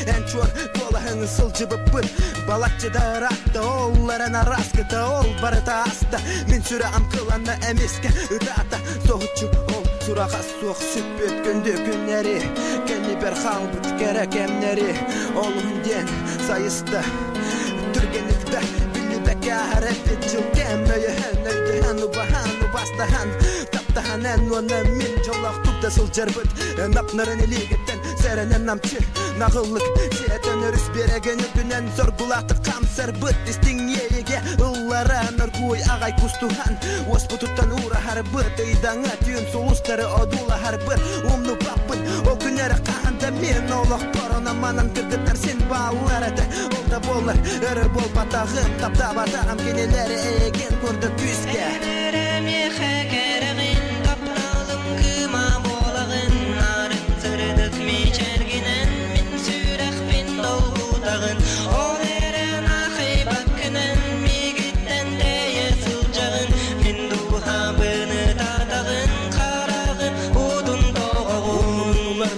Ençor kolahın sılcıbıppın Balatçıda ratta olların araskıda ol barıta asta Min süre amkılanma emiske Idata soğutçu ol Surağa soğuk süppüt gündü günleri Kendi bir halbıt gerek emleri Olun den sayısta Türgenlikte Billi bekâher ettik Çılgemmeyi hennöydü Hannu bahannu bastahan Taptahan en ona min Jolak tupta sılcırbıt Napnarın eligitten Serenen namçı Nağıllık Siyeten örüs beregeni Dünen sorgulatı kamsar bıt Distin yeyege Illara narguy ağay kustuhan Ospututtan uğra harbıt Eydana tüyün solusları odula harbıt Umnu papın O günleri kahanda min Olak porona manan kırgıtlar sen bağlara da Olda bollar Örü bol batağın Tapta batağım Keneleri egen kurdu küske Eberem yehe keregin Tapnalım kıma bolağın Narın zırdık mi çerginen Min sürek bin dolgu dağın Ol eren ahi bakınen Mi gitten deye sılcağın Min duhabını tatağın Karağın udun doğğun Ular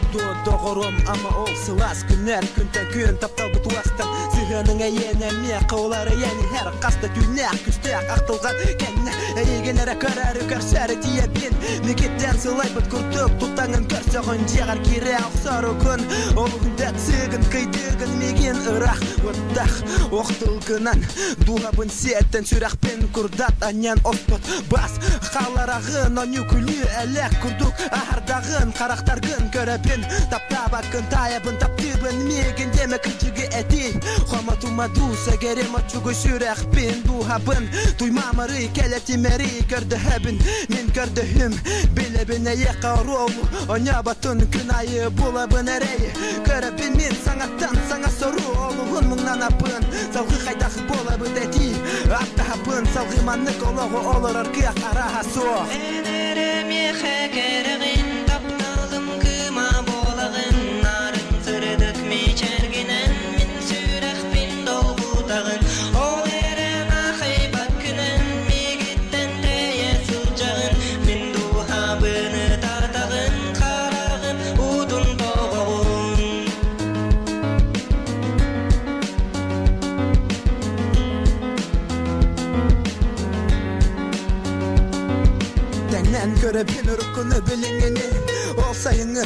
doğurum ama ol sılas Günler günten gün taptal butuastan Zihının eyenem Qavları yani her kasta dünya Küstek aqtılgan kenne Eyigenere kararı karsarı diye bin Mekitten sılay bıt kurtup Tuttanın körsöğün Jeğar kire aqsarı gün Olğunda sığın kıydığın Megen ıraq Vıttaq Oqtılgınan Duhabın setten Süрақ ben kurdat Anyan osput Bas Qalarağın Onyu külü Elek kurduk Ahardağın Qaraqtargın Körepin Tapta bakın Tayabın Taptыбын Megen deme kıcıgı eti Xomatuma dusa Gerem açugu Süрақ ben Duhabın Tuymamırı Keletimeri Gördühebin Min gördühüm Bilebine yeqarov Onya batın Kınayı Bulabın ereyi Körepin min sanattan Sana soru Oluğun Mungnan apın Salgı qaydak Bolabı dedi Aptahapın Salgı manlık Oluğu olur Arkıyak araha soğuk Eberem yehe keregin Tapnalım kıma bolağın Narın zırdık mi çerginen Min sürek bin dolgu dağın Ol eren ahi bakınen Mi gitten deye sılcağın Min duhabını tatağın Karağın udun doğğun Denen körepin ırkını bilingeni Olsayını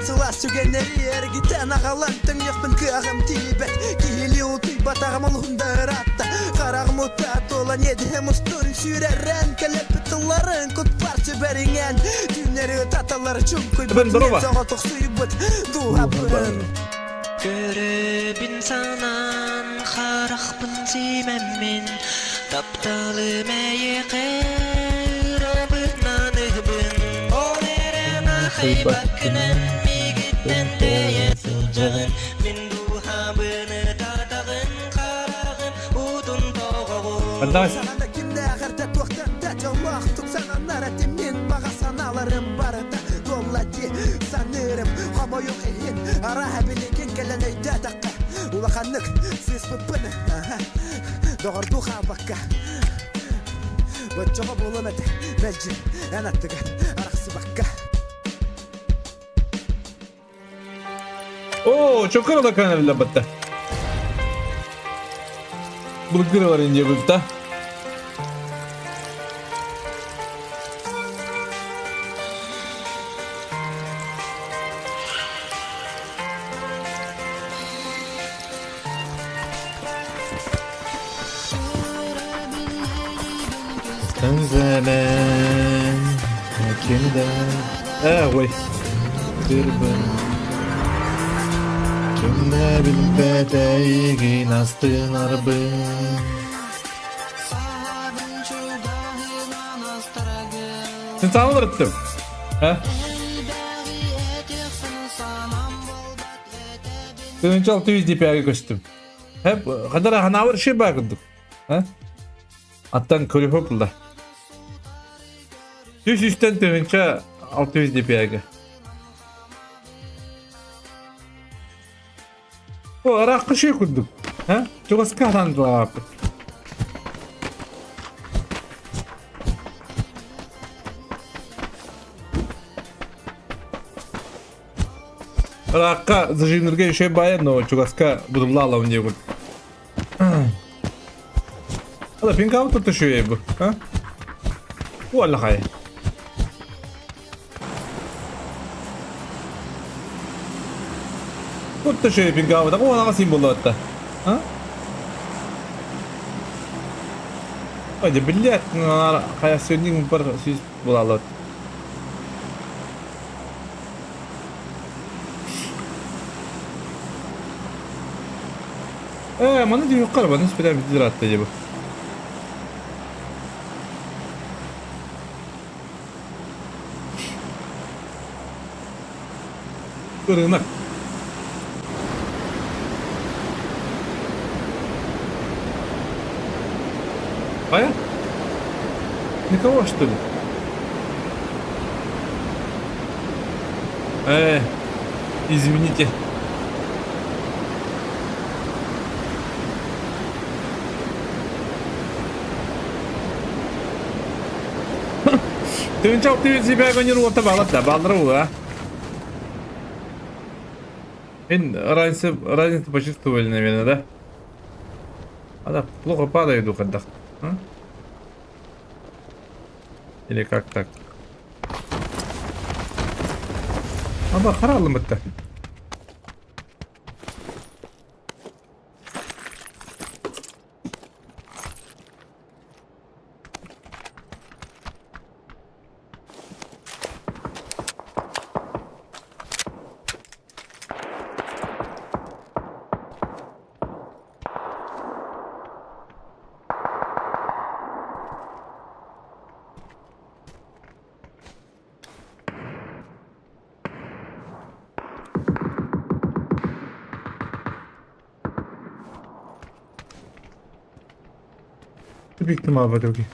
Sılas sügenleri Ergiten ağalantın Yakpın kığım tibet Kihili ultuy batağım Olğunda ıratta Qarağım utat olan Yedihem ustun Sürerren Kelepitılların Kutparçı beringen Tünleri tataları Çunkuy Здорово. Soğutuk suyu bıt Duhabın Görübün sanan Qaraqbın zimemmin Taptalı meyeqe Rabıtnanıbın Ol eren ahi bakınen Mi gitten deye sılcağın Min duhabını tatağın Karağın udun doğğun Отдавай. Sananda kimde ağırda toqtan da Çalmaq tuksananlar etimin Bağa sanalarım barıda Dolladı sanırım Hama yok eyin Araha biligin gelen öyde dakika Ulaqanlık siz pıpın Doğurdu xabakka Bötçoğa bulamadı Belci Yanattıga Araqsı bakka О, чё крыло каналда батта? Бұл крылар инде бытта. Zaman kimde? Ой. Тырбын. Kimde bilbedeygi nastın arbın. Sen tanılır ettim. Ha? Kırınca 600 DPI'ye koştum. Hep kadar hanavır şey bakındık. Ha? Attan körü hopla. Düz üstten kırınca 600 DPI'ye. O ara şey kurduk. Ha? Çok az kazandı abi. Rakka zajinirge şey bayan no çugaska budumla alalım diye bu. Hadi pink out tutuşuyor bu. Ha? Vallahi. Tutuşuyor pink out. Ama ona simbol hatta. Ha? Hadi bilet kayak sending per sis bulalot. Mana diyor yukarı nispeten bir ziraat acaba. Kırınak. Aya? Никого что ли? Извините. Ты ничего, ты себя гонировал, ты балдыру, а? Разницу почувствовали, наверное, да? А да, плохо падает дух отдох. А? Или как так? Aba karalım hatta. Büyük ihtimal var yogi.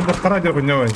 Bu kara diyor ne var?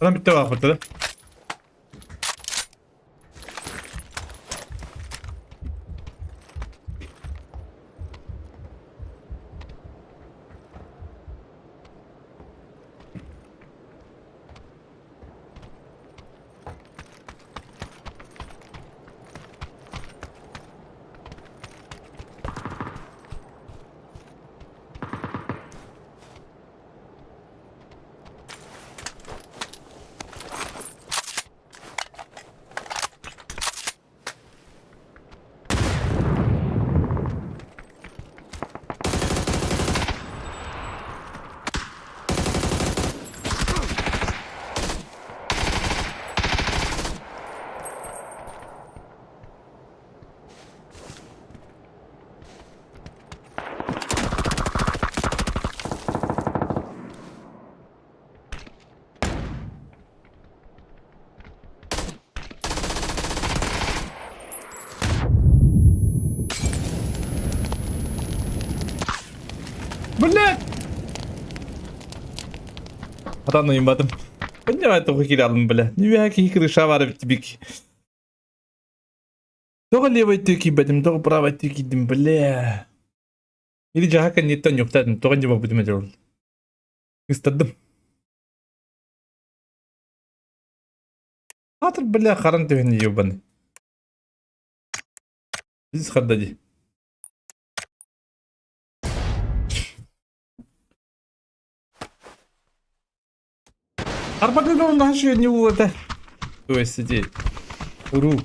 Adam bitti bak fırtladı. Блядь! Атаны уймадым. Понимаю, только келе алдым, бля. Небяки крыша бар бик. Только левой тюки бәдім, только правой тюки дим, бля. Или жағака неттен жоқтадым, тоған жеба бұдым әдер ол. Истадым. Атыр, бля, қаран төвені ебаны. Біз қардади. Арбады он наши не вот. То есть сидеть. Уру.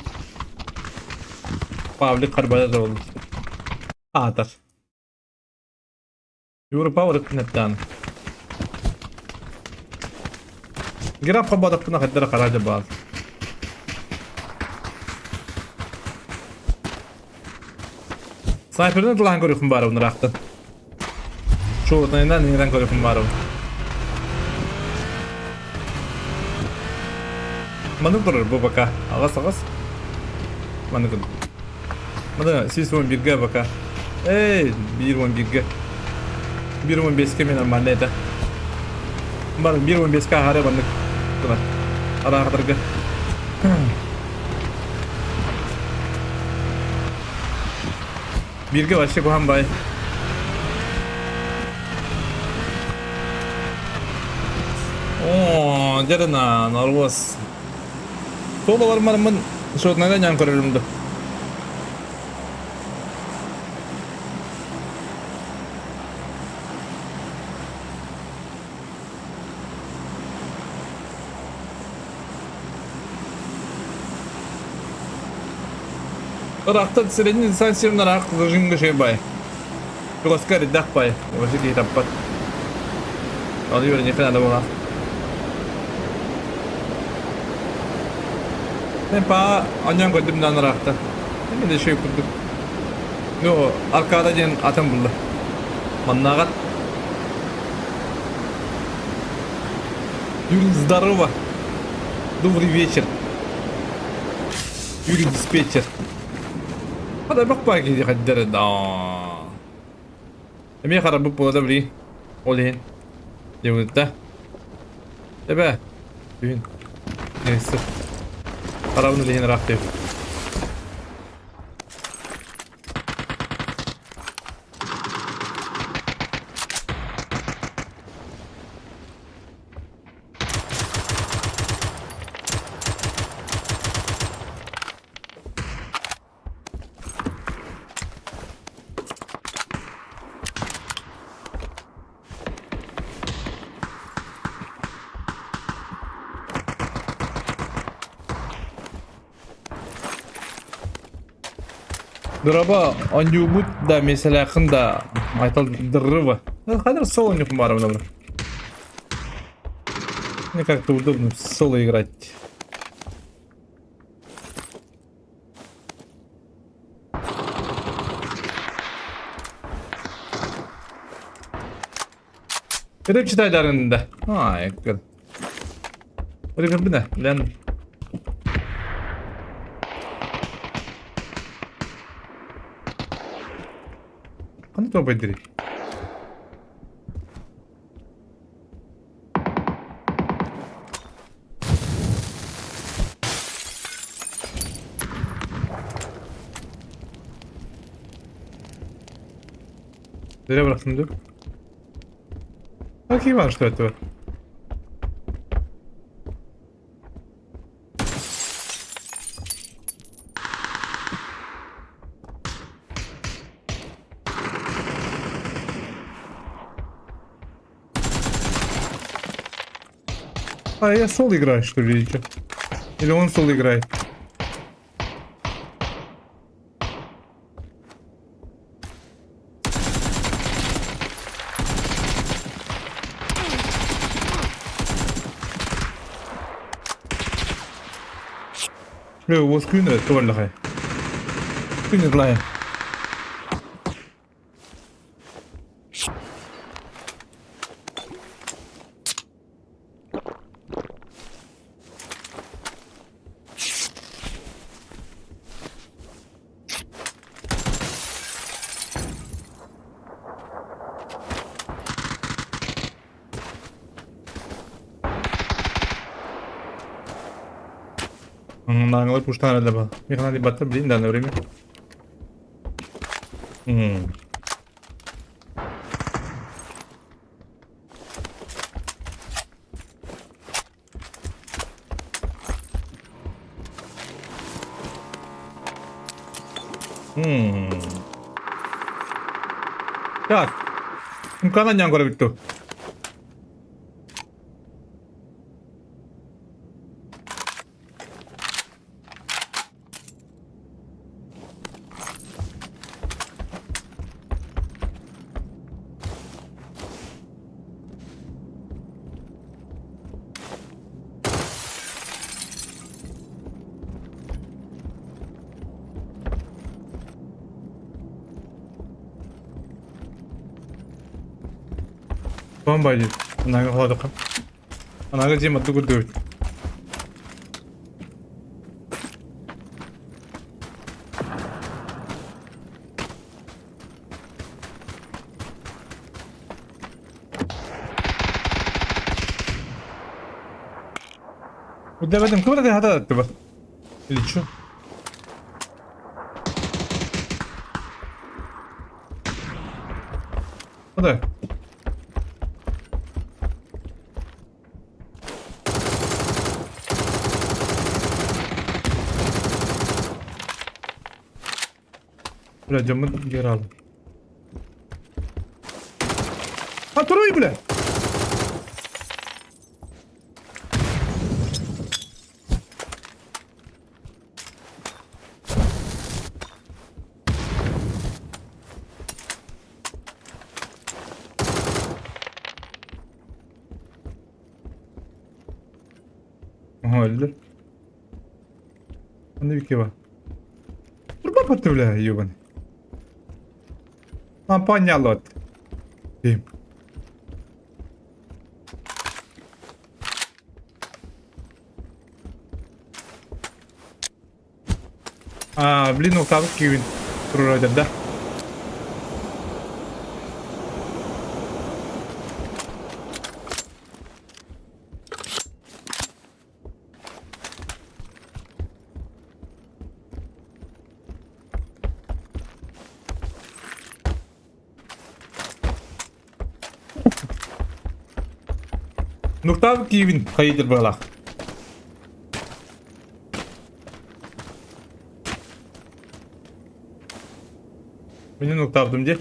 Павлик арбада oldu. Atar. Юра Павлик неттан. Граф хабадак на хаддара хараja бал. Снайперden dılan görüyorum barı bunu raktın. Çoğundan neden görüyorum barı. Mana durur bu baka. Ağas. Mana durur. Mana siz on birge baka. Bir on birge. Bir on beske menen maneda. Bana bir on beske hare bandık. Durur. Ara kadar. Birge başka kohan bay. Jarana nervous. Solo var marımın şortlarına yan koyarımdı. Rakta senin insan sirnar aklı jingı şey bay. Çok askeri dak bay. O şey ki tapat. Alıyor ne falan da bu. Ben pa anyan koydum dan rakta. Ne de şey kurduk. Yo arkada jen atan buldu. Mannagat. Юрий, здорово. Добрый вечер. Юрий диспетчер. هذا بقى كذي خدر دا. أمي خرب بودا بري. قولين. يودا. تبع. بين. نسر. خربنا اللي هنا راح تف. Dıraba anjubut da mesela kında aytal dırıva. Kadar соло не помаров добро. Мне как-то удобно в соло играть. Kırıp çıtaylarında. Yakın. Öyle bir ne? Lan. Hani topa ediri? Nereye bıraktın diyor? Bakayım var что это. А я соло играю, что ли, или что? Или он соло играет? У вас күнер товарлахай. Күнер лай. Нанглы пуштан ada bah. Ini kan dibaca beliin dan время. Так. Ну-ка, на ням говорит. Bombaydı. Anaga hodak. Anaga jema dugur. قدام كم مرة هذا تبى اللي تشوف هذا لا جمد جرال هاتروي بلا öldü. Hani bir keba. Dur bak bile yuvan. Kampanya lot. Tim. Beli nokta kiwin. Turun aja. Nokta kiwin kayıdır balak. Benim nokta aldım diye.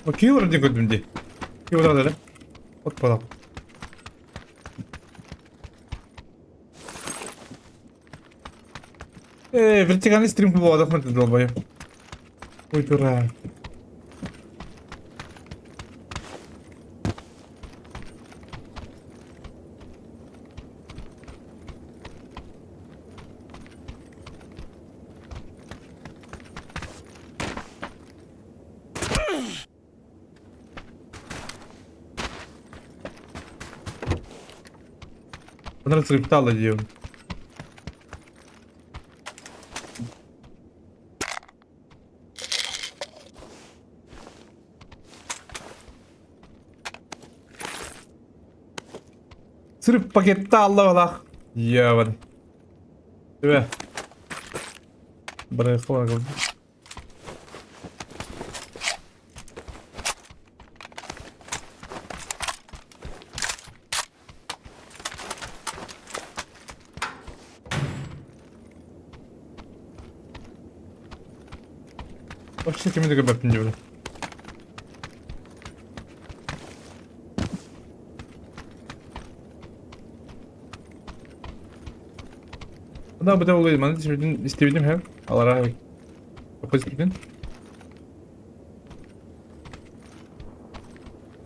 O kiwin diye gördüm diye. Kiwin alalım. Ot balak. Vertikal stream ku bawah dapat dulu bayar. Ой, дурак. Bener skriptal aja. Sırf pakette Allah Allah. Ya var. Değil mi? Bırak bakalım. Başka kimi de göbektin diyorlar. Bu da olaydı bana şimdi istedim hem Allah'a çok istedim.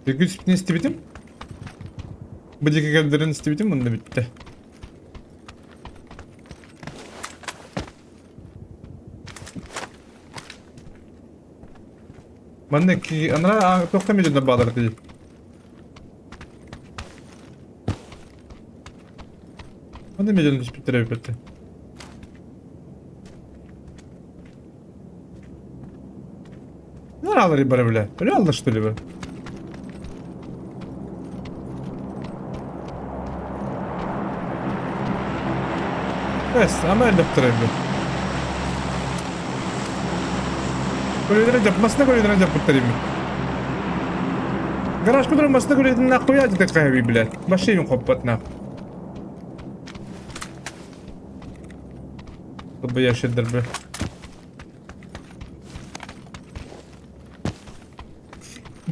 Bir gün spin istedim. Bu dakika gönderin istedim bunu da bitti. Ben de ki anlara toplamayacağım da bağlar değil. Ben de mecbur hiç bitirebilirdi. Ne alır bara bile? Öyle anlaştı be. Bes ama öyle bitirebilir. Koyduğuna yapmasına koyduğuna yaptırayım. Garaj kudurmasına koyduğuna koyacak da kahve bile. Başlayayım kopatna. Bu yaşadır be.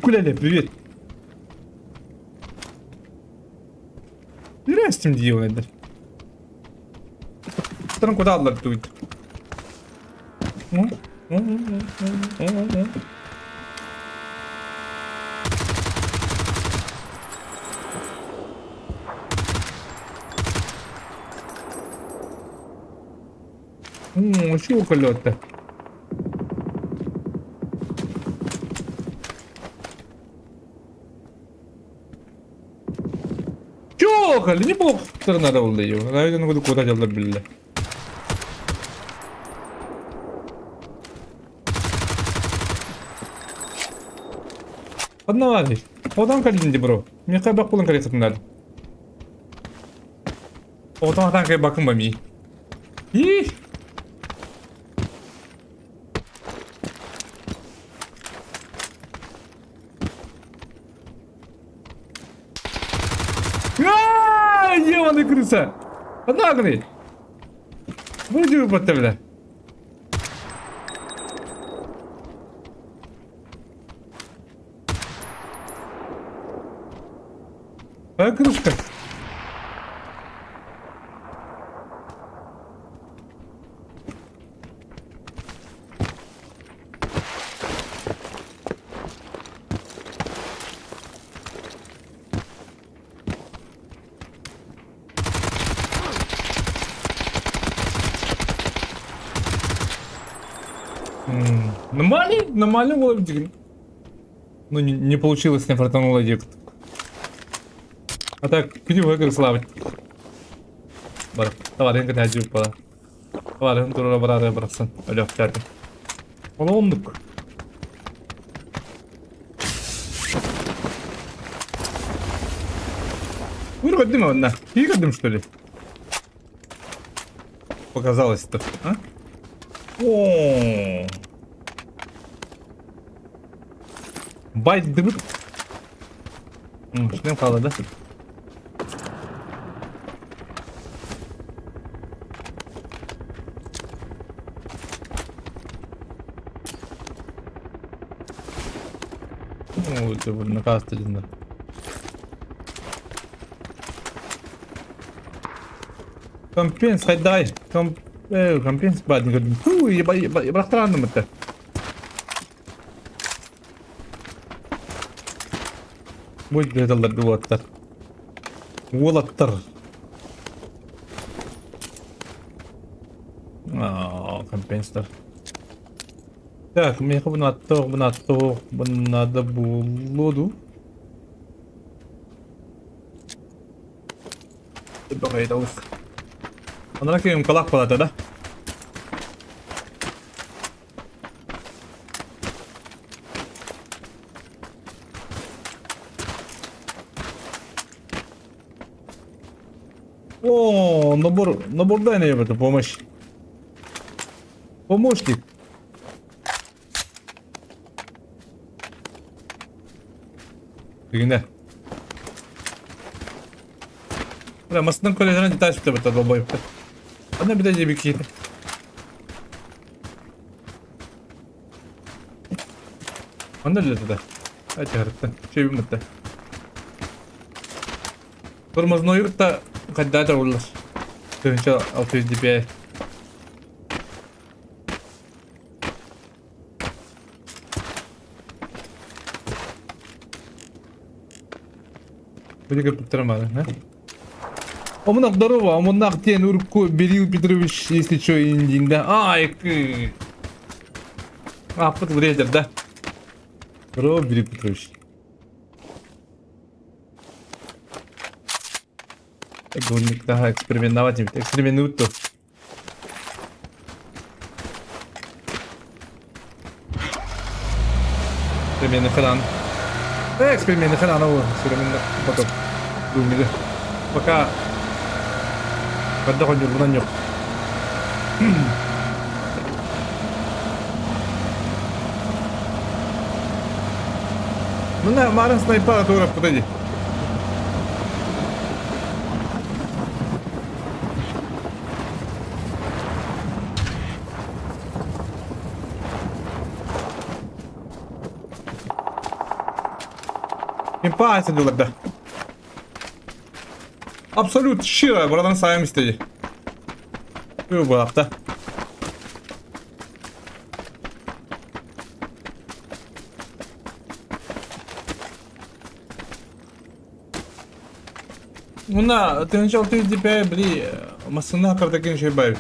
Kulele, привет. Здрасте, дьявол. Там куда Allah дует? Şu kolyotta. Çok hali ne bu tırnada oldu ya. Raydan kudu koda çaldı bille. Одна валит. Одан калинди бро. Мне кай бак булан калет надо. Одан кай бакым бами. И. Ебаный крыса. Одна грей. Выйди вы подтавля. А крышка. Нормально было, но не получилось, не фартануло дик. А так, перевыиграл славить. Бар, товарищ, как я пала. Товарищ, он брат, братсан. Алло, чарки. Олондук. Вырвать он, да. Фига что ли? Показалось-то, а? О. Байт дыбык. Шлем кала, да? Ну, это вот на касте, да. Компенс, хайдай. Компенс, бадник. Фу, я странным это. Будет где-то лабилоттар. Волоттар. Компенстер. Так, мне надо булоду. Давай, давай. Она каким колак палата, да? О, набор дай на это помощь. Помощник. Фигня. Бля, мастным колледжан деталь, что это долбой. Одна беда тебе какие-то. Он ли это? А тебе это? Че им это? Тормозной это когда-то улас. Ты что, алты DPI? Будет как тормоза, да? Омнак здорово, омнак тен урку Берил Петрович, если что, индинг, да? Ай, подвредер, да? Здорово, Берил Петрович. Гонник, да, экспериментовать, экспериментуют то. Экспериментный хран. Да, экспериментный хран, экспериментный потом. Думаю, пока... Когда он не нанёк. Ну, на, Марин снайпа, тура, подойди. Импайся, да. Абсолют щиро, buradan sayım istedi. Bu hafta. Buna tenşal tüy dipe biri masına kardaki şey bayıt.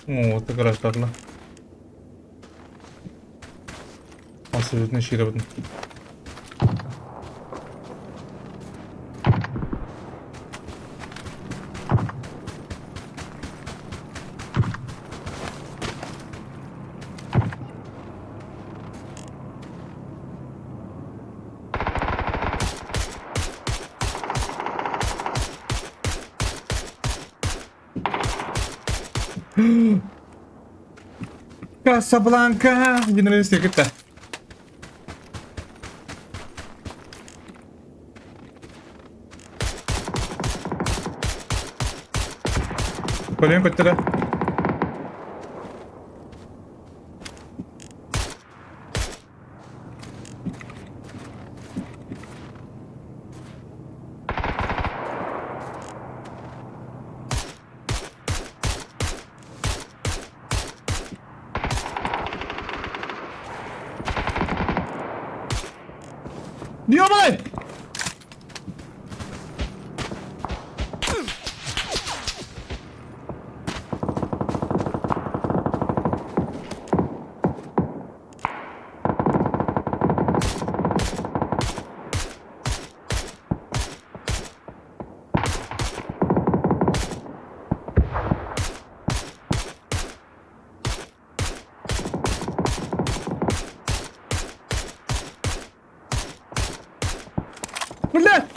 О, это гараждарла. Абсолютно шире. Касабланка! Генералистика kita. Kalian kottara. Diamond! Блядь!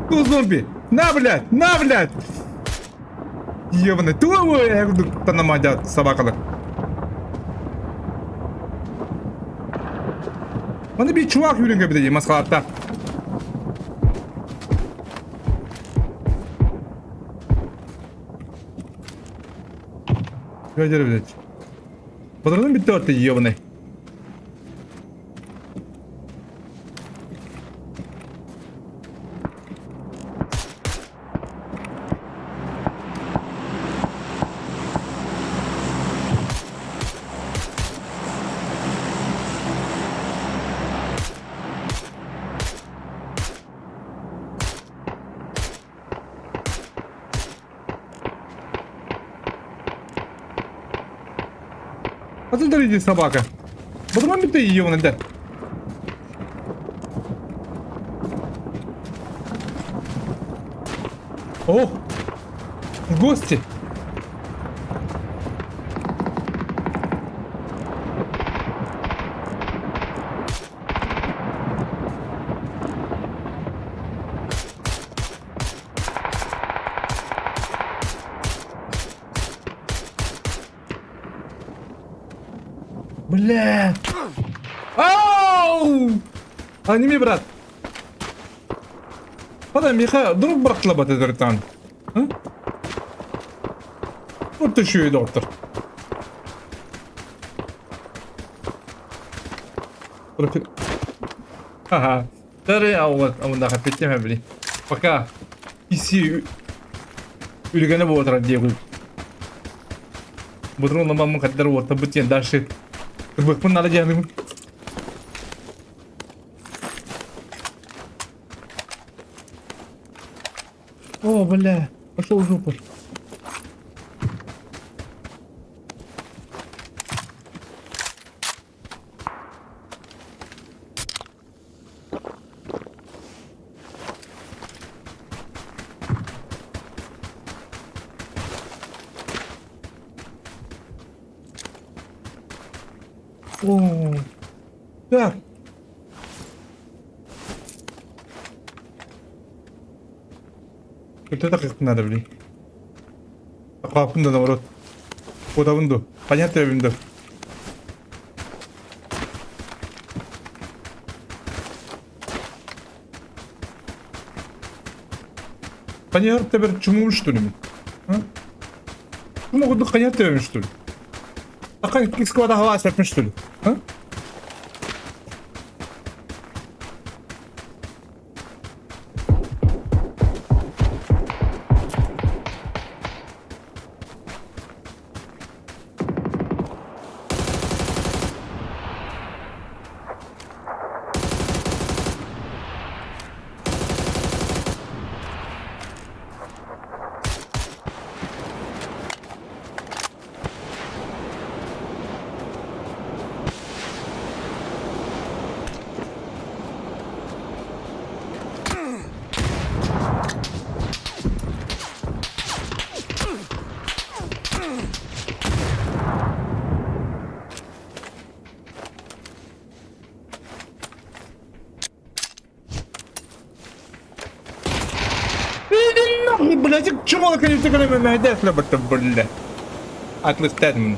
Ну, зомби! На, блядь! На, блядь! Ёбаный, твой, я буду танамадят собакалы. Bana bir çuvak yürüyün gibi diyeyim maskalatta. Gördüğünüz gibi. Patronun bitti orta yiyor bunu. Отсюда летит собака. Потом ты ее вон это. О! В гости! Бля! Ау! Аними, брат. Hadi Miha, durup bıraktılar batı dörtten. Вот еще и доктор. Ага. Дары, а вот нахуй пятьдесят, блин. Пока иси үлгені болып отырады деп бұдырын ламамын қаттары орта бұтен дальше бұқпын нала жағдымын. О, бля, пошел в жопу. О, так. Вот это как надо, блин. Папунда наоборот. Подавунду. Понятно, винду. Коньяк тебе чему что ли? А? Могут быть коньяк тебе что ли? А как из склада глаз что ли? А? Блядь, чему на конец экономим мягдес лабата, блядь. Отлистать мне.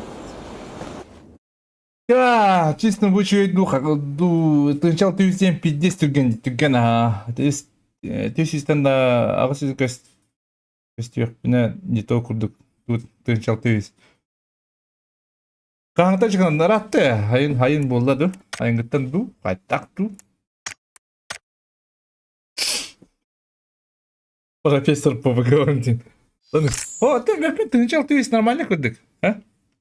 Я честно вычует духа, сначала ты всем 50 тюгена, то есть ты системда агрессивный костюм, не то курдук, тут сначала ты есть. Как то чекан наратте, хайын болду, хайын гыттан ду, кайтак ду. Профессор по выговорам. О, ты сначала ты есть нормальный курдук, а?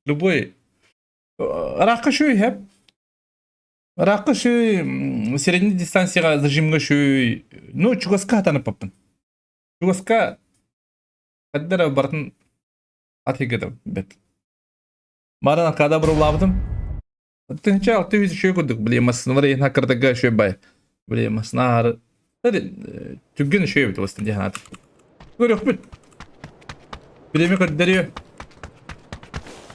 Любой. Раққа шөй, хәп. Раққа шөй, средний дистанцияға зажимға шөй. Ну, чугаска атанып паппын. Чугаска қаддара бартын атығыды бәт. Марана қада бір ұлабыдым. Тыңчал, ты везі шөй күрдік. Білемасын, варайын хақырдыға шөй бай. Білемасын, ағары. Түгген шөй біті өстін дейін атыр. Көрек біт. Білеме көрдері.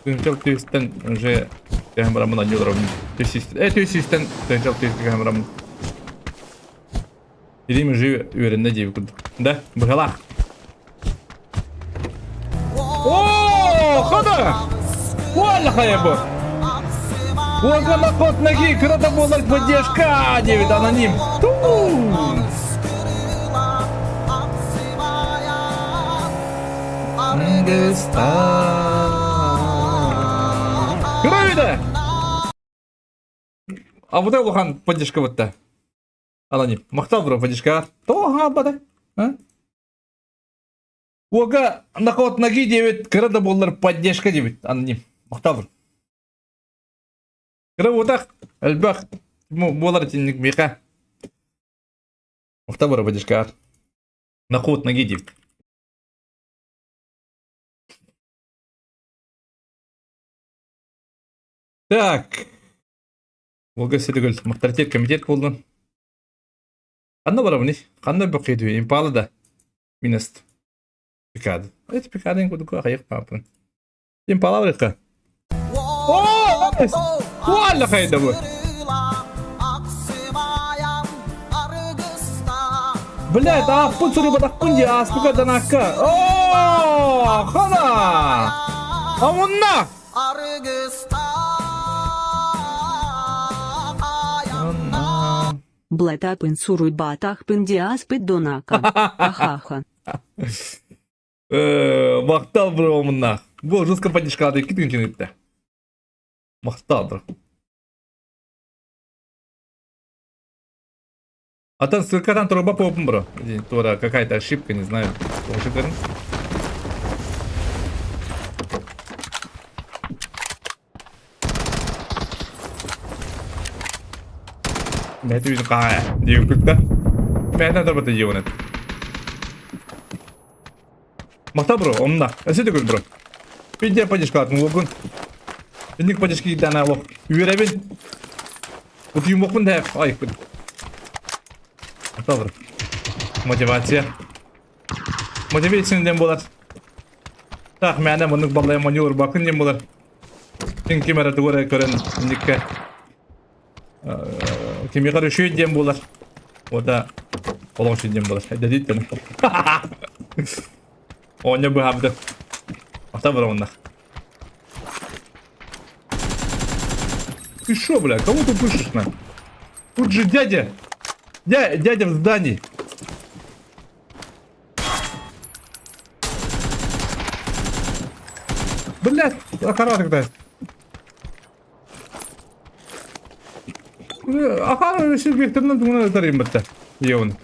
Тыңчал, ты вестен уже камерамын не уровень. Ты вестен, тыңчал, ты вестен камерамын. Ирим живе уверенно девик. Да, бгалах. О, хода! Валла хаябо! Ольга на ход ноги, когда была поддержка, девит аноним. Кровида! А вот это лохан поддержка вот-то. Аноним. Махтал бро поддержка. То габада. Ольга на ход ноги девит, когда была поддержка девит аноним. Махтал бро. Кра вот так. Альбах. Болар тинник меха. Махтал бро поддержка. На ход ноги девит. Так. Волга Седугөл, Мақтартет комитет болдun. Қанда барамын, қандай бұқиды, импалы да. Минест. Пикады. Это пикадың көдігі қайық папын. Импала барыққа. О, валла қайда бұл. Блядь, аппын сүрі бадақпын де аспықадан аққа. О, қана. Амынна. Блетапин суруй батах пиндиаспит донака. Ахаха. Мақтал бір омынна. Бұл жұртқа поддержкады кеткен кенетті. Мақтал бір. Атан ссылкадан труба попын бро. Тура какая-то ошибка, не знаю. Ошибканың. मैं तो इधर कहाँ है? ये कुत्ता? मैं ना तो बता ये उन्हें. Махта бро, омна. ऐसे तो कुछ bro. Пиндя поддержка от мулогун. Пиндик поддержки дана лох. Юревин. Вот ему мокун да. Ай, куд. Махта бро. Мотивация. Мотивация дем болат. Так, मैंने मनुक बल्ले मन्यूर बाकन दем болат. Пинки मेरा दूर है करन निक्के. Кемеға үші дем болар. Ода олың үші дем болар. Әді дейт бәні. Оңя бұл хабды. Ата бір оңна. Ты шо, бля? Кому ты пышешь, на? Тут же дядя. Дядя в здании. Блядь, акаратик дай. Акар сирбектернен тугуна тарайым бітті. Еуін.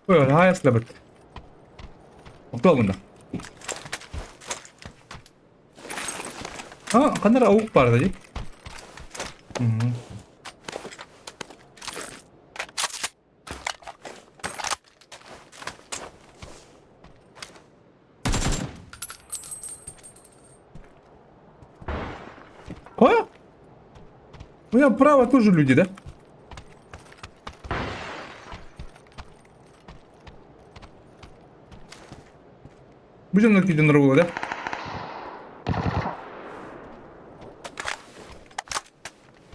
Ой, аясла бітті. Оқтал мұнда. Қандар ауық бар да, О? У меня право тоже люди, да? Будем на какие-то нравы, да?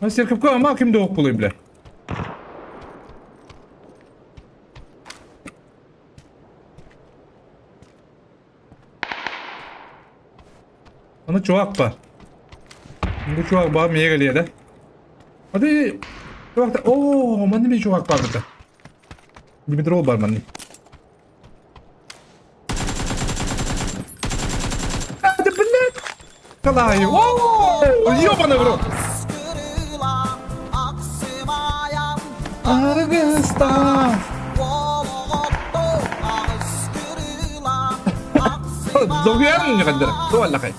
А серкапка ама кимде ок болой, бля. Ана чувак бар. Bu çuvak bağım niye geliyor da? Hadi çuvak da ooo mandi bir çuvak var burada. Bir drone var mandi. Hadi bilet. Kalay. Ooo yobana bro. Argıstan. Zoguyan mı kadar? Doğal kay.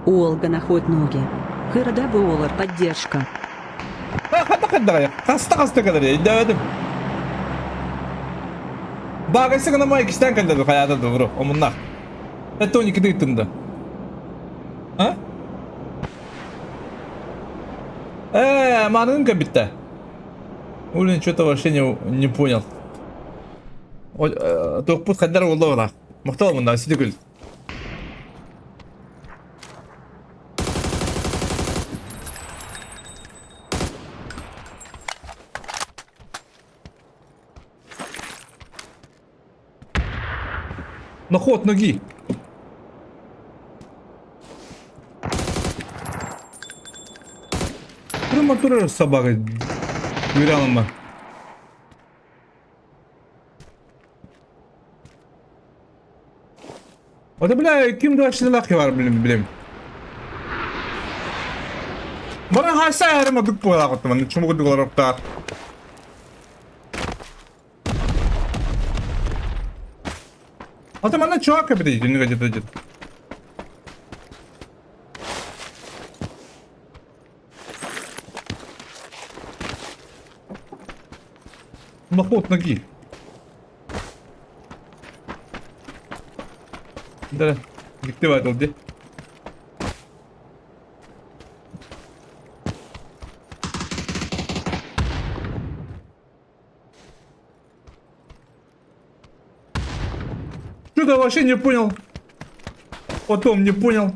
Олга на ход ноги. Хырда Волар, поддержка. Хата я. Хаста kadar ya. İddiadım. Bagajı kana mı ikisinden kaldı hayata doğru. Omunlar. Это 12 дыйтында. А? Манынка битта. Улин что-то вообще не понял. Токпут хаддар олдора. Мактал мында сидигүл. На ход ноги. Прямо тура собака. Виряла ма. O da bile kim dolaştırılak var bileyim. Bana hasa yaramadık bu kadar kutlu. Ben çubuk duk olarak da. O zaman da çoğak yapıyor. Günlük acıdı. Наход ноги. Да, диктивай долди. Что-то вообще не понял. Потом не понял.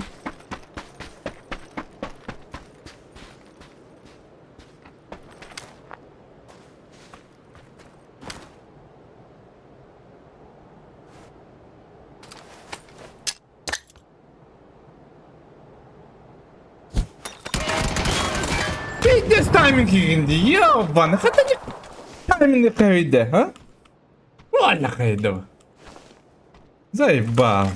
Пиздец тайминг indi. Ёбаный. Хотя тайминг хайде, а? Валя хайде. Заебал.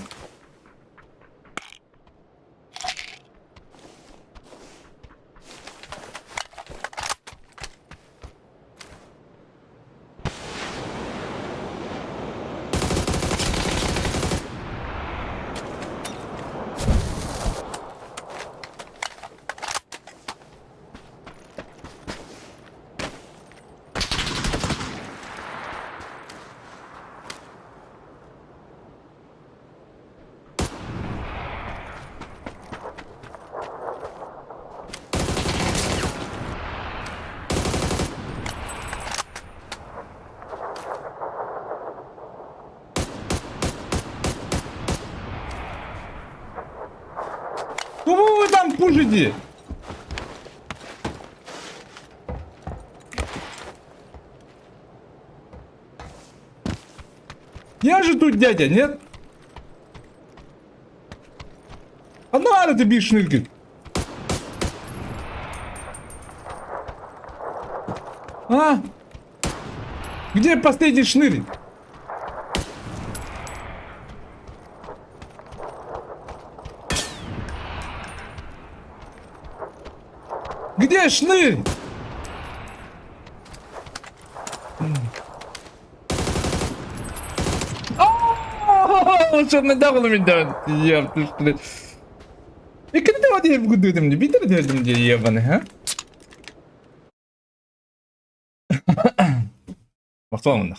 Кому вы там пушите? Я же тут дядя, нет? А надо ты бишь шныркать. А? Где последний шнырь? Где шнырь? Что надавал меня? Я пришли. И когда вот я буду там не битер делать, где ебаный, а? Махсомна.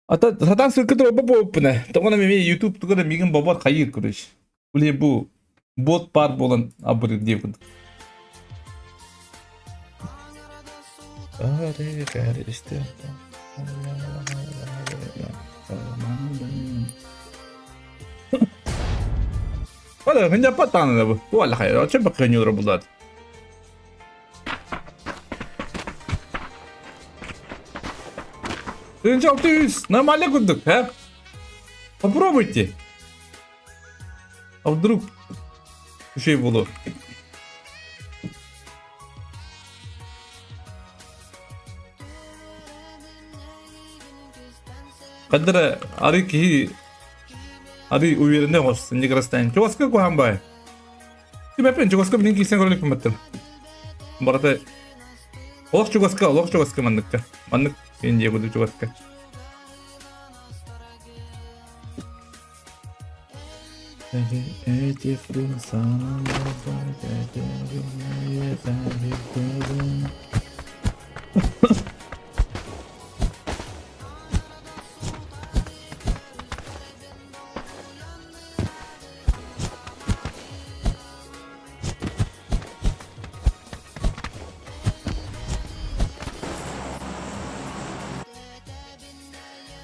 Ата сатан сылкыдыр бабу оппына. Тогона меме YouTube тугада мигин бабар кайыр көрөш. Уле бу бот бар болон абыр деп. Аре карышты. Вала хэнэ патана бу. Вала хайр. Ача баканюра булат. Нормально курдук, а? Попробуйте. А вдруг еще и было. Кадра арики ари уверенный гость, не крастань. Чуваска кухамбай. Тебя пен чуваска блин кисен ролик поматтым. Барата. Лох чуваска мандыкка. Мандык инде буду чуваска. Эти фрунсана.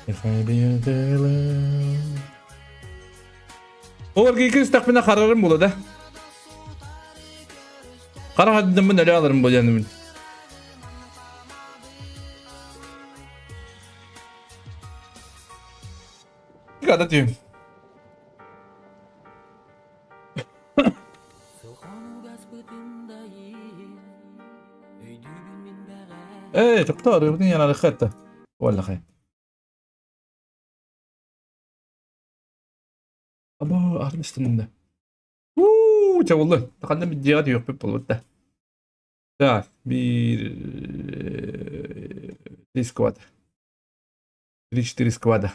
If I be a villain. Оларга икенче тақпина қарарым болады. Қарағадым мен өле алырым болады мен. Када түйім. Тоқтар, өбдің яна рыққатты. Валла қай. Abo armistımda. Çavullu. Takanda bir cihaz yok bir bulutta. Ya bir risk var. 3-4 skvada.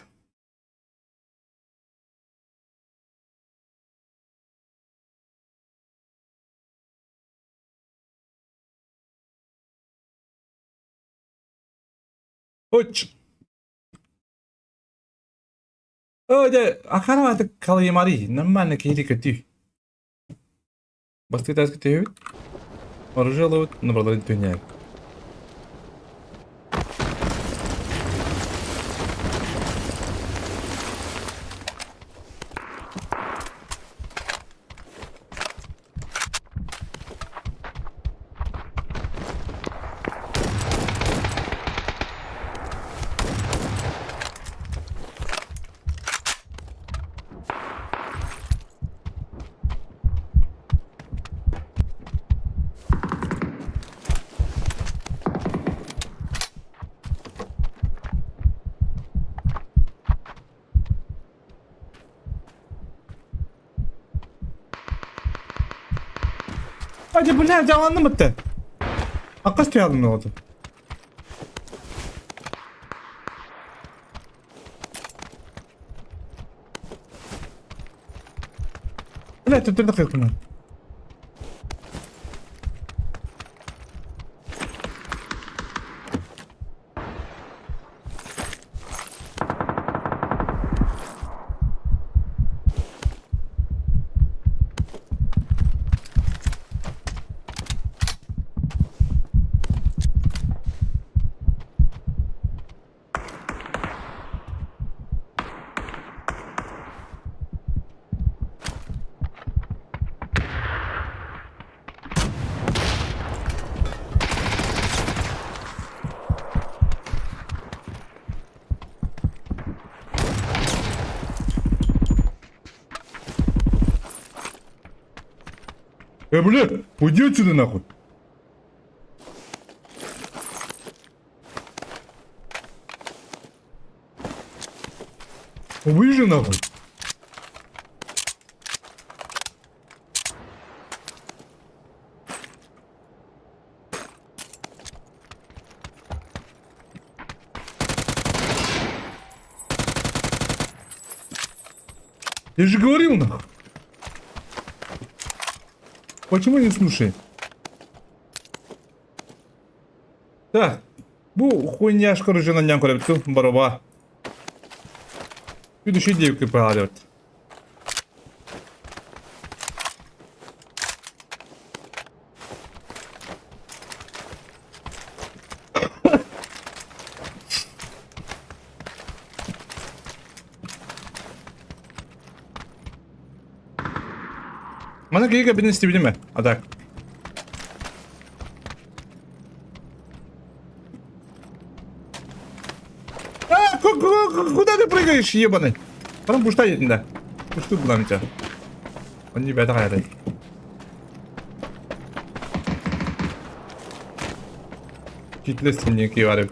Uç. Öyle akaramada kalayım arayı. Нормально кейрика ты. Басты таски ты. Оружеловать набрала тюняк. Hadi bu ne canlandı mı da? Akkas tüyalım ne oldu? Ne tutturduk yakını. Бля, уйди отсюда нахуй. Выжи нахуй. Я же говорил нахуй. Почему не слушай? Так. Bu хуйняш, короче, на ням короче, барова. Следующий девки погалят. Bana geyik birini isteyebilir mi? Adak. Куда ты прыгаешь, ебаный? Потом пушта едет, да. Пушту была на тебя. Он не беда хайрай. Читлесин некий варик.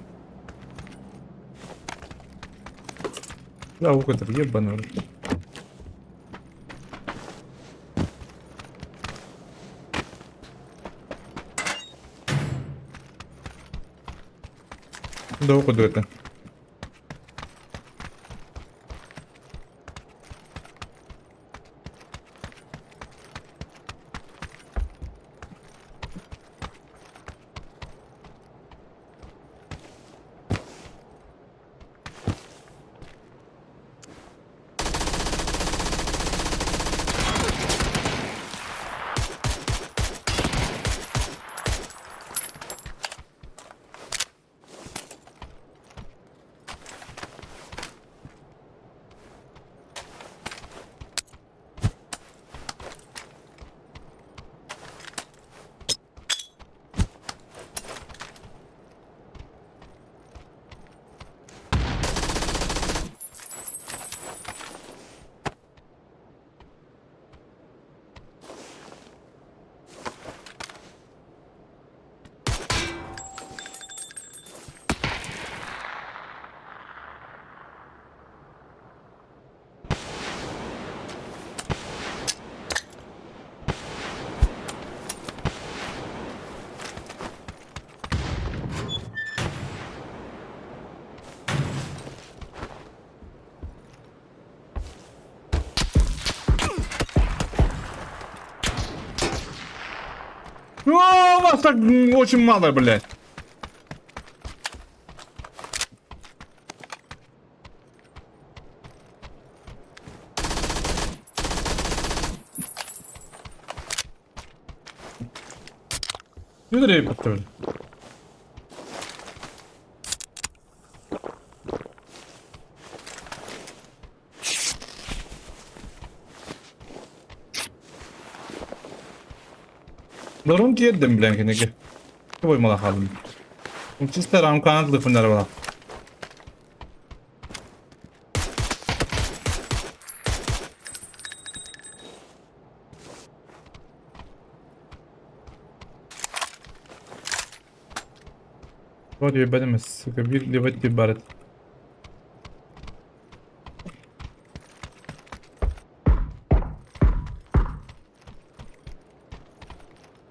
Да, ухо-то ебаный. Да, уходу это. О, вас так очень мало, блядь. Юдрей подставили. Dorun ki yedim blankini. Koy mala halım. Çiste ram kanatlı fınlar var. Вот я ебаный, сука, бир ливать барет.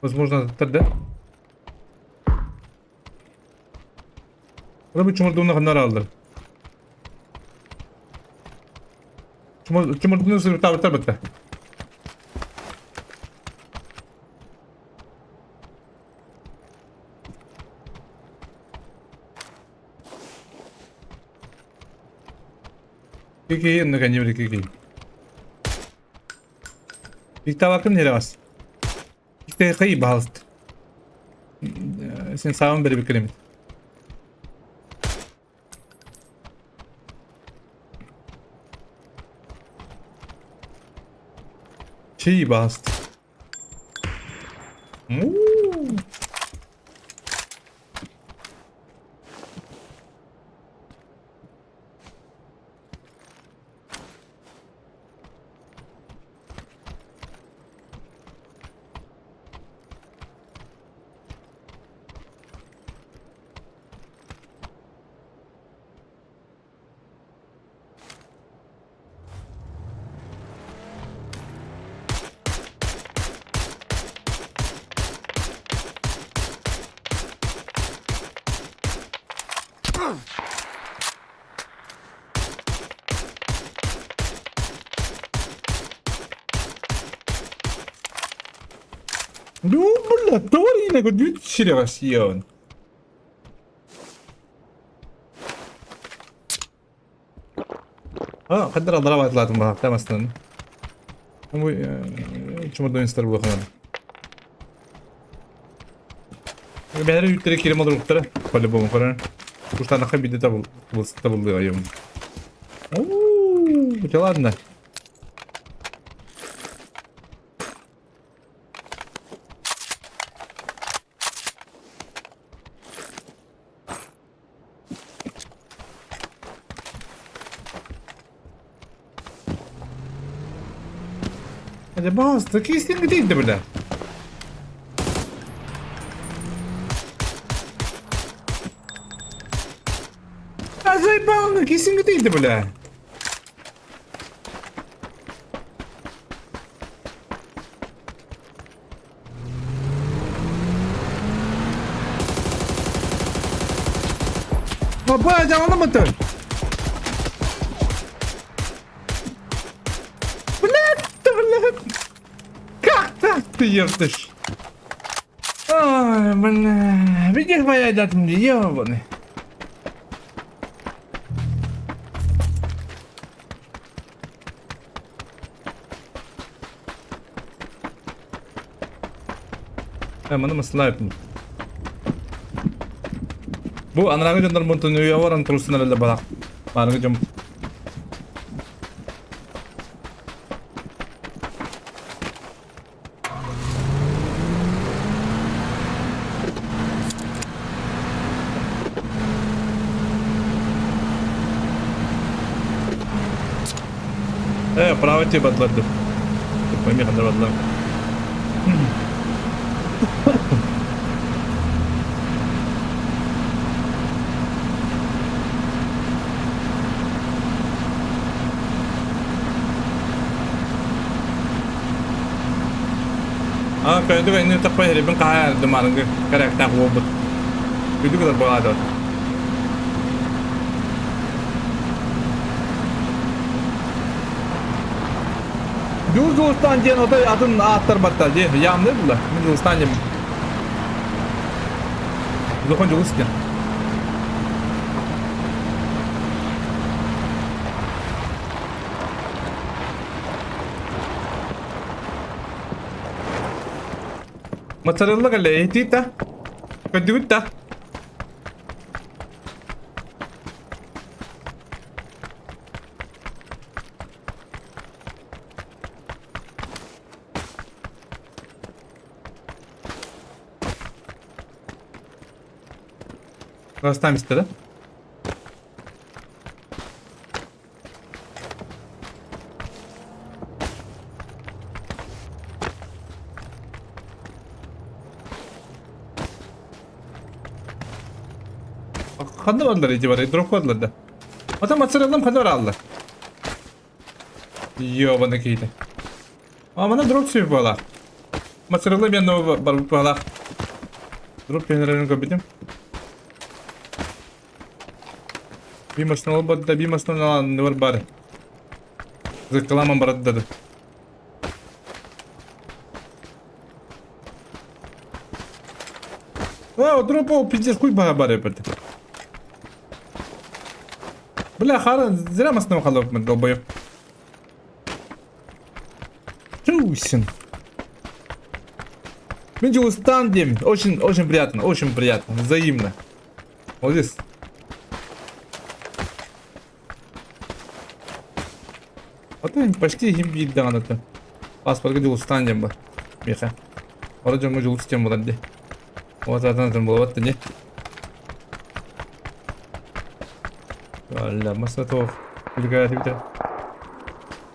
Возможно, тогда. Burada çumurduğuna kadar aldı. Çumurduğunu sırf tabi bitti. Kiki, nakanya beri kiki. Kita bakın nereye bas. İşte kayı bağlıstı. Sen sağın beri bir kelimet. Şeyi bastı. Ну, бля, товарина, го дют сирасион. Kadar adara batladım bak demesin. Bu cuma da inster bu kadar. Ben de yürüterek kirim olur muhtemelen. Böyle bu kadar. Kuştan nakı bir de tabuldu ayım. Ooo, çok ladna. Acaba hasta kesin değildi burada. Acaba kesin değildi burada. Baba jangan anlamadın. Kalktı yırtış. Ay bana bir kez bayağı datım diyor bunu. Mana masalah yaptım. Bu anaranga jantar buntu New York orang terus nala balak. Anaranga jam. Правоте бадлады. Пойми кандай бадлам. Kayaknya ini tak payah ribet kaya demarin ke karakter wobut. Itu kita bawa ada. Dostan diyen o da adın atlar batta diye yağmur bu la. Dostan diyen. Lokon çok istiyor. Mozzarella che lei tita? Che tutta? Cosa sta mister? Kanda varlar iyice var. Drop varlar da. Ata mozzarella'm kanda var Allah. Yo bana kıydı. Ama bana drop sürüp valla. Mozzarella bir anda var valla. Drop peynirlerini kapadım. Bir masal olmadı da bir masal ne var bari. Zıkkılamam baradı dedi. O drop o pizza kuy bari yapırdı. Бля, хара, зря мы с ним холок мы долбоёб. Трусин. Меньше устанем. Очень приятно, очень приятно. Взаимно. Вот здесь. Вот они почти гимбит да надо. Паспорт где устанем бы. Миха. Вроде мы же устем вроде. Вот это там было вот не. Valla masa tuh juga gitu.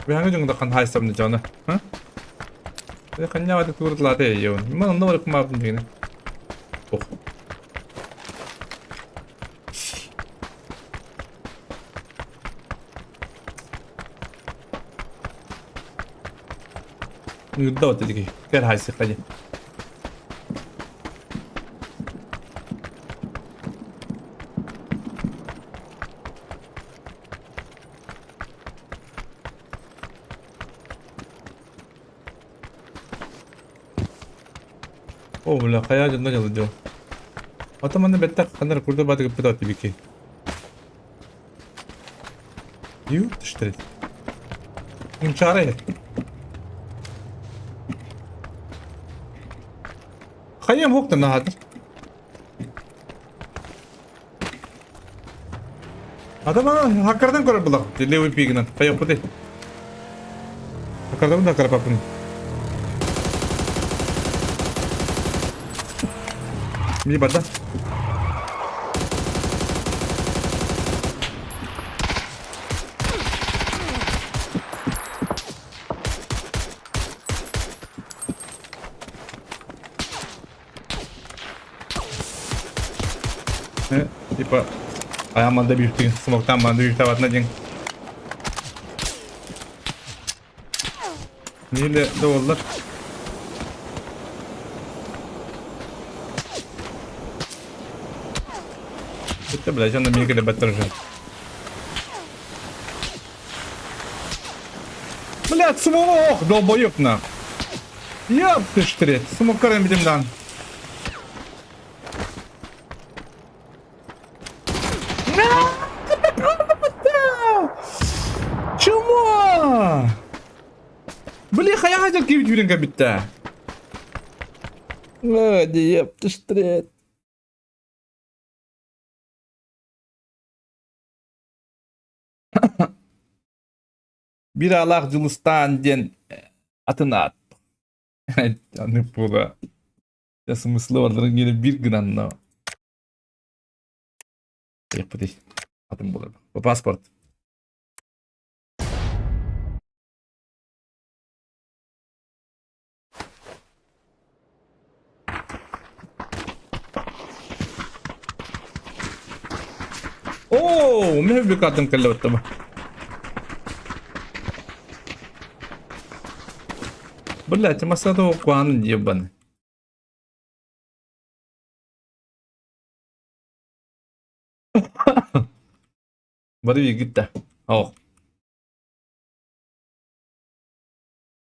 Biar juga udah kan high step nih jangan, hah? Dia kan nyawa tuh turut latih ya, gimana nomor kemarin begini? Oh, ini udah tuh jadi, kayak high step aja. О, бля, кая жында жалыжо. Атаманды беттак кандар курда баты кыппыт аты бики. Ю, тыштрет. Унчары. Хаям хокта нахадыр. Атаман хаккардан көрөр булак. Левый пигинен. Кая пыты. Хаккардан да карапапын. Мили бада. Типа, ayağımda bir tüy, smoke'tan bana bir tavatına ceng. Neyle de oldular? Bitti bile, canım iyi gele batıracağım. Блядь, смог! Долбоёб на! Ёб ты штрет! Смог карем бедем дан! Чума! Бляха, я хотел кивить виренка бита! Ладно, ёб ты штрет! Bir alak cılıstan den atına at. Canım pula. Ya смысл varların yine bir granla. Yapıdı. Atım bulalım. Bu pasport. Oo, mehbi kadın kallı mı? Блять, masa tuh kuan jeban. Baru gitu. Oh.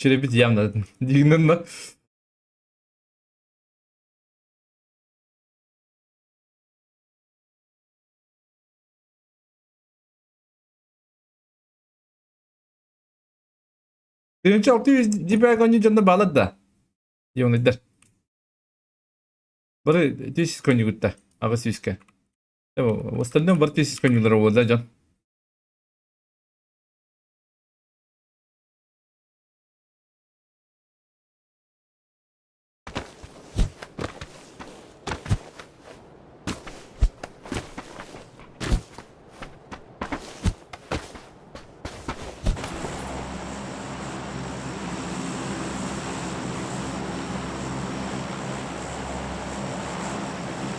Şöyle bir diyeyim de. Diyeyim de. Birinci 600 dibel konyu canına bağladı da. Yung lider. Baru 1000 konyu gitti. Ağası 100 ke. В остальном в арте коню здорово, да, Джон?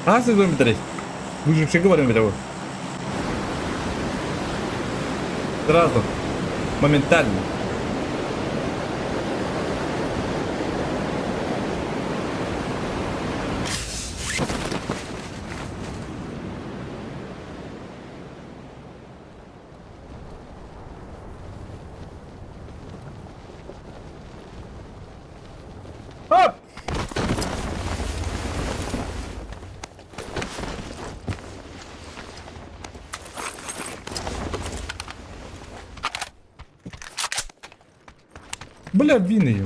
А, сезон битарей. Будем все говорим этого. Сразу. Моментально. Оп! Бля, вины.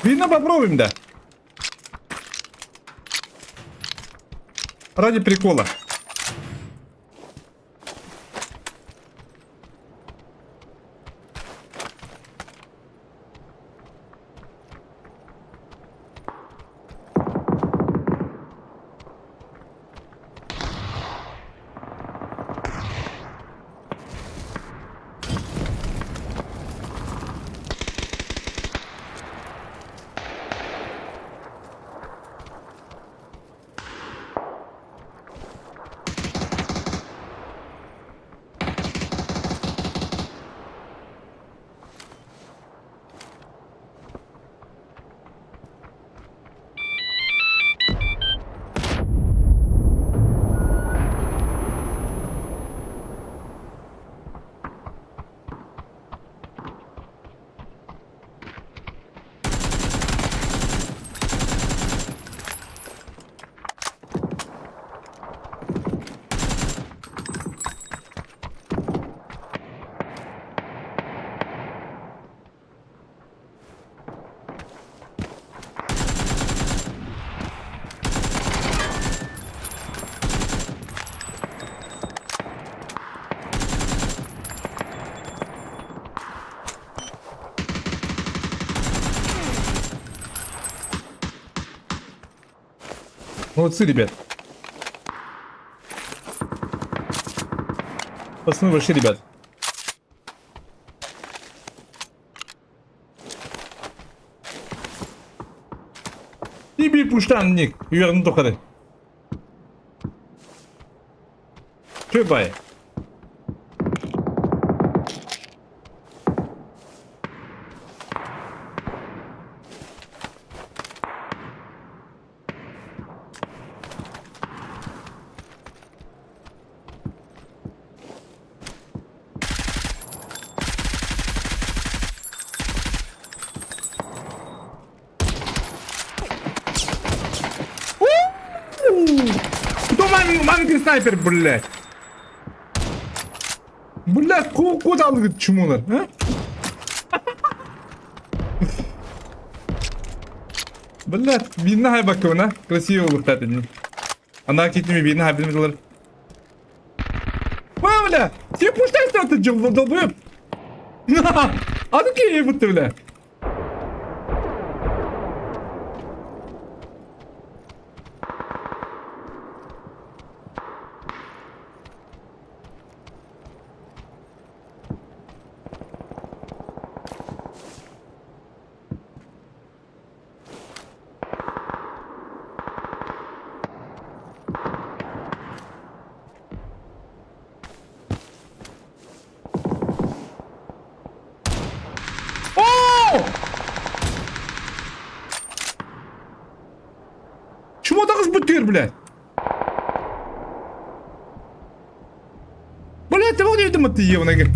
Видно, попробуем, да. Ради прикола. Молодцы, ребят. Пацаны, большие ребят. И bir puştan Nick. Yürüdün tokadı. Köpay. Кто маленький снайпер, блядь? Блядь, куда он говорит, чему надо, а? Блядь, видно, хай бакова, на? Красиво улыбтает один. Она китами видно, хай bilmediler. Ва, бля, тебе пуштай что-то, долбоеб. А ну кей, будто, бля. Чему так сбутыр, блядь? Блядь, ты волнуй, думаю, ты ебаный.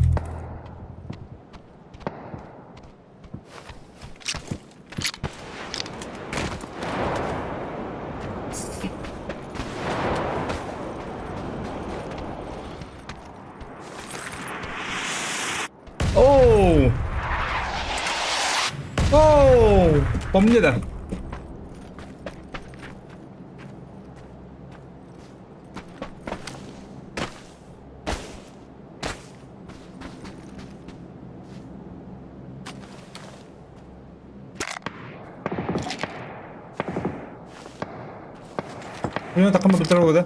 Оу! Оу! По мне, да. У него такая дорога, да?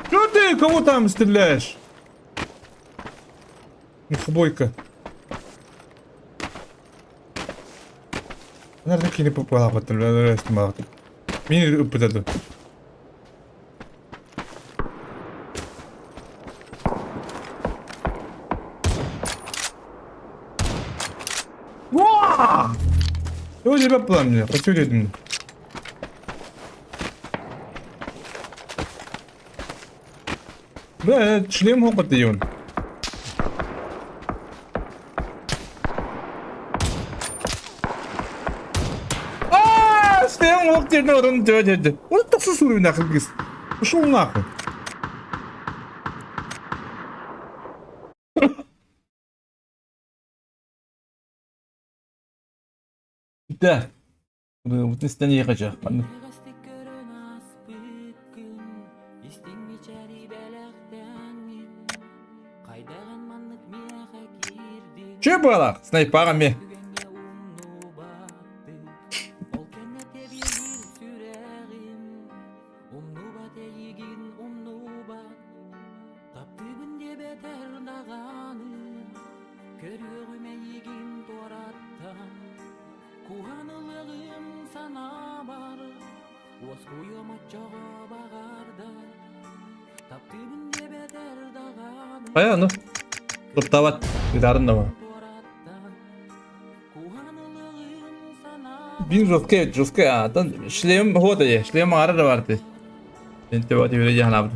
Что ты? Кого там стреляешь? Бойка. Nerede kini popala patın resmi baktım. Beni öpüdü. Vaa! Öyle bir plan ya. Kaçırıyordum. Böyle члем хопат yiyorsun. Стоял в терне оранın дядя. Он так сусурую нахуй гис. Пошел нахуй. Да. Вот не станет хочу. Че было? Снайперами. Aya ну. Топтават. Gitarın da var. Bin жесткая, а там шлем хода є, шлем ара да vardı. Ben de vadi vereceğim abi.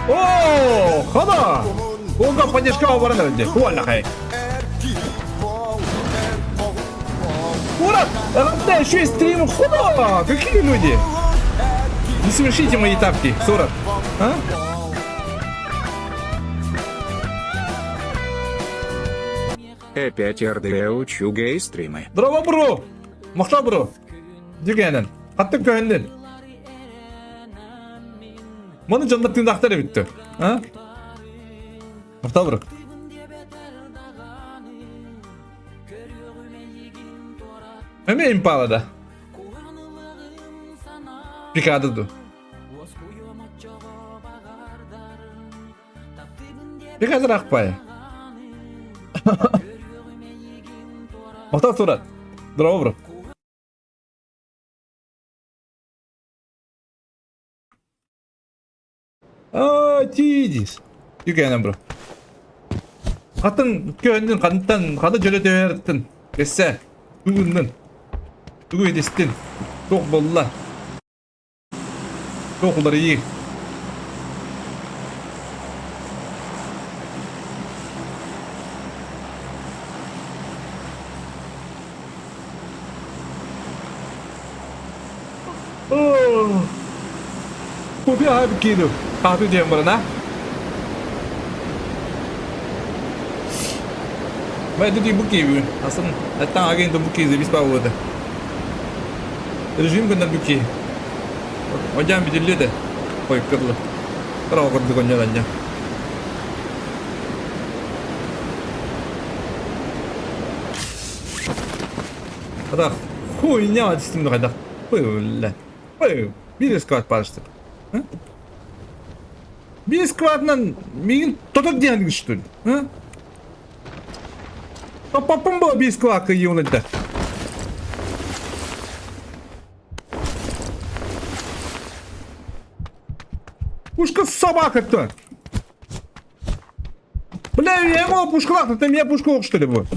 О, хода! Ого, поддержка обороны önce. Хуаля хай. Ура! Да еще и стрим хода! Какие люди? Не совершите мои тапки, 40. А? Опять РД учу гей-стримы. Здорово, бро! Мақта, бро! Дегенен. Қатты көңілден. Мұны жонда тыңдақтар бітті. Мақта, бро. Әме импалада. Пикадыду. Пикадыр ақпай. Мақта сурат. Здорово, бро. Тидис. Юкенен, бро. Қатын көңілден қады жөлете бердін. Кесе. Бүгінден. Бүгін едестен. Тоқ болла. Тоқылар ие. Kopi abi kilo. Kahve diyeyim bana. Ben de bu gibi. Aslında hatta agent bu gibi biz bağladı. Rejim gönder bu gibi. Hocam bir dilli de. Koy kırlı. Kara kırdı konyalanca. Hadi. Koy ne var istimde hadi. Koy lan. Koy. Bir squat başladı. Bir squat'dan bir totok diyen güçtü. Papapım bu bir squat'ı yolunda. Пушка собака-то! Бля, я ему пушку лахну, ты меня пушку что ли будет?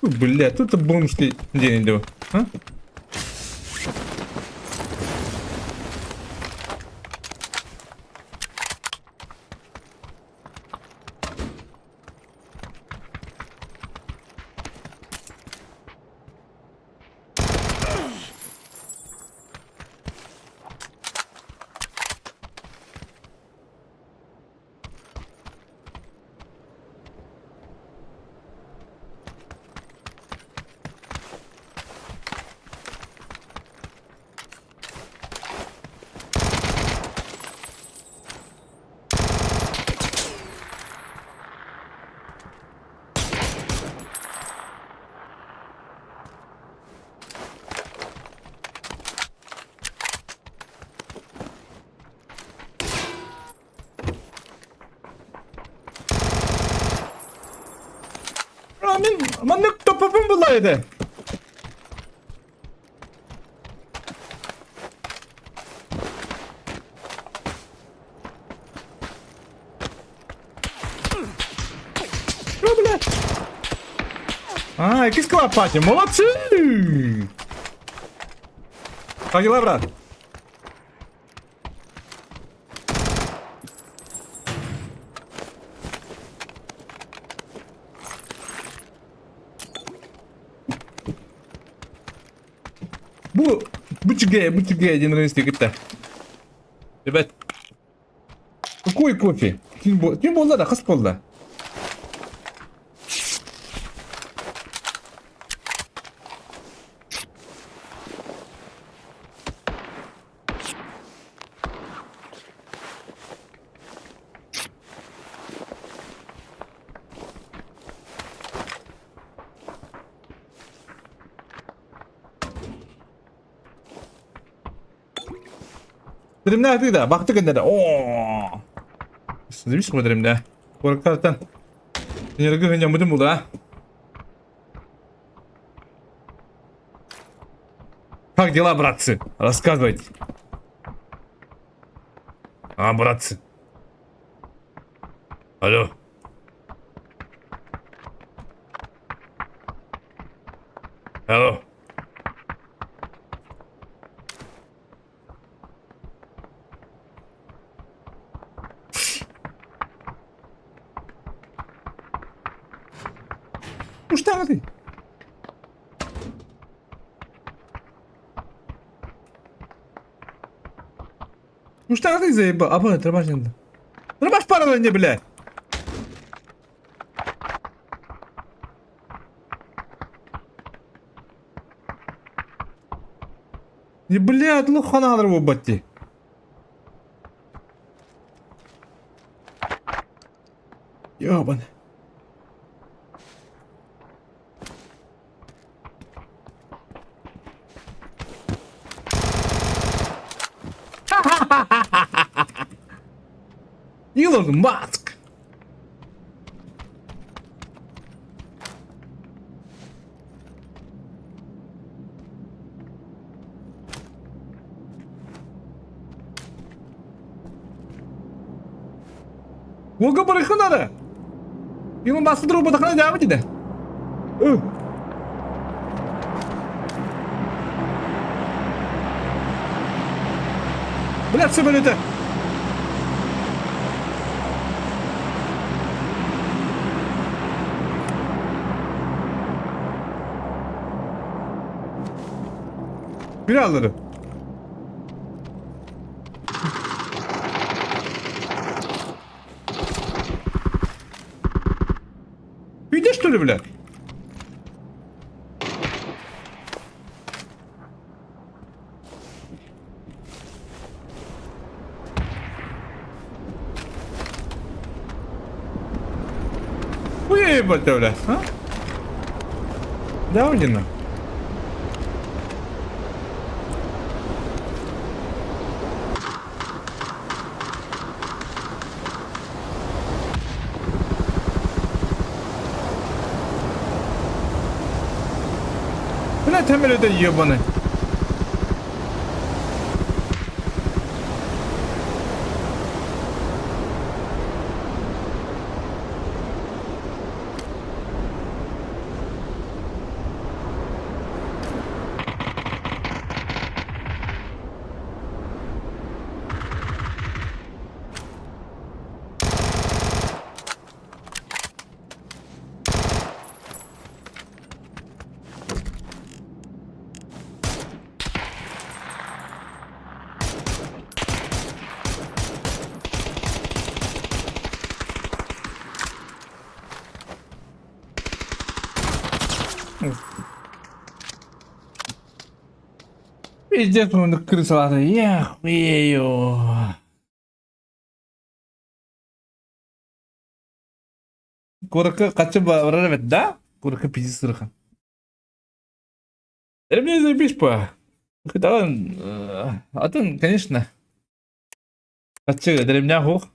Бля, тут бомжский день иду. Aman ne topapım bulaydı. Что, блядь? Який склад, паті, молодці! Как дела, брат? Bu çiğe dinlenirse gitti. Evet. Koy kofi. Kim bolda da kız bolda. Dedim ne yapıyor da baktık önüne. Ooo. Siz bir şey dedim de. Korkartan. Yargı hıncamadım bu da. Как дела, братцы? Рассказывайте. Братцы. Алло. Алло. Что ты? Ну что ты заебал? Або, трабаш параллельно, блядь. И, блядь, лохана алыр bu бати. Ёбан. Илон Маск. Волга барыханада. Илон Маск дұру бұдақана жауы дейді. Блядь, самолеты. Biraları. Видишь, что ли, блядь? Уебать, блядь, а? Да, Удина. Блядь, самолеты ебаные. Пиздец, он крысоватый. Я хуею. Курка качып барабет, да? Курка пиздец сырха. Мне заебись по. Когда он, конечно. Качы дремня хух.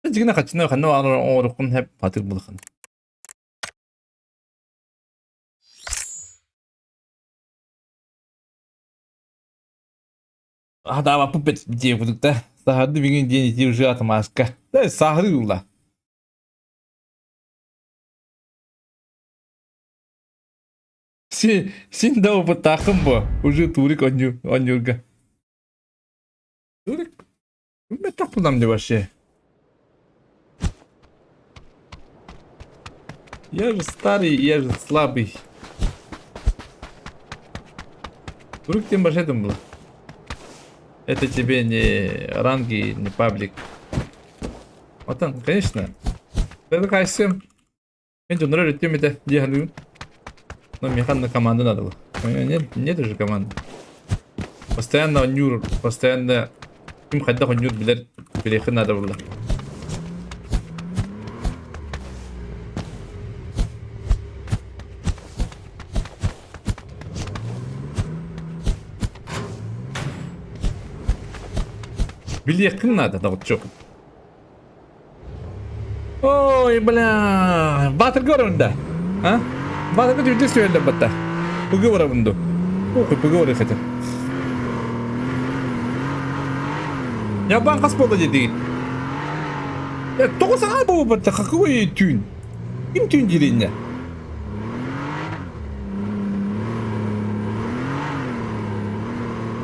Жигна качны ханны орукун хеп батыр булхан. Да, пупет девушка. Сахарды бигин день иди уже от маска. Да, сахары ула. Син да опыт такым бо. Уже турик онюрга. Турик? Мен так булам мне вообще. Я же старый, я же слабый. Турик тем больше там было. Это тебе не ранги, не паблик. Вот он, конечно. Это кайсем. Энджи нравится тем это делаю. Но мне на команду надо было. Нет уже команды. Постоянно нюр, постоянно им хотя бы нюр переехать надо было. Билетка надо, да вот чё. Ой, бля. Батыр göründü. А? Батыр где söyle бата. Поговори bundu. Ох, поговори хотя. Я банка спода dedi. Я только сама был бата, какой тюн? Им тюн деревня.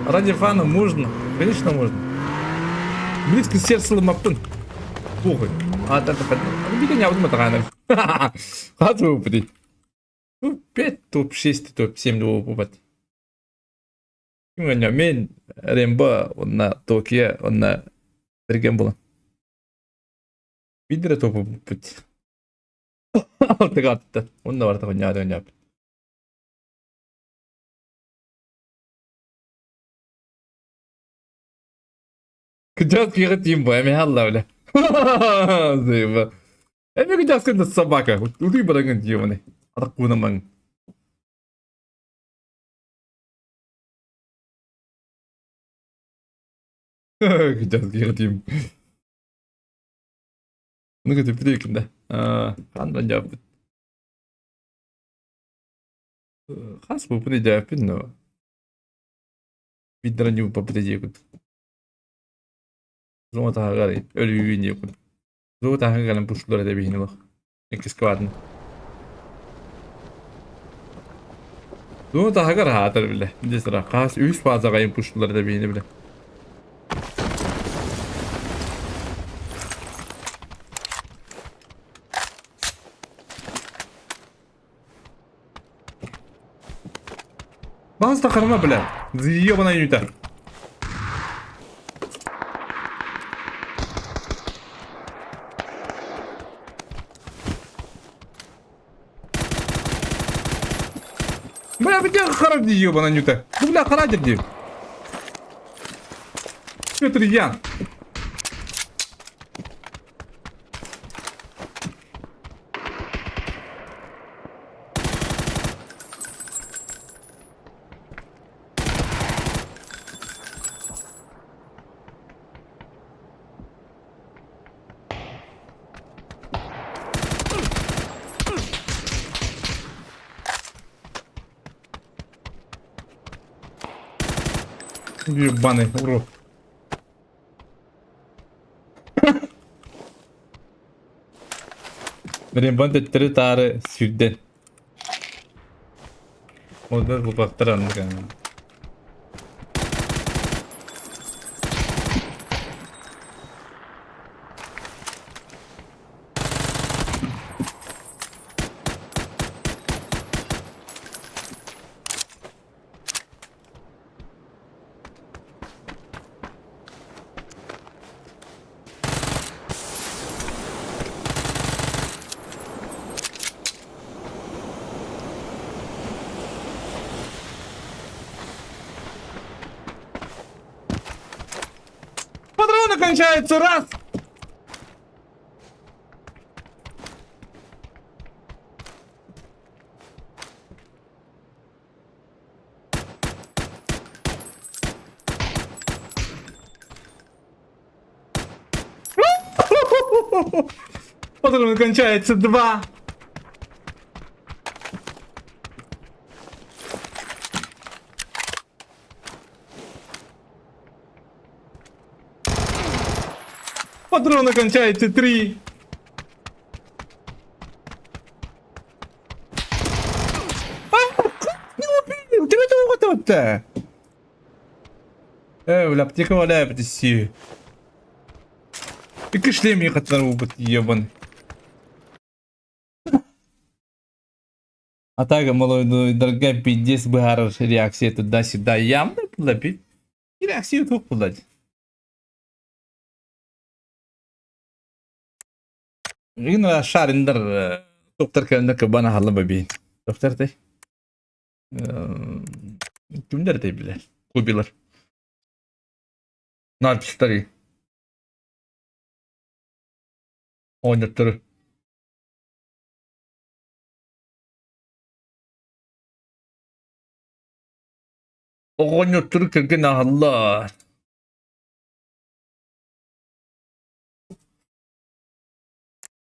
Ради фана можно, конечно можно. Близко сердце ломапын. Похуй. А это видно, не возьму такая. Хату упади. Ну, 5, топ-6, топ-7 до упать. Мен Рембо, он на Токио, он на Реген было. Видели топ упать. Вот так, он на вартах не надо. Кыжас киғы тим бу, эме алла біле. Зыйба. Эме кыжас кында собака. Уды бараңын дiyomani. Адық кунамаң. Кыжас киғы тим. Ну көтіп білейкім да. Қандан жауап біт. Қас бұл бұны жауап біт, но... Видно, не попадет. Зома тағағары, өлі үйін екін. Зома тағағарын пұшқылар әді бейіні бақ. Екіз квадын. Зома тағағар хатыр білі.Інде sıra қас үйіс базағайын пұшқылар әді бейіні білі. Bazı takarıma bile. Zıyıyor bana yutar. Baya bir de karar diyor bana yutar. Bu bile karar diyor. Götür yan. Ебаный урод. Рембан теттері тары сүйден. Ода бұл бақтар анығы. Патроны кончаются, раз! Патроны кончаются, два! Патроны кончаются, три. Не убил, ты это вот-то. Аптека валяет, птиси. И кишлем мне хотел убить, ебаный. А так, молодой, дорогая, пиздец, бы реакция туда-сюда. Ямно плапить. И реакцию тут платить. Yine şarındır doktor kendine kabana halı bebeğin. Doktor de. Kimler de bilir. Kubiler. Narpistari. Oynatırı. Oynatırı kırgın Allah.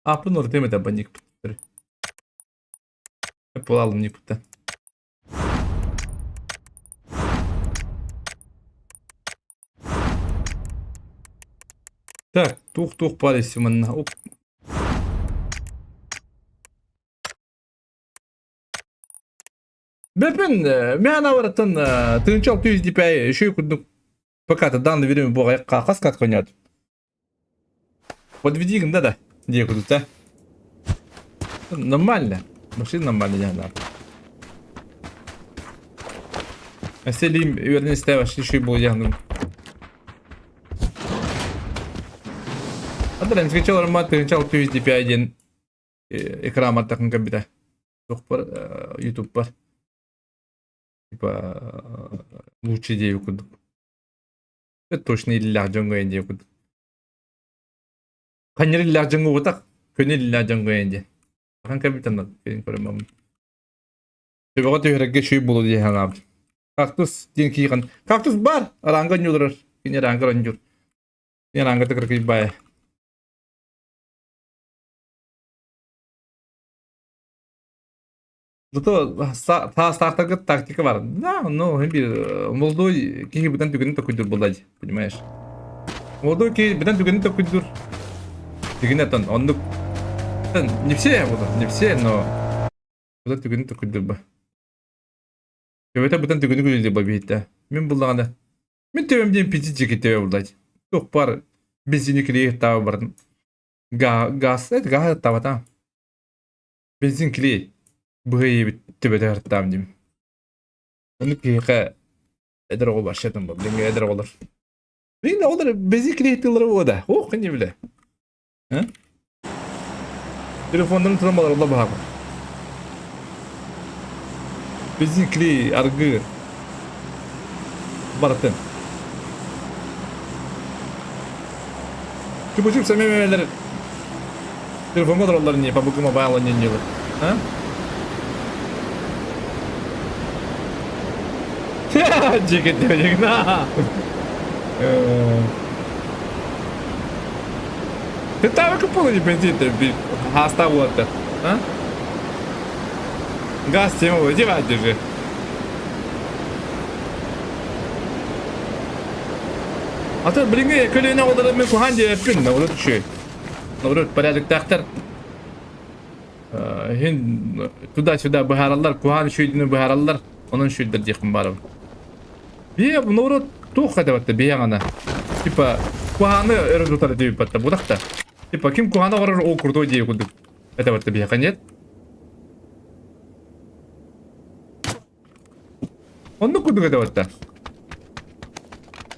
Апын ордеме да баник путты. Полалым не путта. Так, тух парisi мына. Бепен, мен авыратын тынчал түйіз депай, еще кудну пока-то данное время buvo kas kad konят. Подведи да. Где куда-то? Нормально. Машина нормальная, да. А селим, вернее, ставишь еще и был ягным. А да, не скачал аромат, скачал PVD 5.1. Экран от такого компьютера. YouTube пар. Типа лучшие идеи куда. Точно illa jongo ende kud. Kanyer illa jongo utak. Könel illa jongo ende. Kan kapitan benim koramam. Tebaqat yörege şey bulu diye hanab. Kaktus din kigan. Kaktus bar. Ranga nyulur. Kini ranga ranjur. Kini ranga tekrar ki bay. Зато та стартовая тактика var. Да, ну, bir молодой киги bidan tügünü töküdür bulay, понимаешь? Молодой киги bidan tügünü töküdür. Tügünü tan, onluk. Не все, не все, но bidan tügünü töküdür bu. Köbete bidan tügünü gülüldü bu beytte. Мен bulağında. Men tövemden pici cekete bulay. Çok par benzini kliye tağı barın. Gaz tağı tam. Benzin kliye. Bu iyi tübede hartam diyeyim. Onu ki eder ol başladım bu. Bence eder olur. Bence olur. Bezi kriyetleri o da. O kanı bile. Ha? Telefondan tutamalar Allah bahar. Bezi kriy argı. Baratın. Çubucuk sememeler. Telefon kadar niye pabukuma bağlanıyor niye? Ha? Ceket demek na. Ты там купил не бензин, ты хаста вот, а? Газ тему выдевать уже. А то, блин, я колено вот это мы куханде пин, на вот что. На вот порядок тахтар. Хин туда-сюда бахараллар, кухан шүйдүнү бахараллар. Onun şöyle diyeyim bari. Bir bunu orada tuh hadi baktı bir yana. Tipa kuhanı öyle tutar diye baktı bu da. Tipa kim kuhanı var o kurdu diye kuduk. Hadi baktı bir yana. Onu kuduk hadi baktı.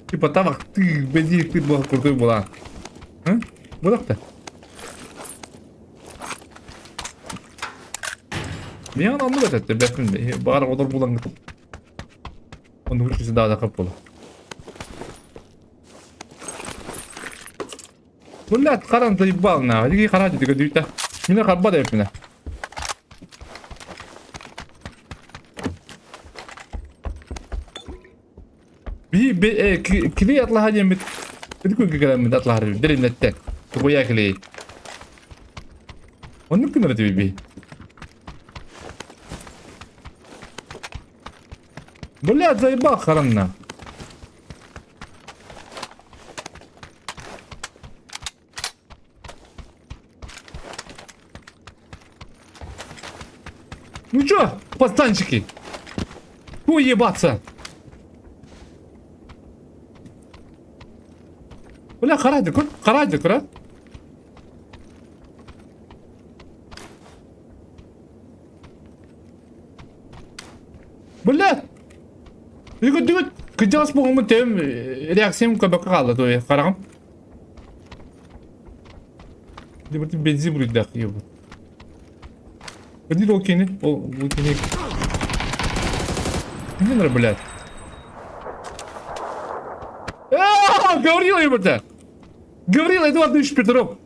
Tipa tavak bezi tipa kurdu bulan. Hı? Bu da. Bir yana anlı baktı. Bakın bari olur bulan. Onun kuşusu daha da kapalı. Bunlar karanlıkta ibbal na. Hadi karanlıkta diyor düğütte. Yine kabba da yapına. Bir kili atla hadi mi? Bir kuyu kalan atla hadi. Derin nette. Kuya kili. Onun kınırı diyor bir. Блядь, заебал харанна. Ну чё, пацанчики? Уебаться. Бля, карадик, ра? Блядь. Iku duit kejas bu kamu tem reaksi mu kabakal tuh ya sekarang. Dia berarti benzin berudah ya bu. Jadi lo kini, oh bu kini. Ini mana belat? Ah, Gabriel ya betul. Gabriel itu waktu Petrov.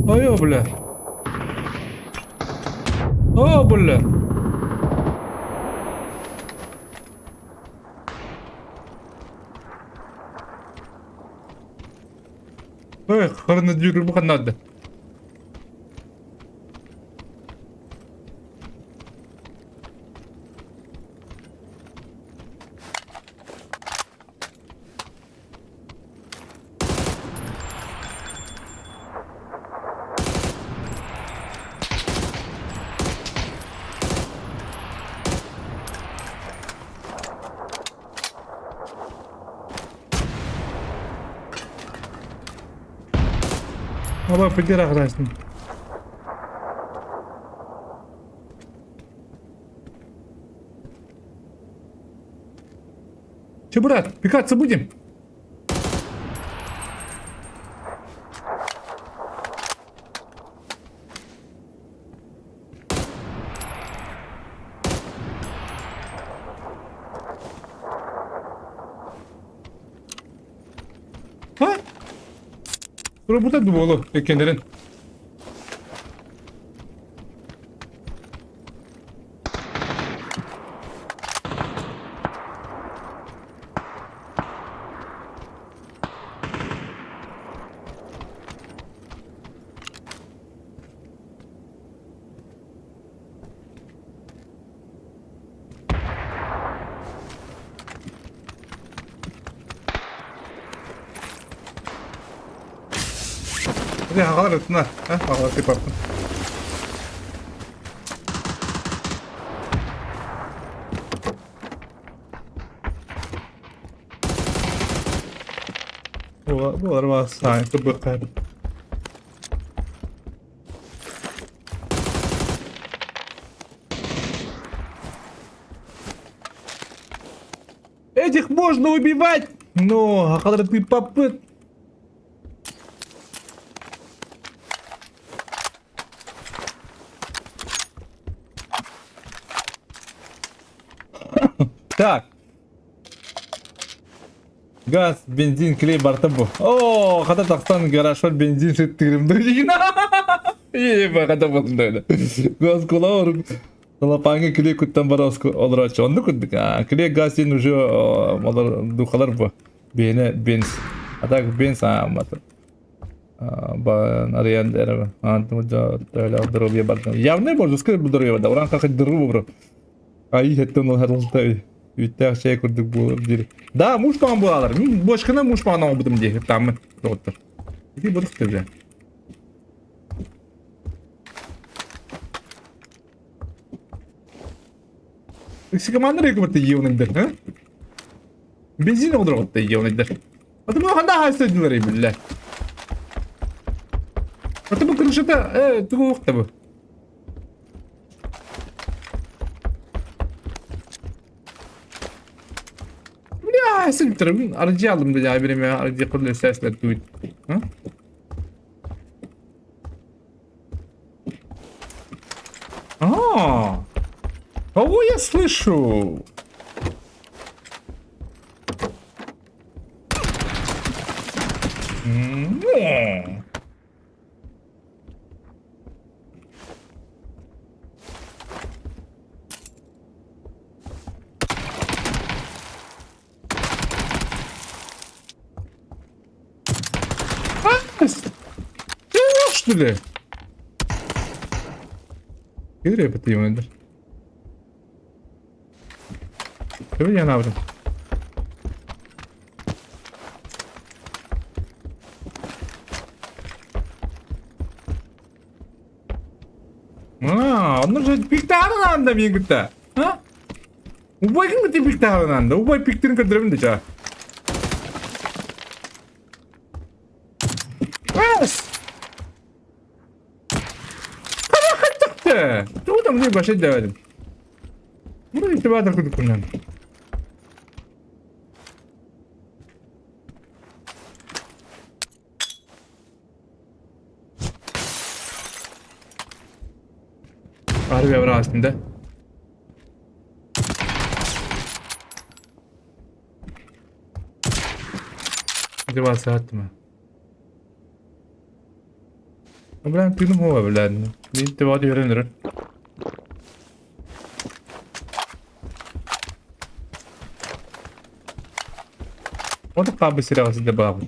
Ayo bля. О, бля. Karnı yürür bu kadar da. Ama fikir arkadaşım. Че, брат, пикаться будем? Ha? Dur burada duvolu ekenlerin. Hadi havalar etsinler. Havalar kıparsın. Bu araba sanki bakar. Этих можно убивать! Но, а когда ты попыт... Так. Газ, бензин, клей, борта bu. Oo, Kazakhstan garaj var, benzin süttürüm duyduğuna. İyi bak, kadar bakın öyle. Gaz kola var. Талапанга клей kutten бараско olur aç. Onu kuttuk. Клей gaz yin уже olur dukalar bu. Beni Atak bens amatır. Arayan derebe. Antımca öyle dırıya bakın. Ya ne borcu sıkı bu dırıya da. Oran kakı dırı bu bro. Ay hetten o her oldu. Ütte şey kurduk bu bir. Da muşpan bu alır. Boşkına muşpan almadım diye. Tamam. Doktor. Bir bu tabii. Командир як бути ївнендер, а? Бензин одробити ївнендер. А тому ханда хасти ділери, бля. А тому кришата, того в тебе. Bля, сильтер, aracı aldım bля, benim ya, aracı kurulu sesler duydu. Ha? Aa. Кого я слышу? Ты что ли? Где ты его найдешь? Tabii ya, ne yapayım? Он же пиктары надо мне где-то, а? Убой как ты пиктары надо, убой пиктин кадрым дича. Раз. Куда хоть-то? Что там мне башить делать? Ну и тебя так вот кунан. Harbi yavru aslında. Acaba saat mi? Ben tüyüm hava bilen. Bir de vadi öğrenir. O da kabı silahı da bağlı.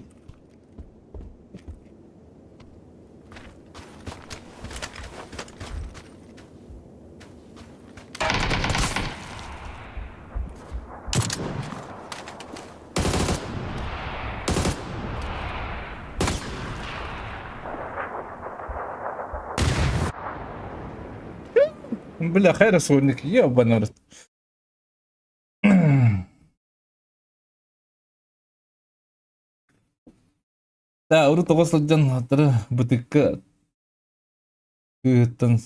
Бля, хай розсудник, ебаный рот. Да, уру тоғысылдан атыры бұтыққа күйіттен,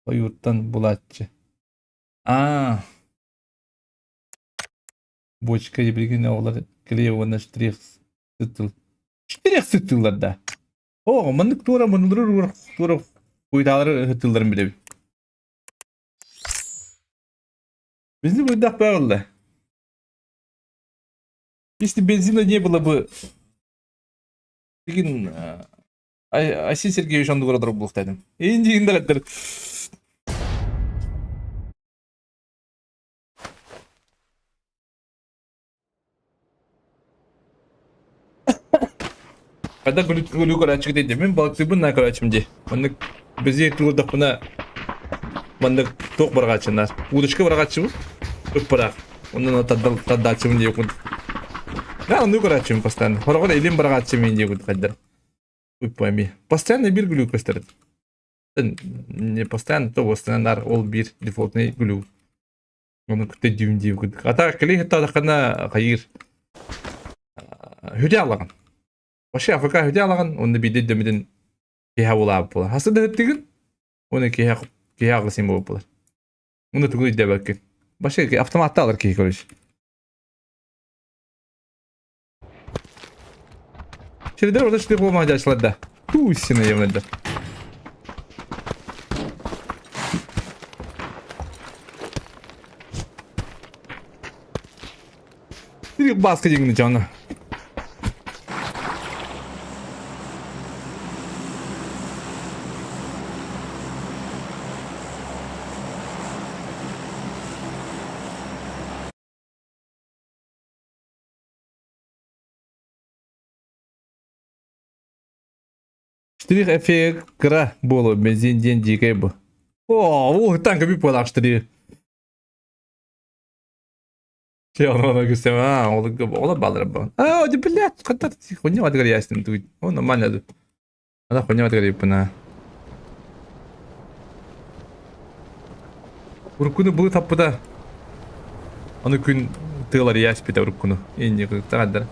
ойуттан бұлатчы. Бочка и бригина олар клеевана штрих сытыл. Штрих сытылларда. О, мындык тура мындырыр тура куйталары сытылдарын билебин. Бензин буйдак bağlı. Если бензина не было бы, деген Асен Сергеевич онды көрөдүр булуктадым. Энди индиреттер. Когда гулю карачык дейди, мен балыктыбын на карачымди. Мындык бизе турдак мына мындык ток баргачынар. Удочка баргачыбыз. Көп барак. Ондан таддачым деп куд. Да, ну карачым постоянно. Хорогда илим баргачым мен деп куд кайдар. Ой, пойми. Постоянно бир гулю көстөрөт. Не постоянно, то постоянно ол бир дефолтный гулю. Оны күтө дүйүм деп куд. Ата клей тадакана кайыр. Хүдө алаган. Вообще АФК хүдө алаган, онда биде дөмөдөн кеха болап болот. Хасыда өттүгүн, оны кеха кылсым болуп болот. Оны түгүй деп экен. Вообще автоматта алар кеха көрүш. Чердер orada işte bulmaca açıldı. Tuğsine yemedi. Direkt baskı jingini canı. Штрих эффект кра было бензин день дикой бы. О, танка би полак штрих. Че он говорит, ола балдыр ба. Да блядь, когда ты хуйня от горя ясен тут. Он нормально. Она хуйня от горя пана. Уркуну будет таппыда. Аны күн тылар яс бите уркуну. Энди кыктадар.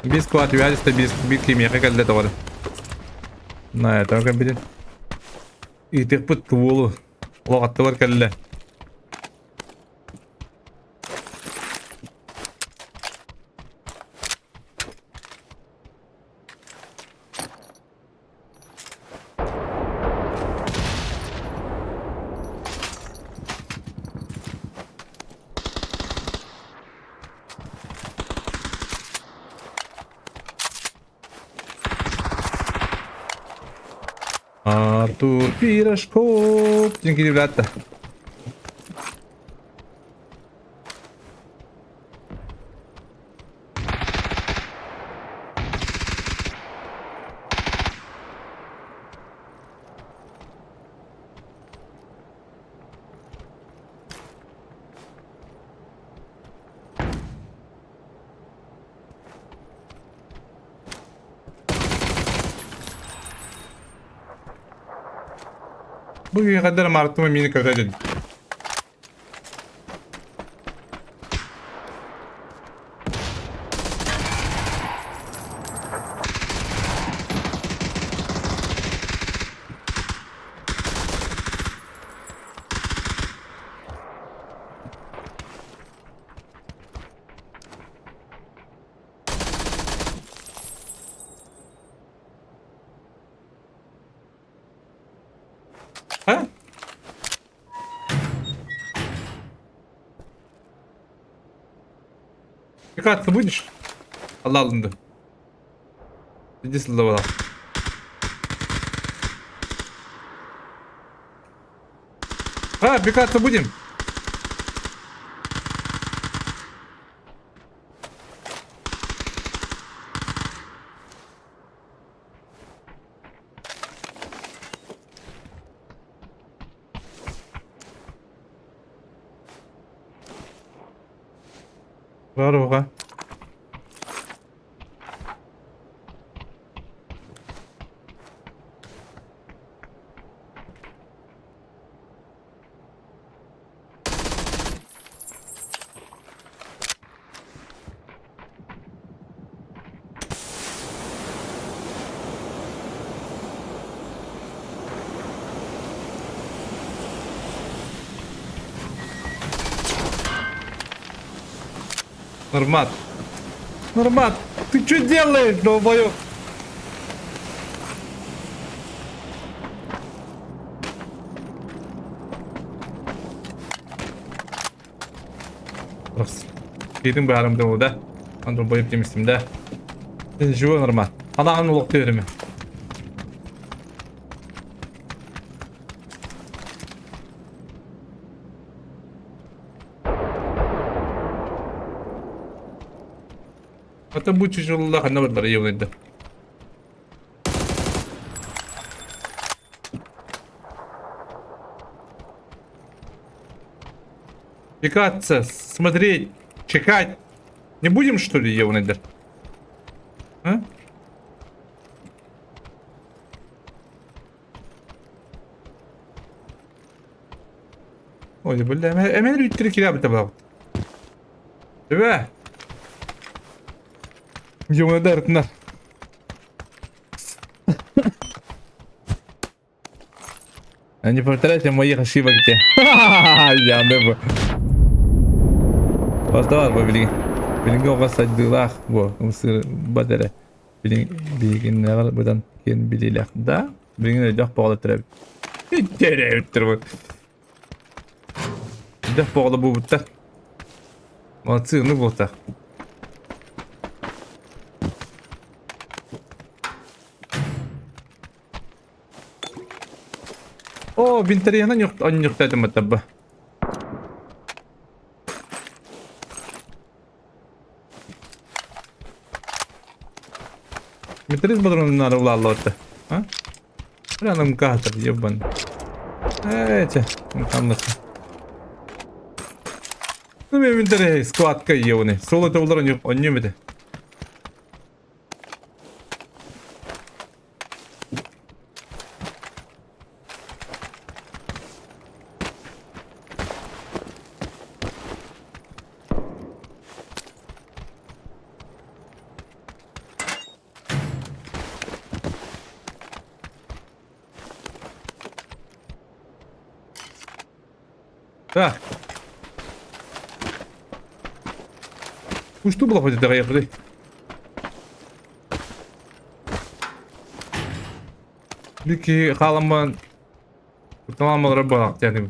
Без квад вязista без кимия geldi doğru. Ne tamam bilin. İtek put tuğulu. O attı var kelle. Артур Пирожков. Деньги, ребята. Bugüne kadar martıma mini kakacın. Ha? Dikkatli будешь? Allah alındı. Иди сюда. Ha, dikkatli будем. Здорово. Нормат. Нормат, ты что делаешь, долбоёб? Раз. Yedim bağrımda o da. Andro boyup demiştim de. Живой нормат. Adamın uluq diyorum. Hatta bu çocuklar kanına varlar iyi oynadı. Пикаться, смотреть, чекать. Не будем, что ли, Евнедер? А? Ой, бля, hemen üttürü kira bir tabak. Değil mi? Евнедер, артынар. Не повторяйте моих ошибок где. Я не бы. Поставар bu bilin. Bilin o saçdılar bu. Mısır badere. Bilin ne var buradan ken bililer da. Bilin de dak bağlı trap. Tereyttir bu. Dak bağlı bu butta. Matsını butta. O binteriyandan yok an yok dedim hatta. Метрис бодрон на рулалоте. А? Рядом катер, ебан. Эти, там на. Ну, мен интерес складка ебаный. Соло толдорон yok, он не мете. Так. Что было хоть это ехали? Лики халаман. Tamam araba yani.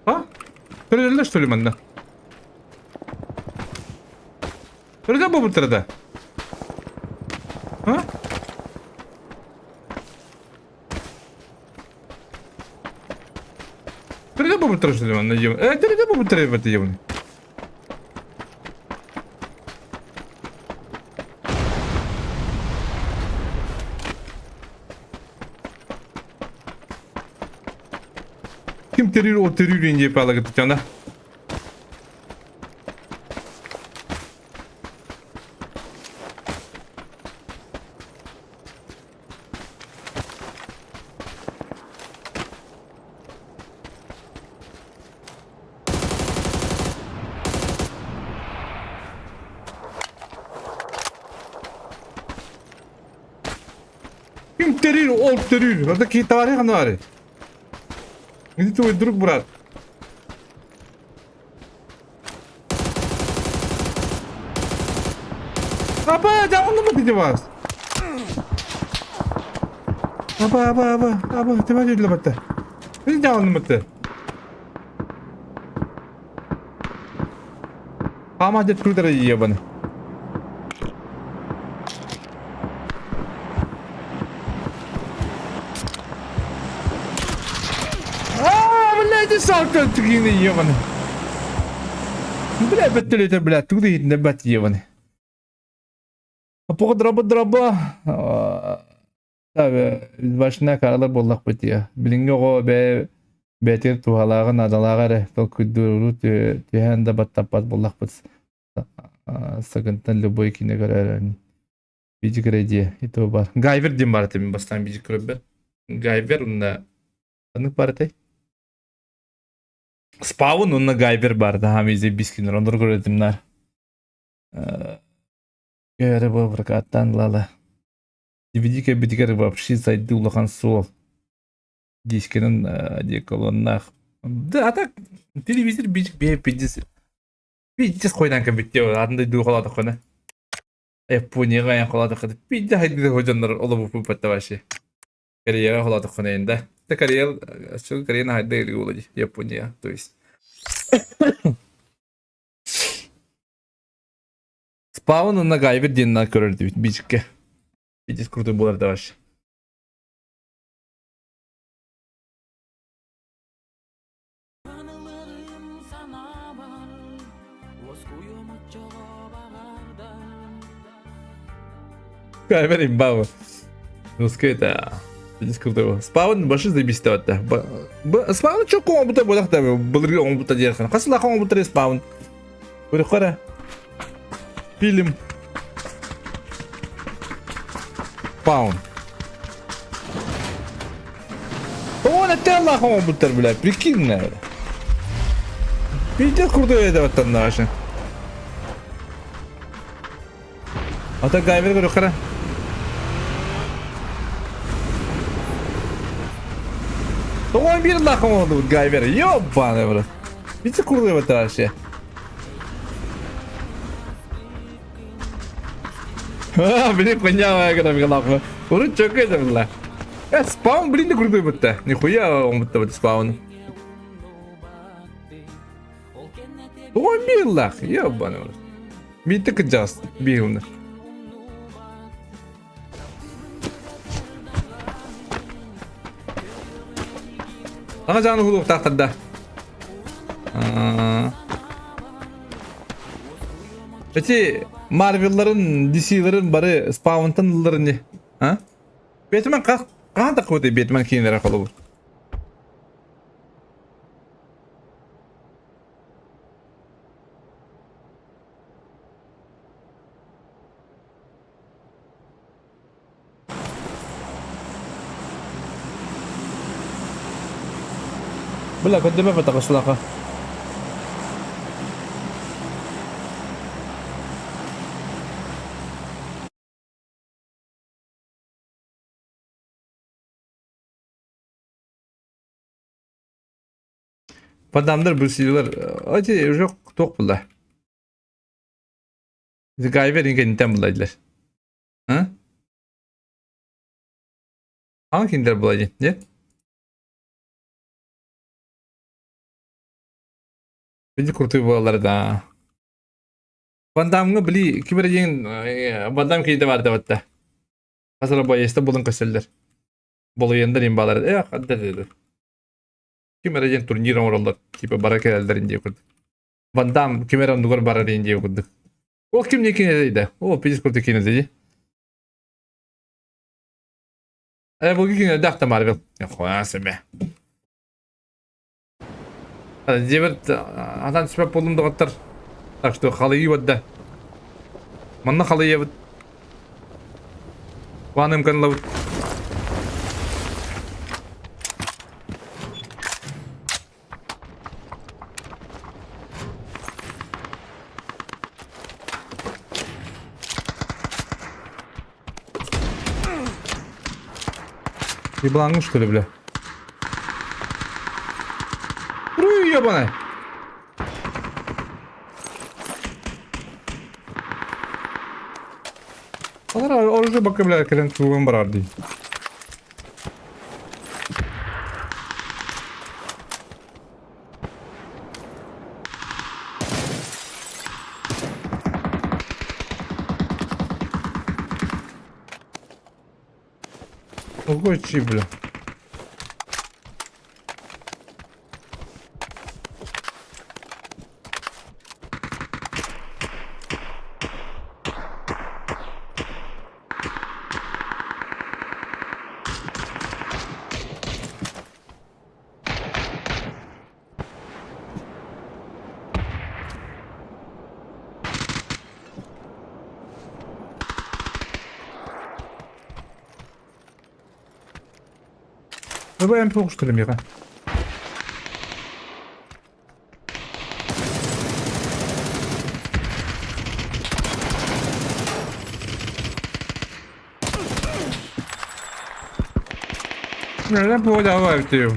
Ha? Öyle что ли bende? Öyle bu sırada. Ha? Öyle bu sırada что ли bende? Öyle bu sırada bende yevni. Kim terör o terör ince pala gittiğinde. Kim terör o terör. Orada ki tarih anları. Ini tuh druk berat. Apa? Jangan lupa dijebas. Apa? Coba jadi lebat. Ini jangan lupa. Kamu aja tuh dari ya bang. Salto tugini yevani. Бля, беттелете, бля, туди не бет yevani. Апо драба. Tabi başına karalar bollak bitiyor. Bilinge o be betir tuhaлагын адалага тол күдүрү түйәндә баттапат bollak бит. Сагынтан любой кине көрәләр. Биҗигреди ито бар. Гайвер дим бар тем бастан биҗигребе. Гайвер унда анык бар тей. Spawn onunla Gayber barda hamize biskinler onları gördümler. Гэрэ бабракаттан лала. DVD-ке битгэр вообще зайды улахан сол. Дискенин деколоннах. Да, а так телевизор бич B50. Бичес койдан кебитте андай дугалады кона. Японияга ян калады кыды. Бидде хайды хожоннор олобу пупатта башы. Кореяга калады кона энде. Та Корея, şu Kore'nin haydi ilgi olacak. Japonya, то есть. Spawn'un na gayber dinler körürdü biçke. Biçis kurdu bular da var. Gayber imbavu. Rusketa. Biçis kurdu. Spawn başı da biçti hatta. Spawn çok komputa bulak da bulur komputa diyorsun. Kasla komputa Spawn. Böyle kara. Film. Spawn. Он это лахом бутер, бля, прикинь, наверное. Видите, крутой это вот там наши. А так гайвер говорю, хара. Он bir лахом oldu гайвер, ёбаный, бля. Видите, крутой вот вообще. Блин, понятно, когда мне лахом. Он что это, бля. Спаун, блин, да крутой будто. Нихуя он будто вот спаун. Ой, милах, ёбаный. Видите, как джаст, бигун. Ага, жану хулук тахтада. Эти Marvel'ların, DC'lerin bari Spawn'tanlarını, ha? Batman kaç koydu Batman kiyinlere kalı bu. Bala kademe patakasla. Adamlar bu silahlar acı yok tok bunlar. Gayver ingeninden bulaydılar. Ha? Hangi indiler bulaydı? Ne? Bence kurtuyu buğaları da. Bandamını bili kim vereceğin bandam kıydı vardı hatta. Kasara bayesta bulun kaseller. Boluyandan imbaları. Hadi dedi. Kimera turnier orallar tipe barak ellerin diye kurdu. Van Damme kimera nugar bararin diye kurdu. O kim ne kinedeydi? O pis kurdu kinedeydi. Bugün kinede dakta Marvel. Ya koyasın be. Cebert atan sebep oldum da katlar. Tak işte halıyı vadda. Manna halıyı vad. Vanım kanla. Ебланул, что ли, бля? Уй, ебаный! Алар оружие бака, бля, керен туган барарди. Ого, чи, бля. Давай МП что ли, Мира? Nereden bu da var diyor.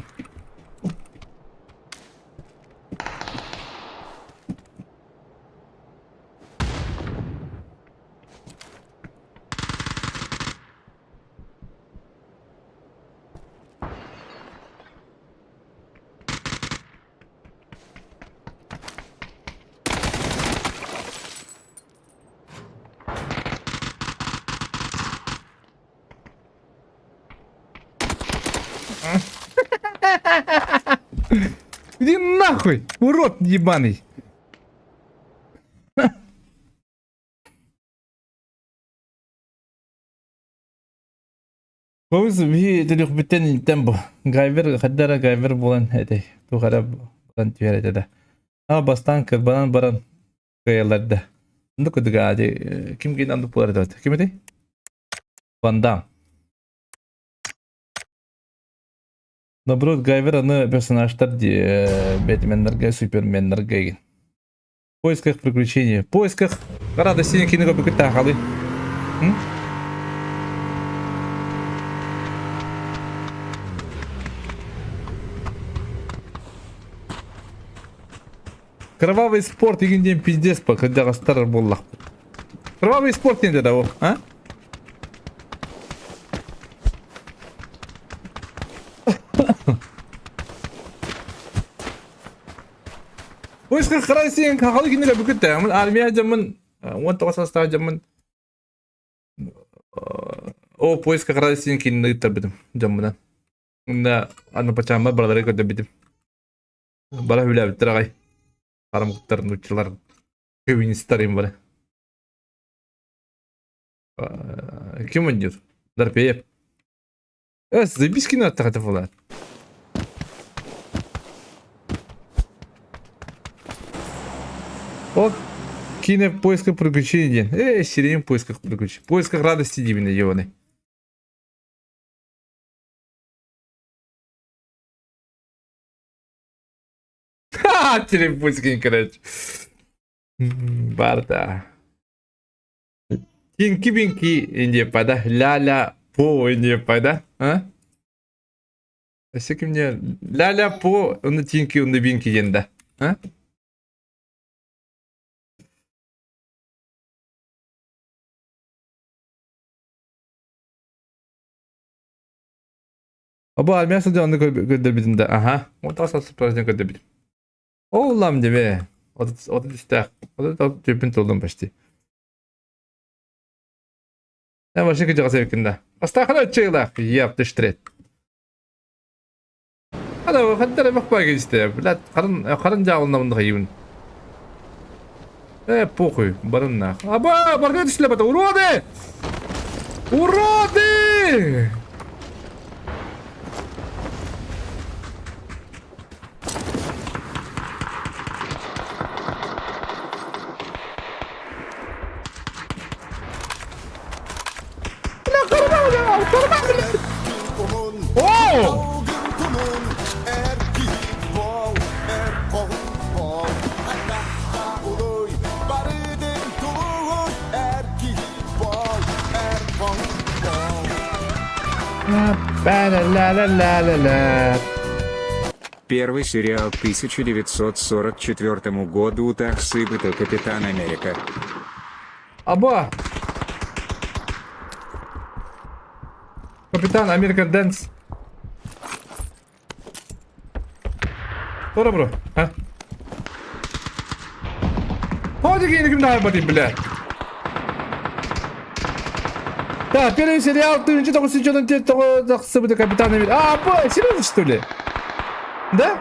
Иди нахуй, урод ебаный. Боюсь, ви телех битен тембо. Гайвер, хаддара гайвер болан хеде. Ту харап болан тюрете да. Ама бастан кырбанан баран каяларда. Нду кыдыга ади ким ген анду пулар да. Ким эти? Вандам. Наоборот, Гайвер аны персонаждар Бэтменлерге, Суперменлерге ген. В поисках приключений. В поисках радости киного быкыта халы. Кровавый спорт еген ден пиздец па, когда гастар боллах. Кровавый спорт не да о, а? поисках радости халы киного быкыта. Армия жамын, он тоғасаста жамын. О, поисках радости киного бытар жамына. Онда аны пачама балары көтө битим. Бала хүлә биттер агай. Карамыктарын учулар көбүнүстарым бар. Ким он идет? Дарпеев. Заебись кино аттагата болот. Вот кино в поисках приключений. Сирень в поисках приключений. В поисках радости именно ебаный. Ха, телепульский, короче. Барда. Кинки-бинки не пада. Ля-ля по не пада. А? Всякий мне ля-ля по, он тинки, он бинки енда. А? Аба армиясы да аны көдөрбүдүм да. Аха. Отас сапражден көдөрбүдүм. Оğlum deme. O da işte. O da cebin oldum başta. Ne başka kıcağı sevkinde. Astakana çeyla. Yaptı ştret. Hadi bak bak işte. Bilat karın cağılına bunu kayın. Похуй, барынна. Аба, барга düştüler bata. Уроды! Уроды! О! Ла-ла-ла-ла-ла-ла. Первый сериал 1944 году у Таксыбыта Капитан Америка. Аба! Капитан Америка Дэнс. Тора, бро. А? Ходи кем да бати, блядь. Да, первый сериал 1944 Таксыбыта Капитан Америка. А, бой, серьезно, что ли? Да?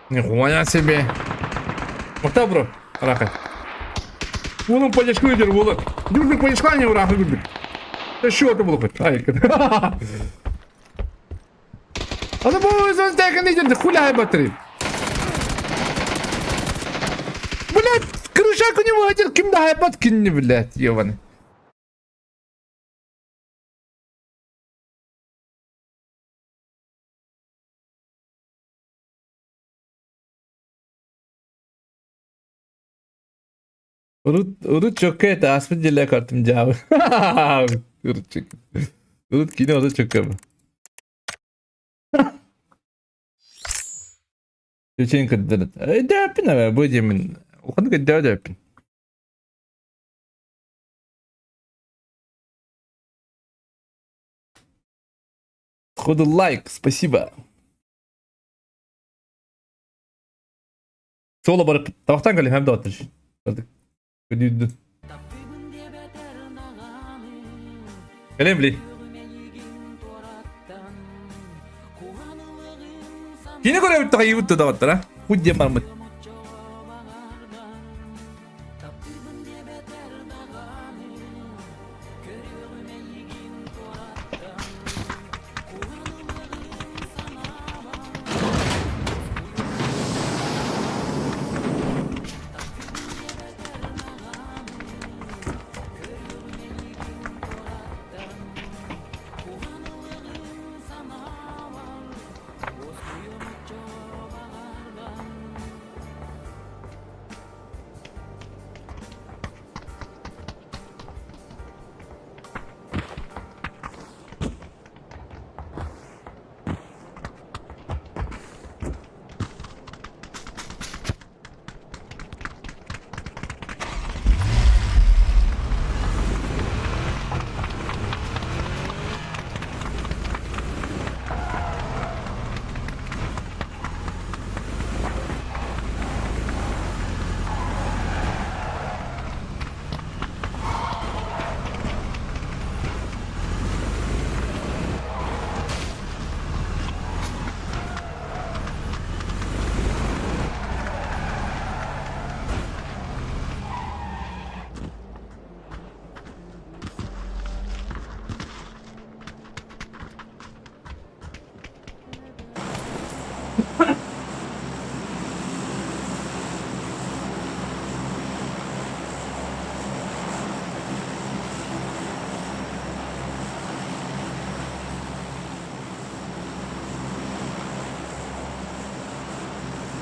Нихуя себе. Вот так, бро. Раха. Улым подешку идер, улым. Дюрдик подешка не ураха губит. Да что это было хоть? Ай, а ну бой, он так не идет, хуляй батареи. Блядь, крышак у него один, кем да хайпат кинни, блядь, ебаный. Urut çok kötü. Asmı dille kartım cevabı. Urut çok. Urut kine o da çok kötü. Geçen kadar. Döpün ama bu demin. O kadar da döpün. Ходу лайк, спасибо. Sola barıp tabaktan kalayım hem de atır. Artık. Ödüydün. Kalem bile. Yine göre bir takayı yuttu da battır ha. Hudye marmut.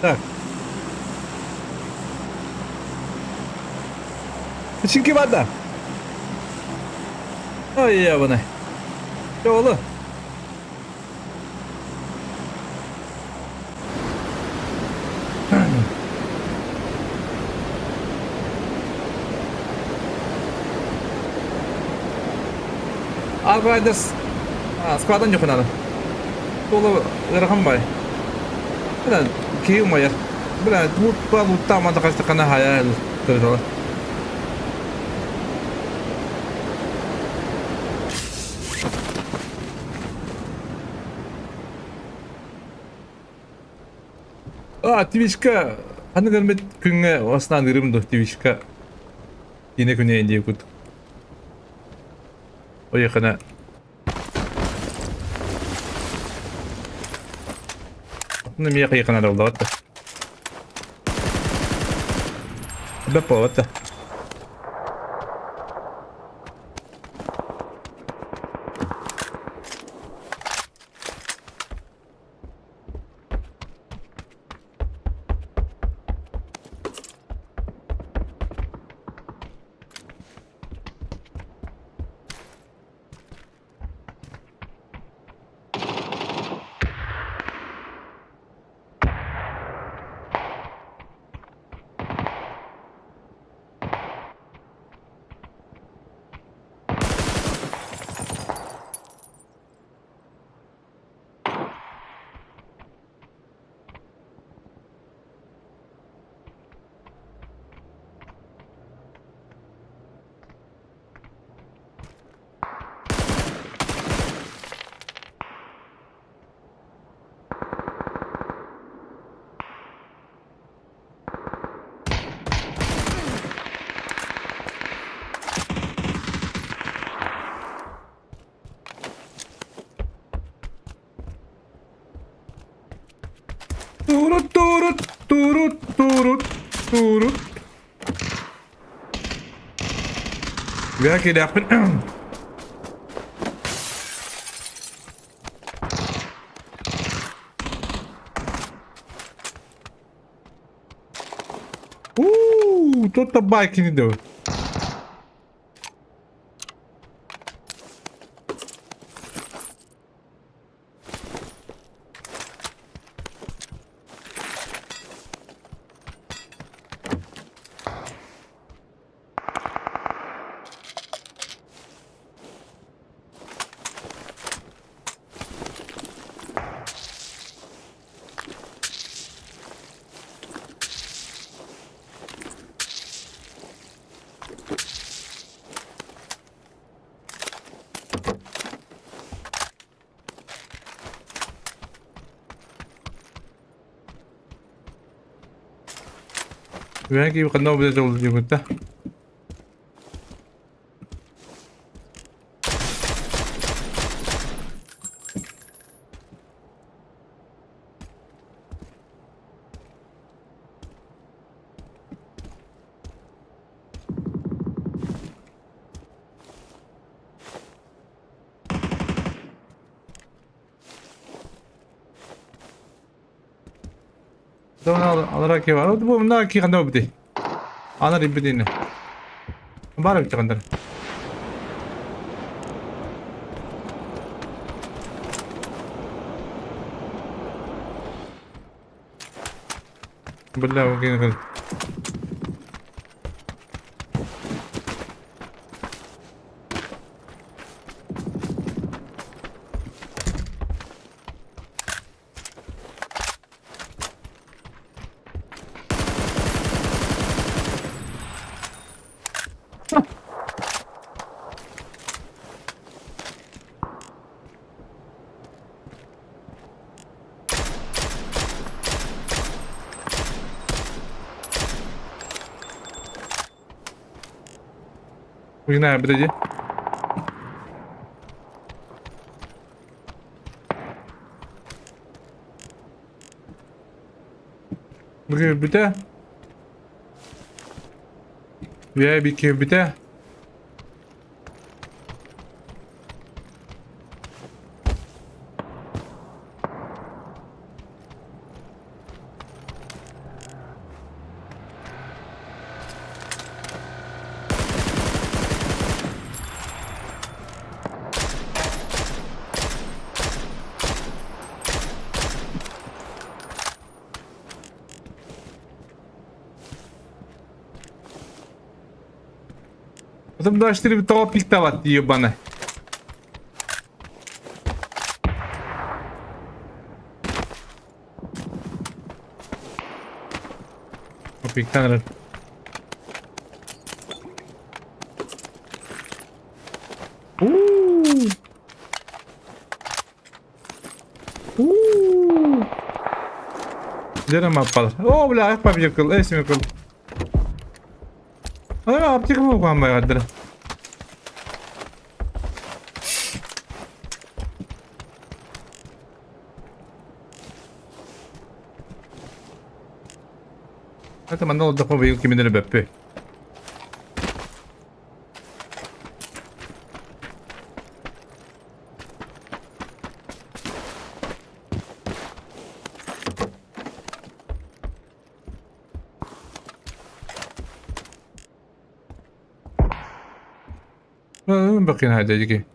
Так. Çünkü bana. Ay ya bana. Ya oğlum. Riders. Складан yok надо. Dolu ırgın bay. Bilen kiyim var. Bilen bu tamam da kaçtı kana hayal kırdı. Twitch'ka hani görmet künge osnan ırımdı Twitch'ka. Yine küne indiye kut. O yakına не мне ехать надо было, вот-то. Да вот-то. Turut. Gak kira aku. Toda bike ini deu. Belki bir kanal bile olacak burada. Doğru alarak var. O bu bunlar ki kanal bidi. Ana ribidine. Bara bir kanal. Bella mungkin kan. Bugün abi de. Bugün bir de. Ya bir de. Adam da işte bir topik davat diyor bana. Topik tanrım. Jangan mapal. Oh, belah apa vehicle? Vehicle. Ah, apti kamu kau ambil ada. Hadi mana oldu kau vehicle kimin dari beppe? Bakayım hadi ki.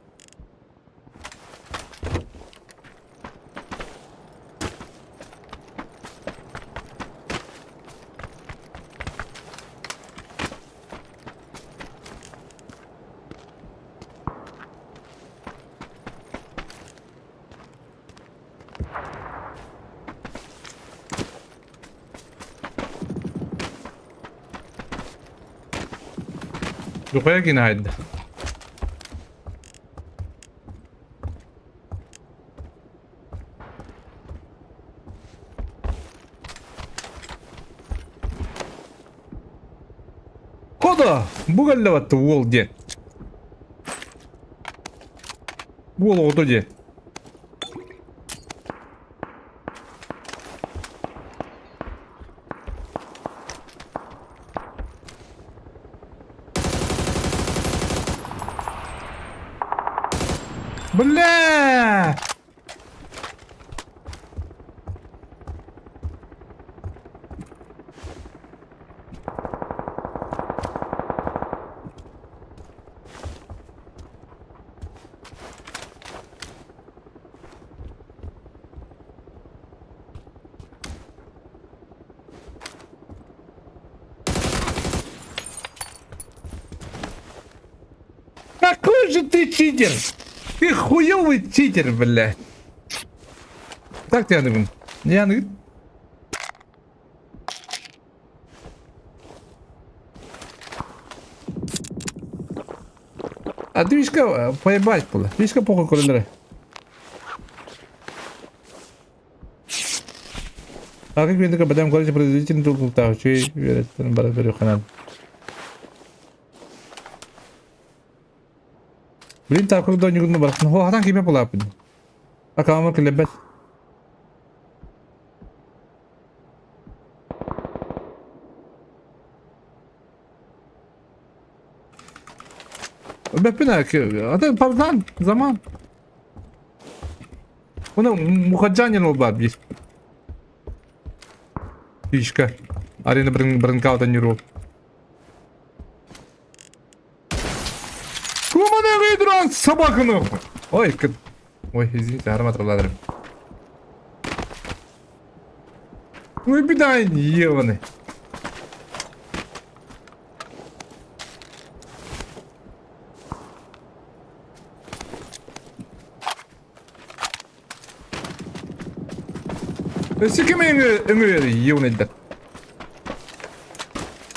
Yukarıya yine hadi. Koda! Bu galla battı wall diye. Wall oldu diye. Bля! Какой же ты читер! Ты хуёвый читер, бля! Так тебя нагнул. Не нагнул. А ты вишка поебать было. Вишка похуй кулинары. Как видно, когда мы говорим производитель долг того, что и вероятно бараберю канал. Блин, так как до него не барахтан, хо хатан киме полапын. А камер клебет. Бепина, это пардан, zaman. Bunu muhaccanyan ol var bir. Fişka. Arena bring out неру. Kumana gıydıran sabahını. Ой, ой, извините, арматор ладры. Ой, беда, ебаный. Sikime öngörü yiyon eddi.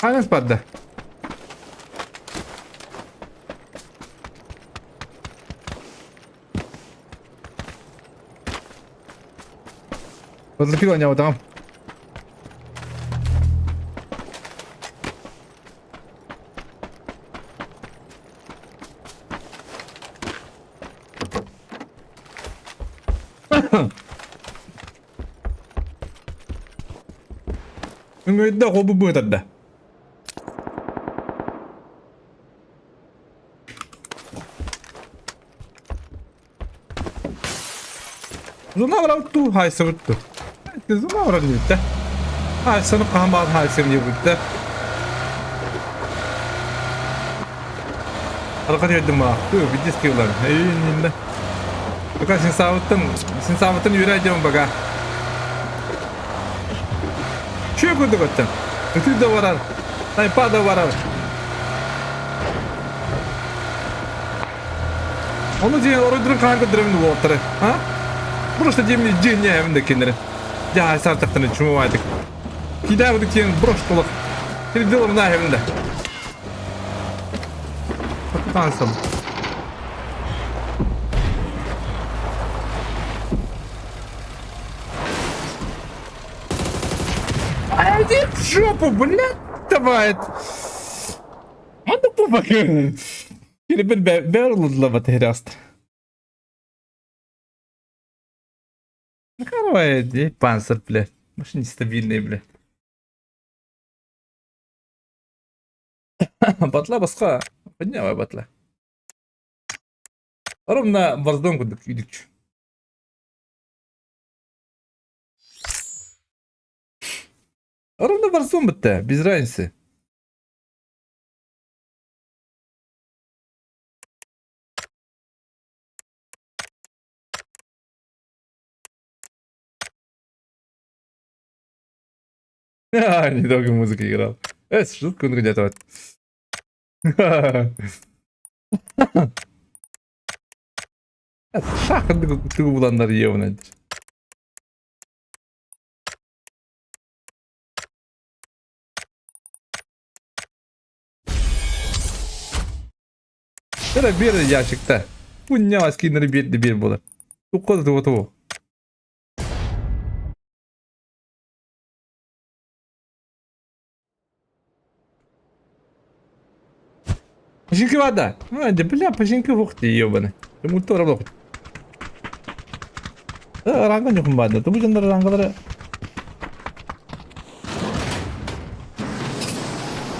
Hangi spadda? Возлепила него там. Öngörü de hobu bu tadda. Zuna var tu hay sabuttu. Zuna var nitte. Hay sanu kahmar hay sen yubutta. Arka yedim ma. Tu bidis kiulan. Eyininde. Bukan sin savutun yürüyeceğim baga. Şu kudu gotten. Ötü de varar. Taypa da varar. Onu diye orudurun kanka durumunu oturur. Ha? Просто демни джинняем да киндер. Я сартактаны чумайдык. Кидай вот тен броштулык. Переделом нахем да. Потансам. А иди в жопу, блядь, давай. А ну помогай. Или берлудла в этой раст. Какая идея, панцирь, бля. Машина нестабильная, бля. Батла басқа. Поднявай батла. Ровно варздонку дикчу. Ровно варздон бітті, без разницы. Недолго музыка играл. Шутку он где-то вот. Шахат тыгы буlanlar ебаный. Это бер ящик-то. Пунява скинер бедный бер было. Туқоды вот. Пашинки вода. Да бля, пашинки вухты ебаны. Ему то работает. Ранга не хумбада. Ты будешь на ранга.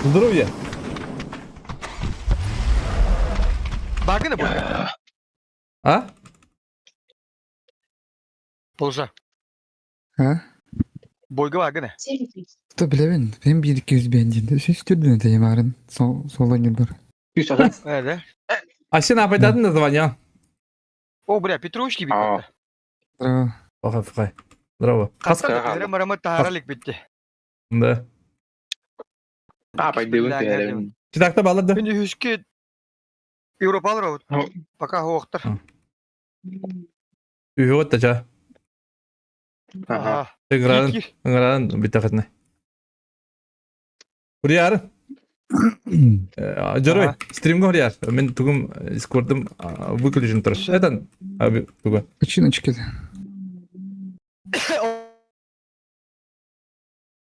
Здоровья. Багы будет? А? Полжа. Ha? Boyga bagı Da bilemem. Ben 1-200 bence. Süstürdün de yamarın. Sol oynuyorlar. Nerede? А все нападают название. O buraya Petrovski bitti. Bravo. Охай. Здорово. Kasada maramat taharalik bitti. Да. Читакта балады. Şimdi hüske Avrupalı road. Пока hoğuqtır. Вот тача. Aha. Игран битахатны. Хурияр. Жарой, стримге хурияр. Мен тугум Дискордым выключен тұр. Этан abi туга. Починочки.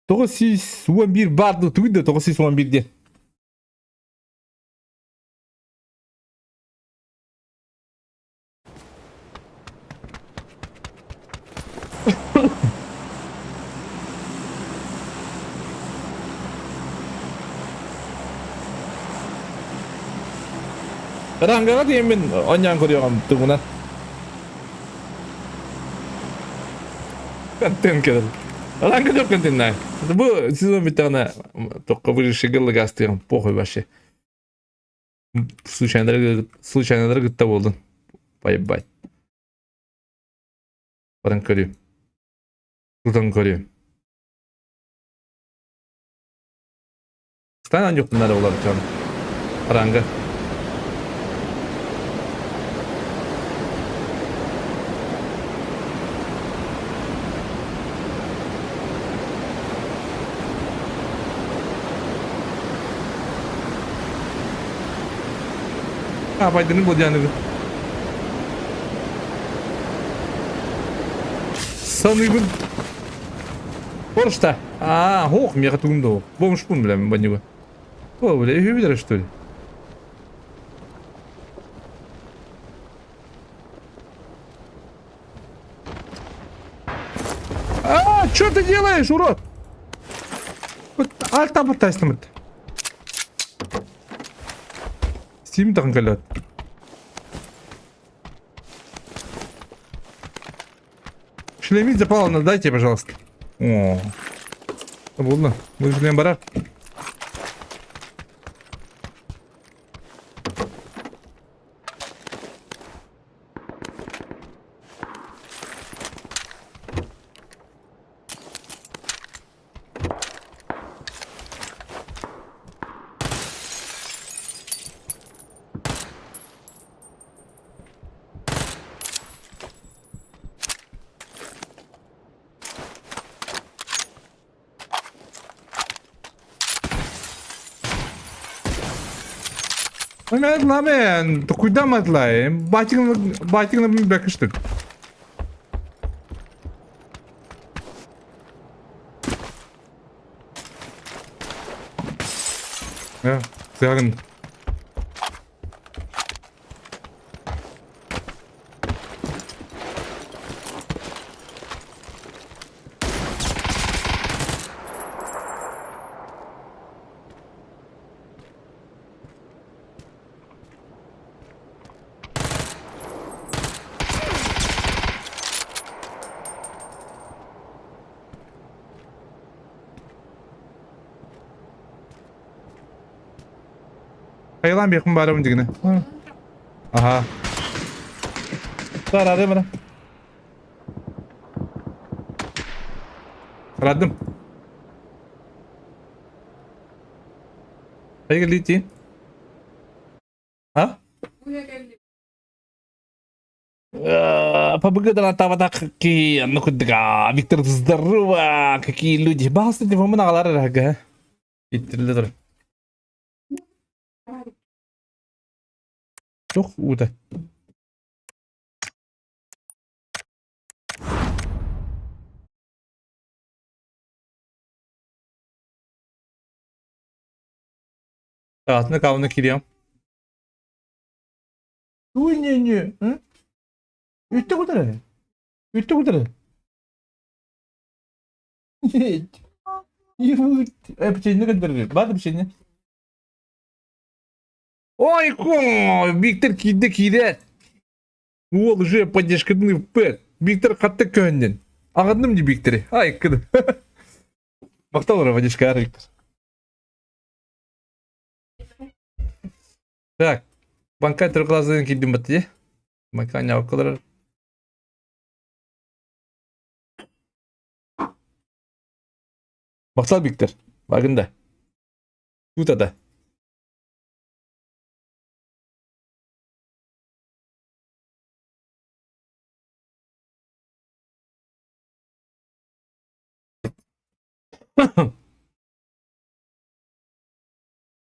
911 bardı tuydu 911 diye. Rangaga diyeyim ben onyan koruyorum tığına. Контент kadar. Ranga çok контент nay. Bu sizin bir tane только вышигал гастырым. Похуй вообще. Случайно gıtta oldun. Поебать. Buradan görüyorum. Buradan görüyorum. Stan yok bunlar olar canım. Ranga. Apaydının bu yani. Sanıyorum. Поршта. Ох, мне хатундо. Бомж пун, бля, банива. О, бля, их видели, что ли? Что ты делаешь, урод? Альта пытайся, Steam таңғалады. Шлемить запаловно дайте, пожалуйста. О, болды. Бұл шлем барар. Evet lan ben. Kuyda mı atlayayım? Batığını bir bakıştık. Ya, sakın. Haylan bir yakın bağırımın dikine. Aha. Aradı mı lan? Aradım. Hayır geldi. Ha? Побыгадала тавада какие, ну куда, Виктор, здорово, какие люди. Баста, ты вам нагалар рага. Иттерлер. Çok uda. Saatine kavunu kiliyorum. Uy ne? Hı? Ütte kudara. Ütte kudara. Yuh. Bir şey ne kadar? Bana bir şey ne? Ой, Виктор киде. Ол уже поддержканы в пэт. Виктор қатты көннен. Ағадым де Викторе. Ай, кыды. Мақтал ора поддержка, Виктор. Так. Банка тұрғылазыдың келдім бәтті. Банка не оқылыр. Мақтал Виктор. Бағында. Тутада.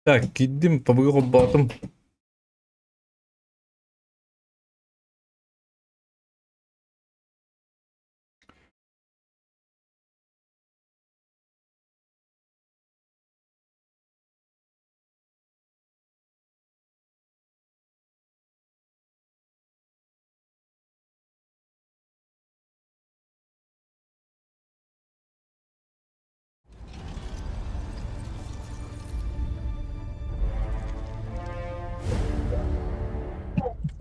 Так, gittim fabrika baktım.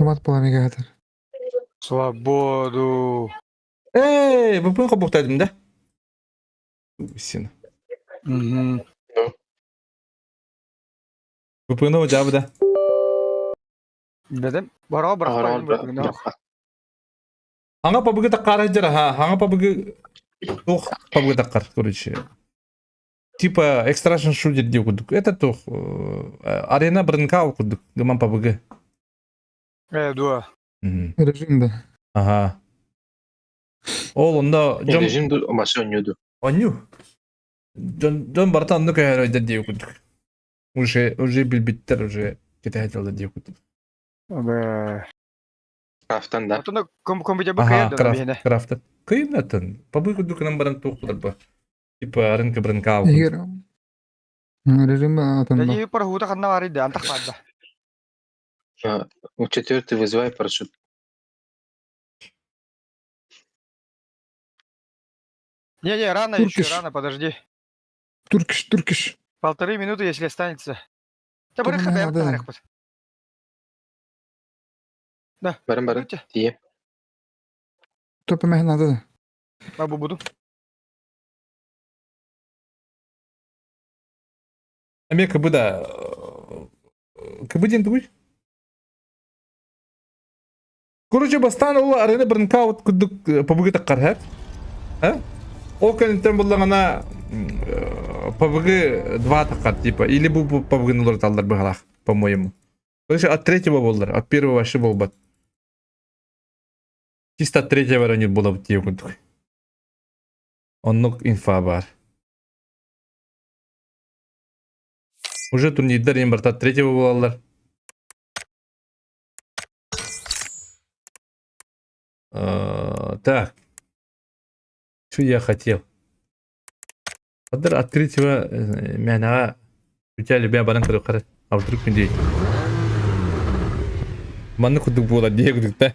Томат поламигатор. Свободу. Эй, bu kabuktaydın da. Seni. Мгм. Bu pını cevabı da. Dedim. Bara bırak koyun. Hanga pabugu takkar hajara ha. Hanga pabugu tuh pabugu takkar. Короче. Типа extraction shooter diye okuduk. Это tuh arena brınka okuduk. Gıman pabugu. Дуа. Rejimde. Aha. Oğlunda John Rejim maçı oynuyordu. Anyu. John Bartan'da kayar diye okuduk. Уже bilbitler уже kitayetler diye okuduk. Be. Kraftan da. Atında kombice Aha, bakıyor da bihine. Craft. Kıymetın. Pabugu okuduk nambaran tuh bu. Типа рынка брынка. Егер режим атында. Jadi per huta kan nawari da antak pada. У четвертый вызывай парашют. Не, рано еще, Туркиш. рано, подожди. Туркиш. 1,5 минуты, если останется. Да Tabii барых ne хата, adı? я бы Да. Barın barın Видите? diye. Topu mehnada da. Бабу буду. Аме кыбыда кыбыден тугуй. Короче, бастан ол арена брынка вот кудук пабыгы таккар ха? А? Ол кенттен буллагана пабыгы 2 таккар типа или бу пабыгын улар талдар быгалак, по-моему. Короче, от третьего болдар, от первого вообще болбат. Чисто от третьего ранит было в тие кудук. Оннук инфа бар. Уже турнирдер ең бар, третьего болалар. Так. Что я хотел? От третьего меня у тебя любя баран кырыкыр. А вдруг не дей. Манны кудук бола дей кудук да.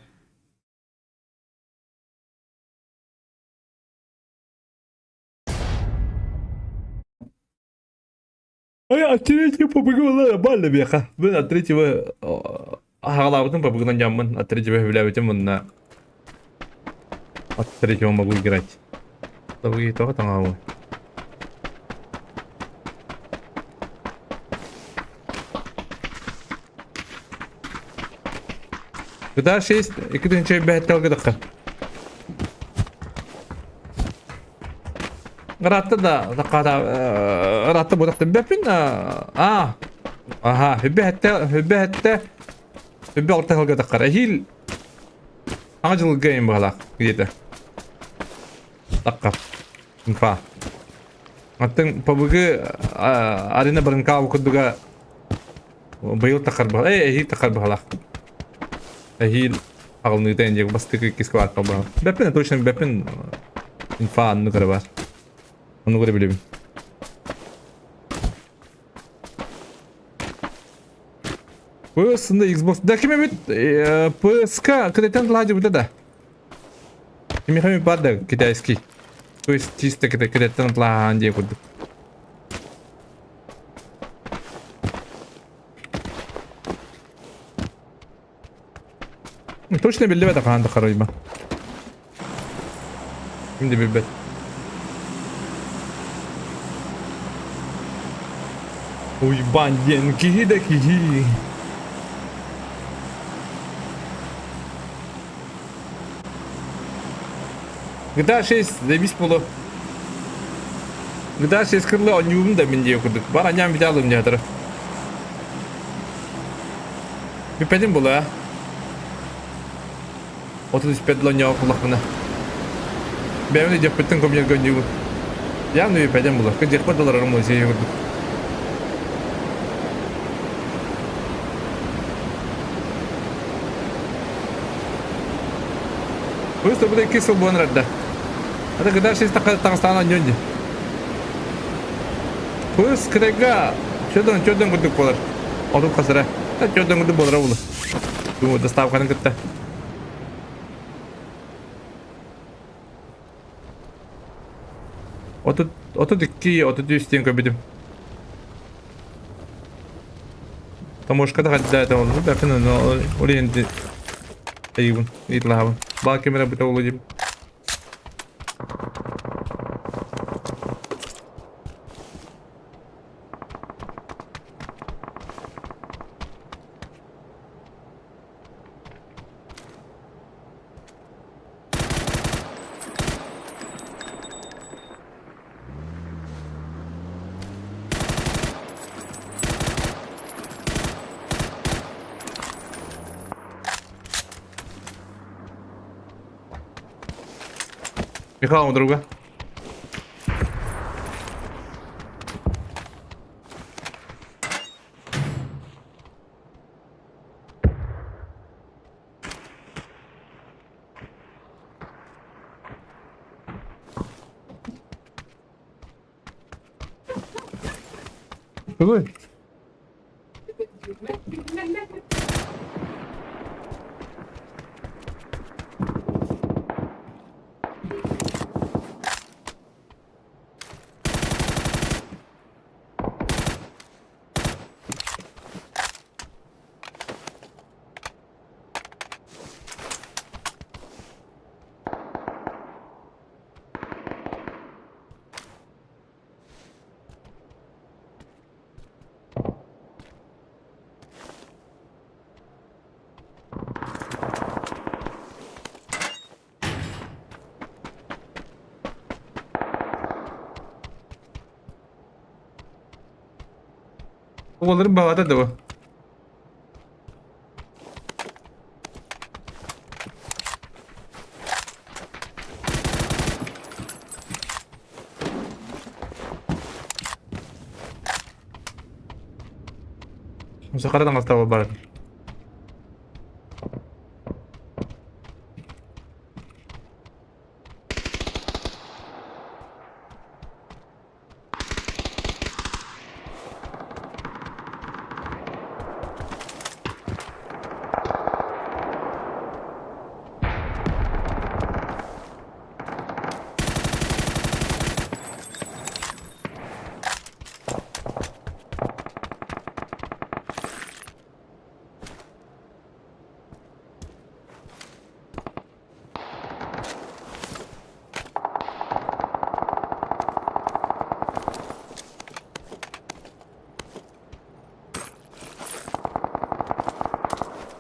От третьего побыгала нормально беха. Мен от третьего ағалабытын побыгынан жаммын. От третьего являютым на... От третьего могу играть. Побыги тоға таңауы. GTA 6 2-нче бәттел гыдыққа. Ratı da ratı budak bepin ага hübbe orta halga takar ehil acil game bala gitu takar infa atın pabugu arena brınka okuduga bayıl takar bala ehil takar bala ehil ağılını denecek bastık kiskvat bala bepin точно bepin infa anı var. Onu görebilirim. Bu aslında Xbox. Daki Mehmet PSK кредитен лади вот это. Мехами пада китайский. То есть чисто кредитен лади вот. Точно belli bak anda karayma. Şimdi bir bet. Ой, банден, киги. GTA 6 demiş bulu. GTA 6 kırlı oynuyorum da ben diye okuduk. Bana annem bir daha alım diye hatırı. Bir pedim bulu ha. 35 lanya okulak bana. Ben de cepetten komik oynuyorum. Yani bir pedim bulu. Kıcık $1 mı şey okuduk. Просто буде кисло бон радда. Это когда сейчас так стало нёнди. Пус крега. Чёдан гудук болар. Оду касыра. Та чёдан гудук болар улы. Думаю, доставканы кытта. Отут 2, отут 100 көбедим. Таможкада хадда это он. Да, финно, но оленди. Ayıbın, itlahın. Bak kamera bita olacağım. Михаил, друга. Какой? Oğullarım bağda da bu. Sekarang tanggal tahu barat.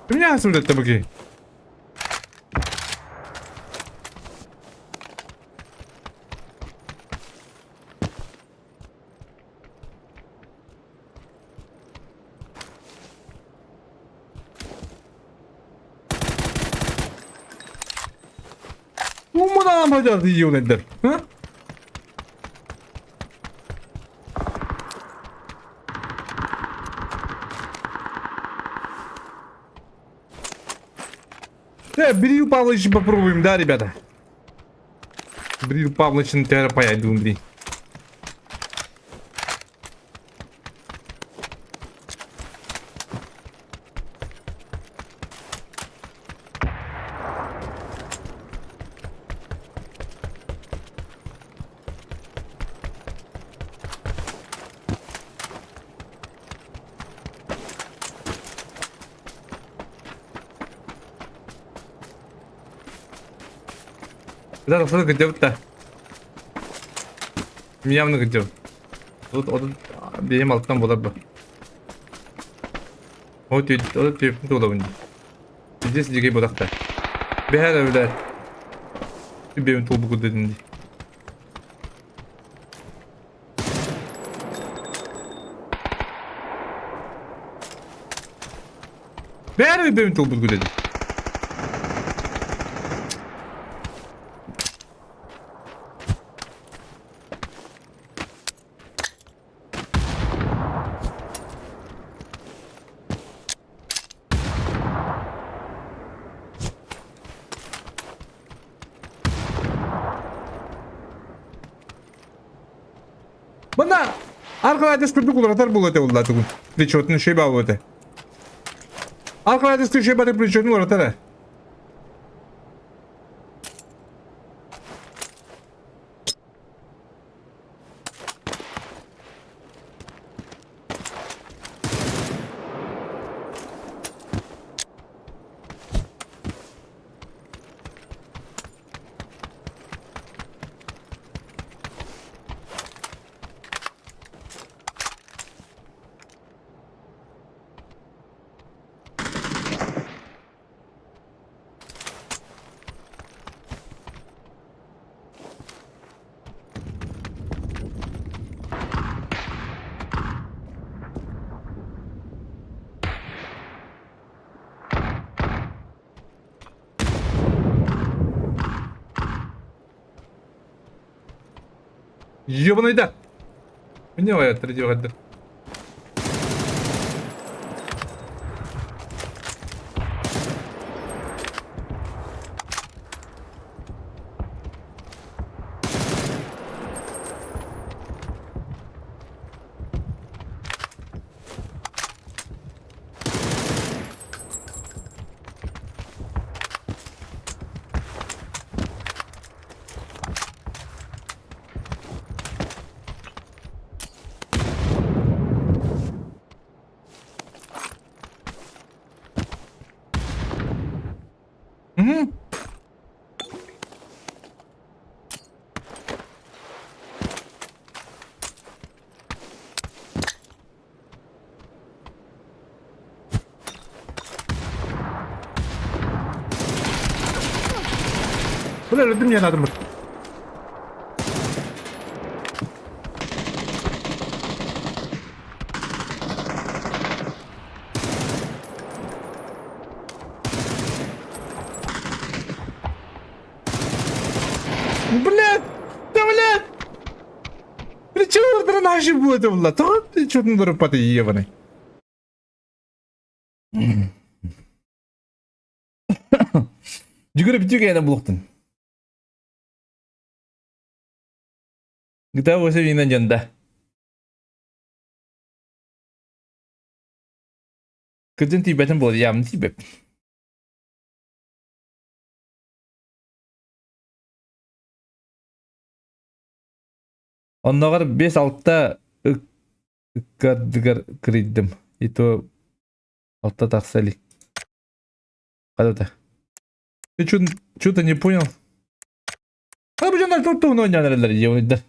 Меня отсюда табаки. Bu ne yapacağız yiyorlar? Ha? Брию Павловича попробуем, да, ребята? Брию Павловича на терапия, думаю. Да, что где-то. Явно где. Тут benim alttan bular bu. O telefon dolabında. Здесь диги будакта. Бехер öyle. Benim topu dedin. Benim topu dedin. Bana arkadaş köpük olarak bulate oldu artık. Plечотный şey bağladı. Arkadaş şey bağladı plечотный olarak da. Ёбаный да. Мне ваят радиоходы. Угу. Бля, мне надо. Блядь! Да блядь! При чего это наши будет, блядь? Ты что ты дурпатый ебаный? Жүгіріп түгені бұлықтың. Гыта осы вейнен жанында. Күдін түйбәтін болды, ямын түйбәп. Оннағар 5-6-та үккардығар кірейдім. Ето 6-та тақсалик. Қадата. Ты что-то не понял? А почему на тут не надо делать?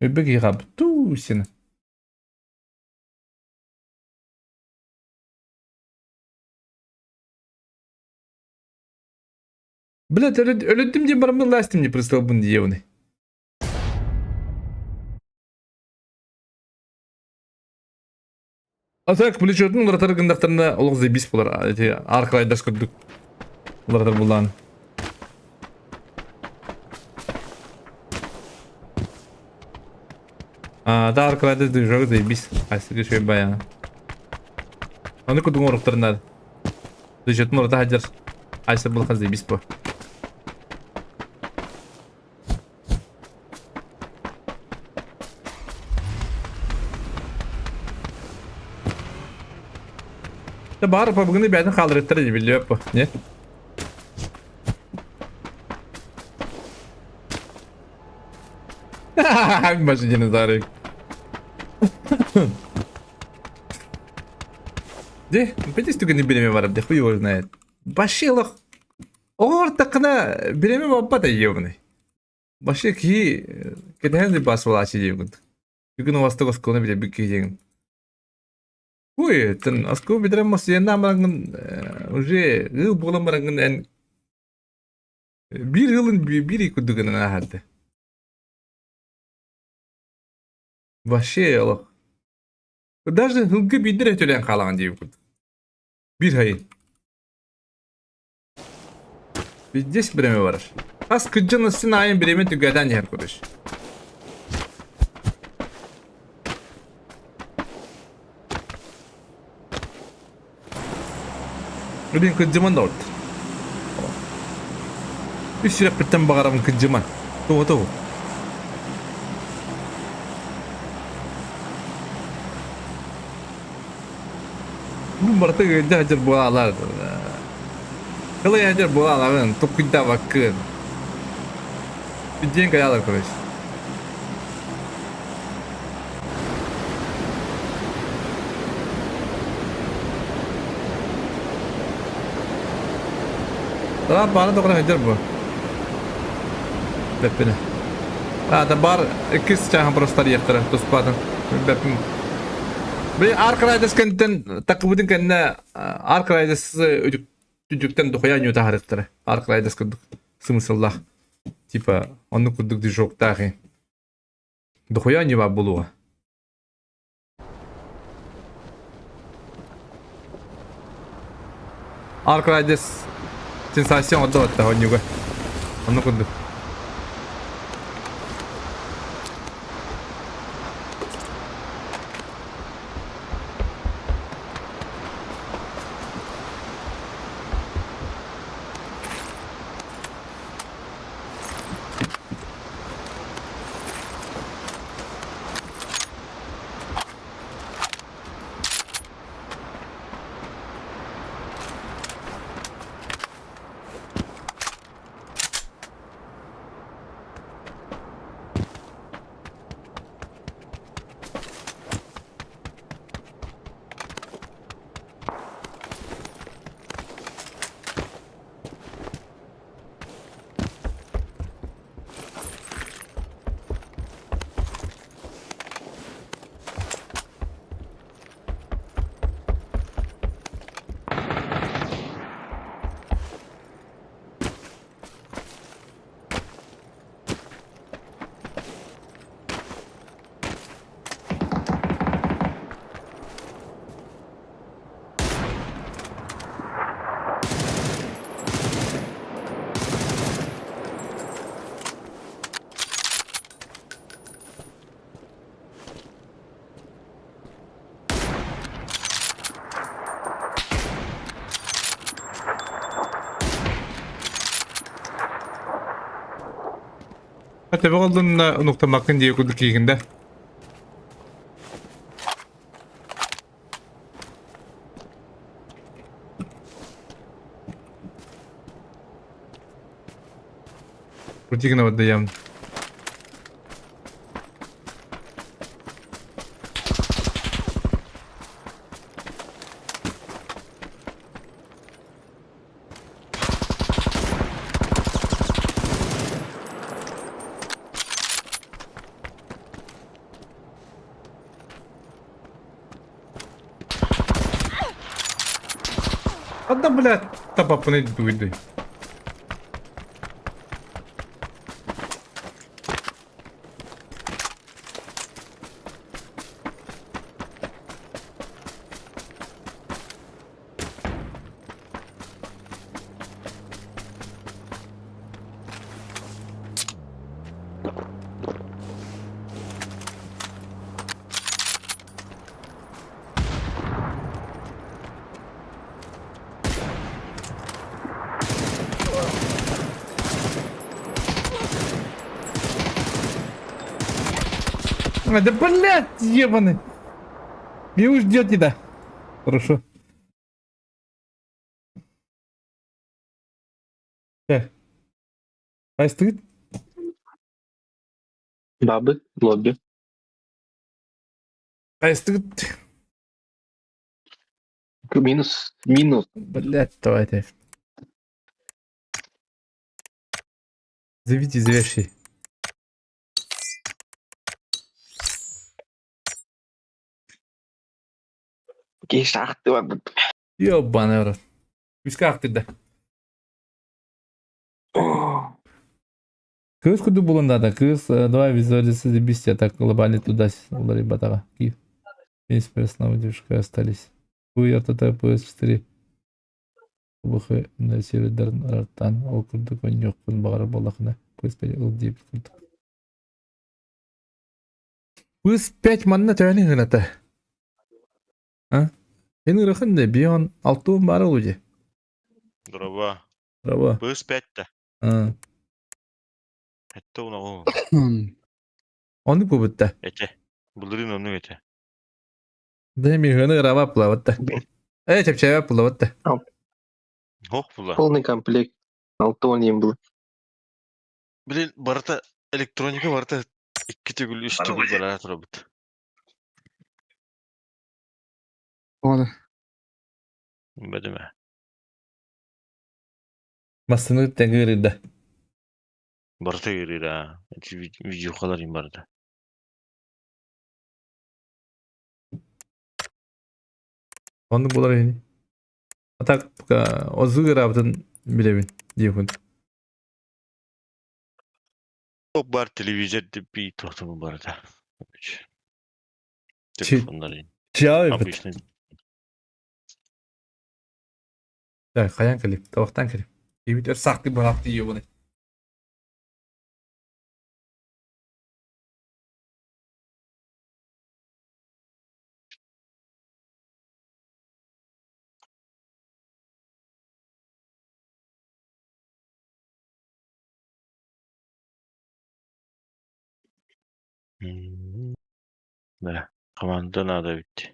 Беги раб, тусина. Блядь, ölüdüm diye bana lastim diye pристал bunu diye. Атак плечотун улартар гындактарына улгызы бис болар. Аркылай даш көрдүк. Улартар булган. Да аркылай да жогы бис. Асыгы шөй баян. Аны кудуң оруктарына. Плечотун уларта хаджар. Айса булган бис по. Бар по бүгүнү бәдин калдырыптыр деп билип bu. Не? Машинаны зарык. Де, бетис түгүнү биреме барып, де хуй его знает. Башылык. Ортакына биреме баппа да ебаный. Башы ки кетен басып алачы ебин. Бүгүн вастыгыс кону биле бик кийген. Ой, тен аску бидрем масыяна марангын уже ыл болам марангын эн бир ылын бири күдүгүнөн ахады. Вообще алак. Даже ылгы бидире төлөн калаган дейм күд. Бир хай. Здесь биреме бар. Ас кыджын сын айын биреме түгөдөн жер көрүш. Udah kejaman dot. Istirahat pertama garam kejaman. Tuh. Bu berarti kerja hajar bola lah. Kalau hajar bola lah kan, tuh kita wakil. Pijen kayak lah guys. Daha bana da kadar hajar bu. Bepine. Da bar ikisi çahan prostar yaktara. Tospadan. Bepin. Bir arkadaşlar kenten takibudin kendine arkadaşlar ödükten dokuyan yuta harıktara. Arkadaşlar kuduk. Смысл Типа onu kuduk di jok dahi. Dokuyan yuva buluğa. Arkadaşlar Сенсация отдала-то, он не Onu kurduk. Tabi olduğunda noktamakın diye kurduk ilginde. Kurtikine wadda yam. Adam, блядь, тапапını duydu. Да, блядь, ебаный. Меня ждет еда. Хорошо. Ай, стыд? Бабы, лобби. Ай, стыд? Минус. Минус. Блядь, давайте. Заведи заверши. Какие шахты вам? Ёбаный рот. Пусть как ты да. Кыз куду булында да. Кыз, давай визуализация бестия. Так, глобально туда, удари батага. Весь персонал девушка остались. Вы РТТ PS4. УБХ на сервердерін арттан окырды көньёкпын бағары болақына. PS5 ыл дейбіт күлді. PS5 манна тәуәні ғынаты. Сенің рықынды бейон 6 бары ұлы. Дрова. Дрова. PS5-та. Әтті оны ол. Оны көбітті. Әте. Бұлдырын оның әте. Дәмі ғыны ғырава пұлаватты. Чәпчәйва пұлаватты. Хоқ бұла. Полный комплект. 6 ойнайым бұл. Білін, барыта электроника барыта 2 түгіл, 3 түгіл барара тұра бұд. Oldu. Бәдіме. Масыны тәңгі ғырды. Барыта керейді, видео қаларым барыта. Оны болар ені. Атақ озы ғырабытын білемін. Дейхін. Топ бар телевизор деп бей тоқтымы барыта. Чи- Телефонларын. Чау ебіт. Обычный. Қаян кіліп, табақтан кіліп. Ебіт өр сақты бұрақты ие бұны. Да, команда надо бит.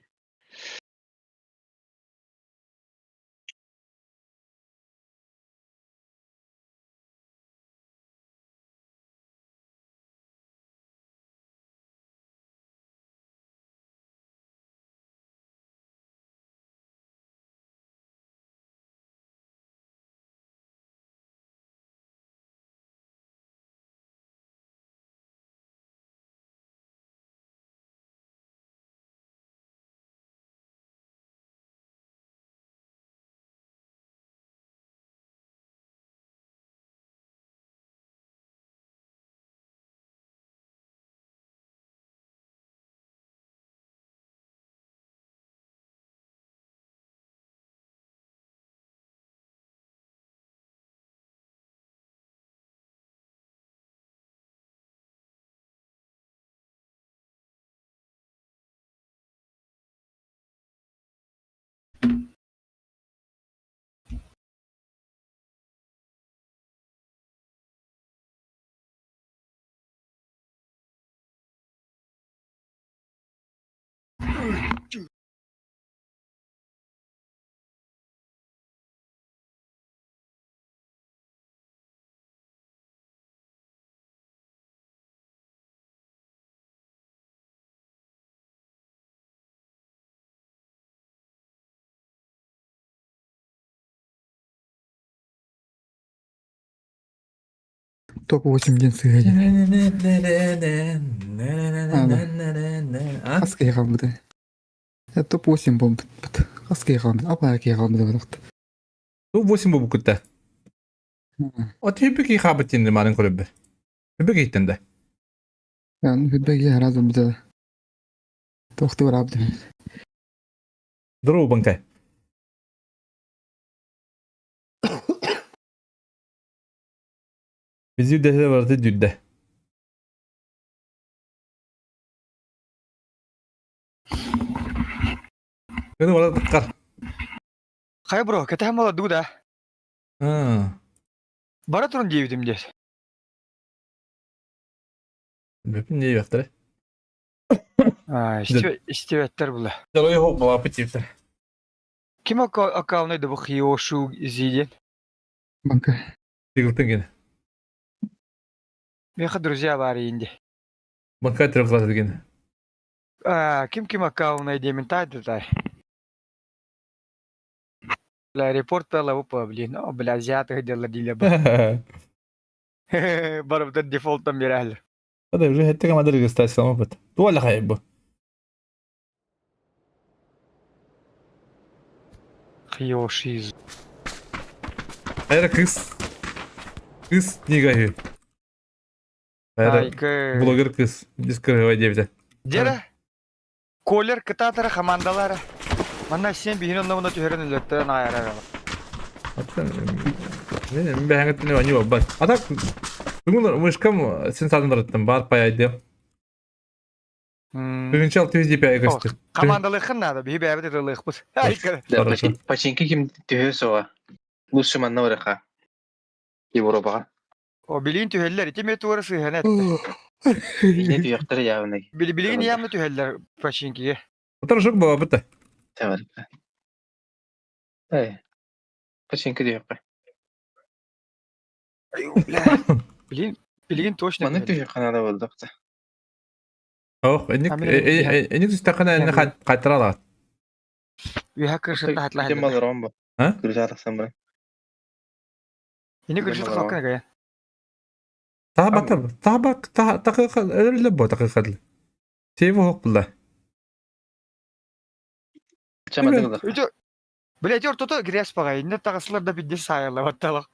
Топ-8 ден сыгайын. Аскай қалмады. Топ-8 бомб. Аскай қалмады. Апа әкей қалмады болақты. Топ-8 bu kutta. O tebrik ihabetinde malın kulübü. Tebrik ettin de. Yani hüdbegi her azım bize. Toxtu var abdi. Duru bankay. Bizi de vardı düdde. Kını valla tıkkar. Хай, бро, кетем мала дуда. Ha. Бара турун дейбидим дес. Bepin neyi yaptı? Истебеттер була. Dalıyı hop baba pıçıptı. Ким аккаунайды бу хиошу изиден? Банка. Tıkıltın gene. Меха друзья бары инде. Bankay tırıkladı gene. Ким аккаунайды мен тайды тай. Бля, репорт пела упа, блин. О, бля, азиаты дела диля ба. Барабдан дефолттан берәлер. Hadi уже hette kama da istasyon опыт. Tuvalı hayır bu. Хиошиз. Hayır kız. Kız nigahı. Hayır Айкы. blogger kız. Дискрывай девять. Дера. Колер кытатары командалары. Мана сен бигин онна төһөрөн үлөттөн айарар. Hatta ben hangi ne var ne var bak. Atak bugün müşkam sen saldırttın bar payaydı. Birinci 600 DPI göster. Командалыхын надо, би бәбе дерлык бу. Айкы. Да, починки ким түйөсөа. Лучше манна ораха. Европага. О билин төһөллөр итеме туурысы ханат. Не түйөктөр явны. Билин ямны төһөллөр пашинкиге. Otur çok baba bitti. Tamam. Починки түйөккө. Билин точно. Маны түйөкканада болдук да. Oh, enik üstakana eline kaytıralar. Ви хакер шатта хатлаа. Кем алырам бу? Ha? Күрсәтсәм бу. Энийг гэршил хакер гая. Daha bak öyle bu dakika. Şey bu hok bulla. Чамадыгы. Өтө. Блядь, ортото грязь пага. Инде тагаслар да бидде сайалла батталак.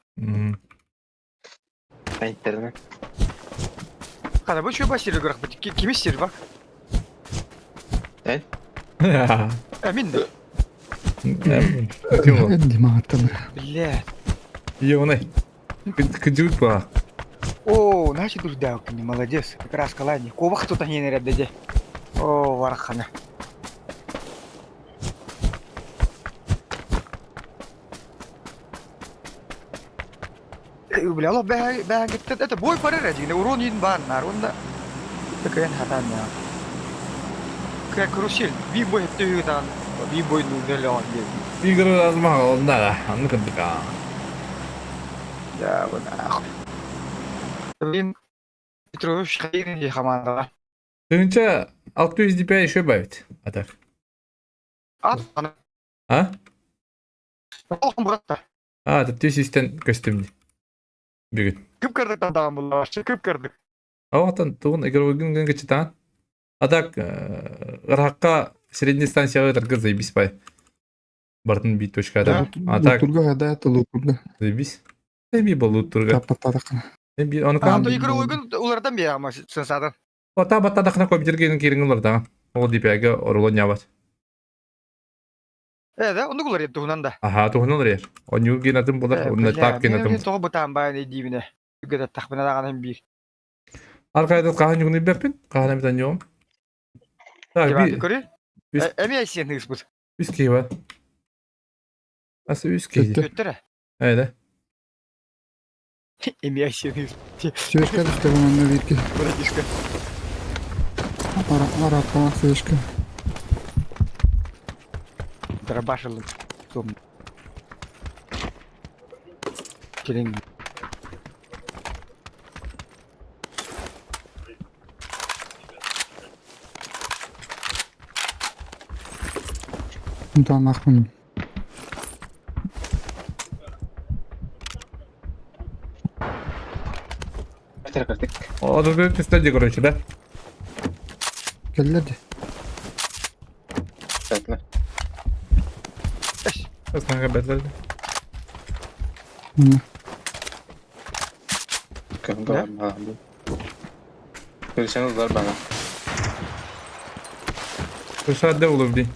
Интернет. Кана бу чөй басыр гырак бит. Кими сир бак? Амин да. Энди мағатталыр. Блядь. Ёнай. Кыджут ба. О, начи дурдау, ты молодец. Как раз калани. Кова кто-то не наряд даде. О, вархана. Бля, Allah ben gittim. Это бой пары ради. Урон един бар нар. Онда Tıkayan hatan ya. Kaya krusil. Bir boy hep tüyü tan. Bir boy nudel on diye. Bir kere lazım ha onda da. Anlık ka. Ya bu da. Tabii Petrovic kayın diye kamanda. Tığınca 600 DPI еще бавит. Atak. At bana. Ha? Oğlum bırak. Ha, tüptü sistem kostümlü. Bugün. Kıpkırdık da dağım bunlar başta. Kıpkırdık. Аватан тугун эгер ойгун гычытан. Атак Иракка средний станцияга таргы заебись бай. Бартын бит точкада. Атак Лутурга гадаят, лутурга. заебись. Эми болут турга. Таппаттадак. Эми оны Tamam кам. da yukarı uygun ulardan bir ama sen zaten. Ота баттадакна компьютерге кирин да. Ол дипяга орлон ябат. Evet onu kullar yaptı bundan da. Аха, тугунун рер. Оню генатым болар, онда так Benim генатым. toğu bu tam bayan dibine. Yukarıda takmına da hem bir. Аркайда кахан югун беппин. Кахан эмитан жогум. Так, Kibar bir yukarı. Biz- Emi aysiyen hırs bu. üst key var. Nasıl üst key? Kötü. Götüre. Evet. Emi aysiyen hırs. Свечка düştü bunun bir ki. Buraya düşkü. Arap'a свечка. Darabaşılım. Tom. Gelin. Bundan aklım. Бетер кырдык. O da bir pistolde короче, да? Geldiler de. Сәтле. Aslında bedelde. Bunu. Кымга бар маған бұл. Көрсеңіз бар бana. Kırşadde olur değil.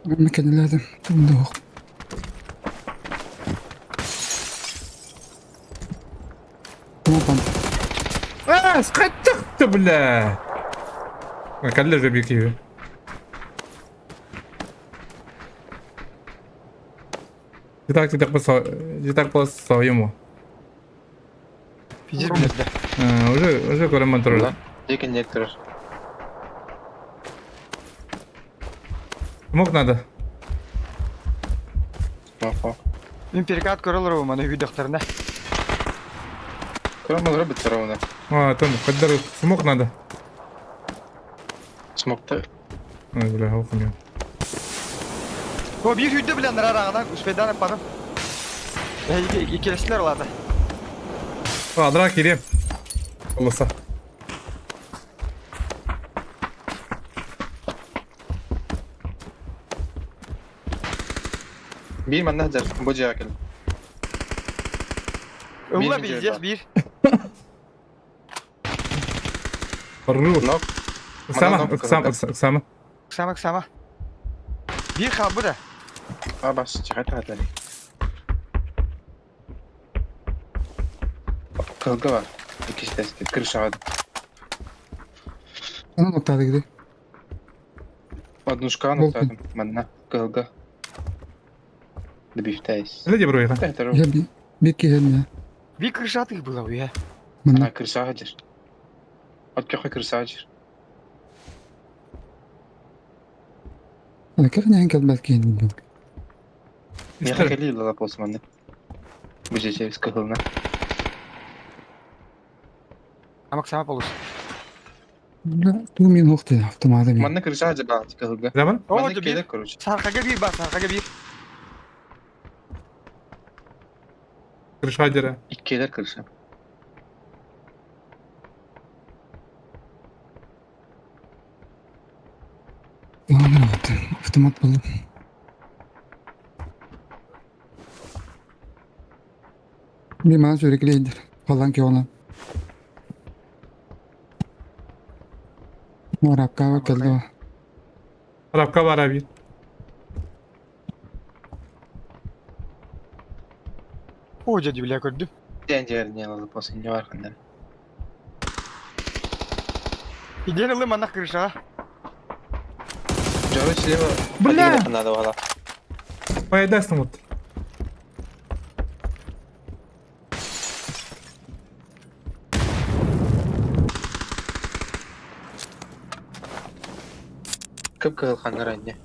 Ama kendilerden. Bunda yok. Tamam. Скатчихта, бля. Каллер же bir gibi. Житак по своему. Fiziz bilirdi. Уже көрөмөн турар. Екі нектор. Смог надо. Смоко. Мен перекат көрілір о мана үйдіқтеріне. Көрімалары бітір оны. Там, каддар, смог надо. Смокты. Ой, бля, окунуyor. O bir hüddü bilenler arağına üspeyden yaparım. İkilesiler olardı. Адыра келем. Болса. Bir mənə həcər. Bu cəhə gəlin. Ömla Bir bileceğiz var. bir. Ру. Nok. Оксама. Kısama. Bir kalbı da. Aa bas. Cəhət hədəli. Kılgı var. İkisi de kırış ağadı. Ana noktada gidiyor. Однушка нокtadım. Mənə kılgı. Dibifteyiz. Ne diye buraya? Tehter o. Ya bir ki hem ya. Bir kırışatı bu ya. Bana Ha kırış ağacır. At köxü kırış ağacır. ana kakne henkel belki yendim. Niye hakeli yılla olsun anne? Bu ceceviz kıhılına. Ama kısama olur. La tu min hokta avtomatik. Mənə kırış ağacı bağlı kıhılga. Zaman? O Mənə da kelir bir. kırış. Sarkaga bir bak sarkaga bir. Kırşadere. İkkeler kırış. Avtomat buldum. Bir bana sürekli indir. Falan ki olan. Arapka var geldi o. Arapka var abi. Hoca bile gördüm. Dencerini alıp olsun ne var kandan. Gidelim lan bana kırışa. Жару слева. Бля! Один надо вала. Поедаст вот. Köp kılkanlar anne.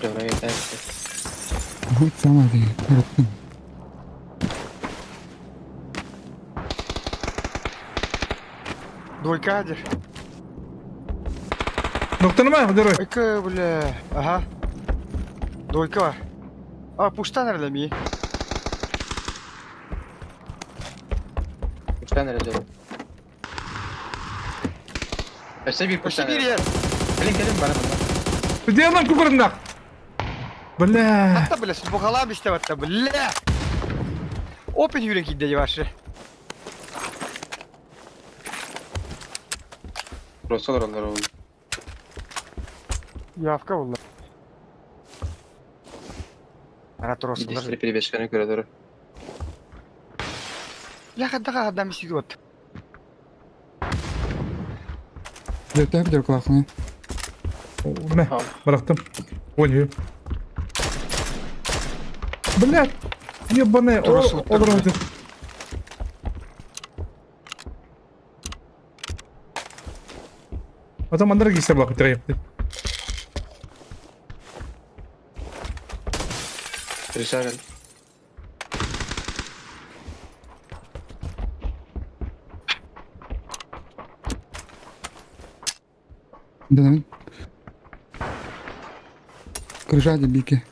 Göre yeter. Hiç sama değil. Öğrettim. Дойка адир. Noktanı mı? Hadi Roy. Дойка, бля. Ага. Дойка var. Aa puşta nerede mi? Uçtan nerede o? Öse bir Puşta uçtan bir nerede? yer. Gelin bana bana. Gidiyor lan kukurunda. Bля. Hatta bile siz bu kalam işte hatta bля. Open yürek iddiayı var şu. Burası olur onlar oğlum. Явка valla. Ana toroslar. Gidişleri pili beşkanı göre doğru. Ya kadar adam işi yok. Öğrettim bir de kulakını. Ne? Bıraktım. Oynuyor. Bля. Ебаный. Трусу Olur такой. oldu. Adam andara giyse bak bir yaptı. Rica ederim. Denemin. Kırışa hadi bir iki.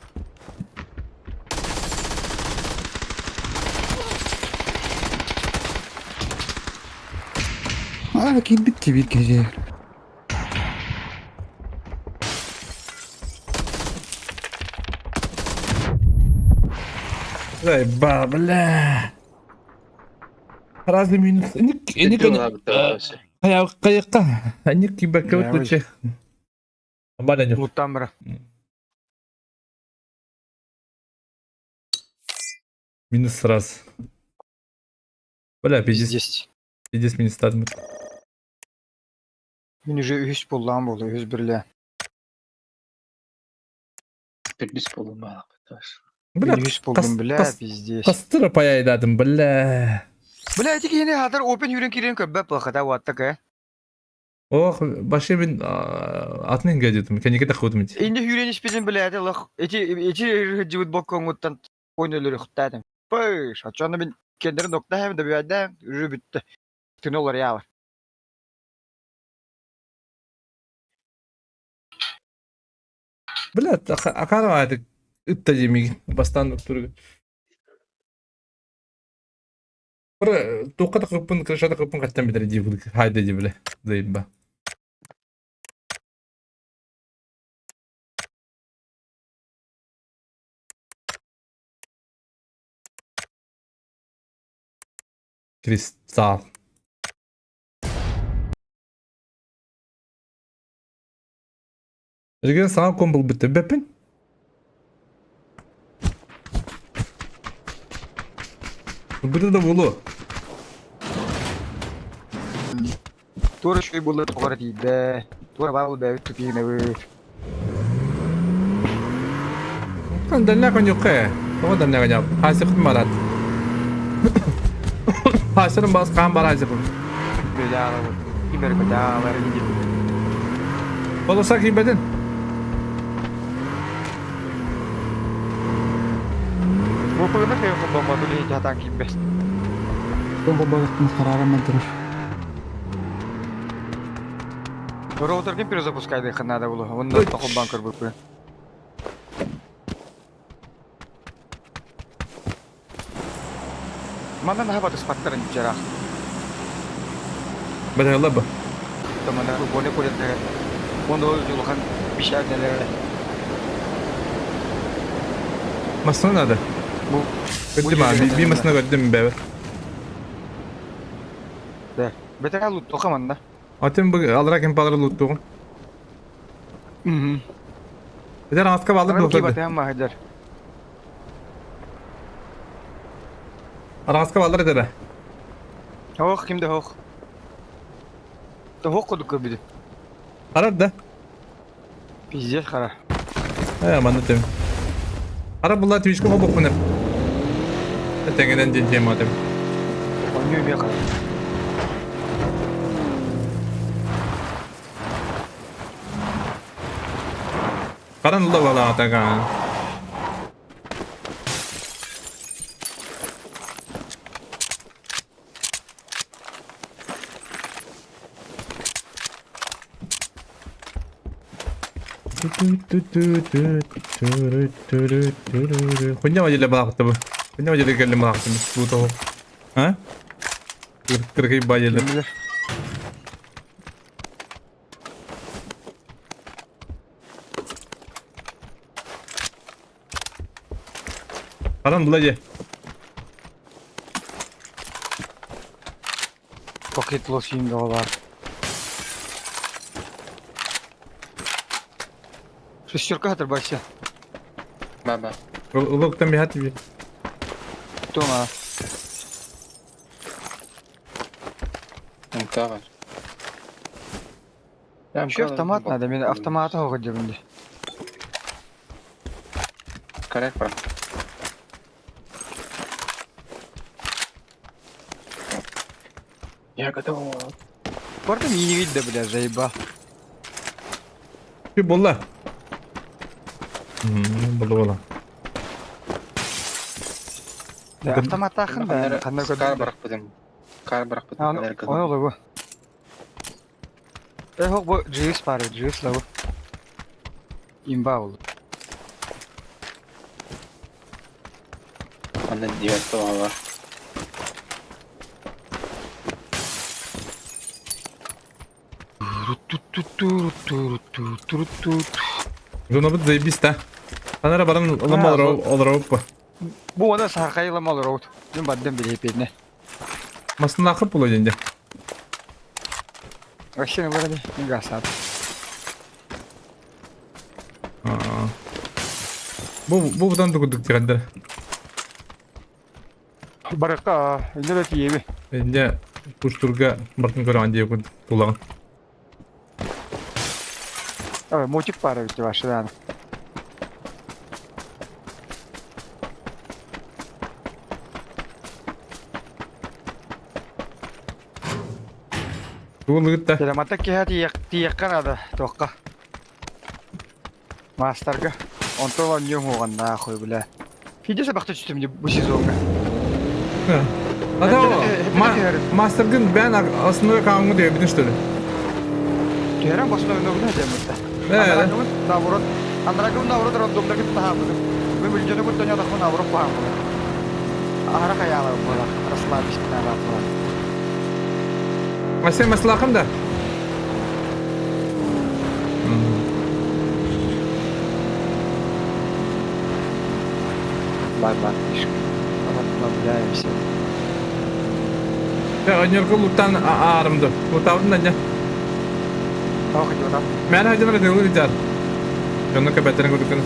Ki bitti bir gece. Заебал, бля. Разве минус? Ник, Gidiyor abi tarafı. Каяққа? Ник кибакка Я өтче. Бана жоқ. Луттан бара. Минус сразу. Бля, 50 Здесь. минус стадым. Мен уже 100 болған болды, 101'le. Pildis bolum bana. Бля, Мен 100 болдым, бля, қас- пиздец. қастыры паяйдадым, бля. Бля, эти кені хатыр open юрен керен көббәп бұлқыда уаттық, ә? Ох, башы мен атының гадетім. Кәнеке тақудым еті. Енді юрен ішпеден, бля, әді лық. Эти живыт боккон ұттан ойнөлері құттадым. Пыш, атшаны мен кендерін нокта хәм да бүйәдім, уже бітті. Түн олар яғыр. Бля, ақару айды үтті демеген. Бастан тұрғы. Бір тоққата қыппын, крышата қыппын қаттан бітірі дейбілі. Хайда дейбілі. Заебба. Кристалл. Жеген саған ком бұл бітті. Бәпін? Бітті да болу. Тура шөй болды тоғыр дейді. Тура бағыл бәуіт түпейін өйір. Kan dana kan yok ya. Kamu dana kan yok. Hasil kut marat. Hasilin bas kan bar hasil kut. Böyle ağır. Kiber kötü ağır gidip. Olursa ki bedin. Bu kılına kıyım kılbama dulu hicatan kiber. Son balıktın kararı mıdır? Тура отырген перезапускайды қанада болу. Онда тоқыл банкер бұпы. Мандан хабат спаттарын жарақ. Bedin yolla bu. Тамана боне көреді. Онда жолған бишәрнелер. Masına nerede? Bu Gittim abi. Bir masına gittim be. de. Beter alut toqamanda. Atım bu alarak hem pahalı loottuğum. Mhm. Bir de rahatka bağlı Ана lootladı. кибатам махадар. Rahatka bağlı da be. Хоқ кимде хоқ. Та хоқ қуды көбіді. Arar da. Пиздец қара. He aman da tem. Arar bunlar Twitch'e hobok bunu. Tengeden diyeceğim adam. Ойнүй ме қара. Karanlığa bala atakan. Kunya aja bak tabi. Kunya aja geldim bak tabi. Bu tahu. Ha? Kırkayı bayılır. Kim bilir. Karanlığa aja. Pocket loss şimdi olar. Шестерка hatır başla. Baba. Uluktan bir hati bir. Toma. Entar. Şu автомат надо, мен автоматы хоғы дебінде. Коррект, брат. Я готов. Bu arada mini видно, бля, заебал. Bir bolla. Bolla. Автомат тақын да, қандай Кар көдір. бірақ будем. Кар бірақ будем. Оны олы bu. Хоқ bu GS бар, GS ла bu. Имба олы. Anda diverso var. Zona bu zaybis ta. Kanara baran lama olur hoppa. Bu ona sarkayılama olur oğut. Ben badden bile hepine. Masın akıp bulu jende. Aşını böyle ne gasat. Bu budan tukuduk çıkandır. Baraka, ne de yebi. Ende kuşturga bakın gören diye kulağın. Evet, motif var evet başladan. Tuğul gitti. Kelamata ki hadi yakkan ada toqqa. Masterga. Onto var nyum hoğan na koy bile. Hidese baktı üstümde bu sezonga. Ata master gün ben aslında kanunu diyor bir işte. Diğeran basına önde bunu hecemette. Evet. Navrot. Andragım navrot random lagi tahap bu. Ben bilince bu tanya da konu navrot paham. Ahara kayalar bu lah. Rasla bir şey navrot. Masih masalahım da. Bak. Ama ya işte. Ya oynuyor luttan ağrımdı. Lutavdın da ne? Tamam ki adam. Ben hacılara da olur icar. Jonno kapatırın kodukunu.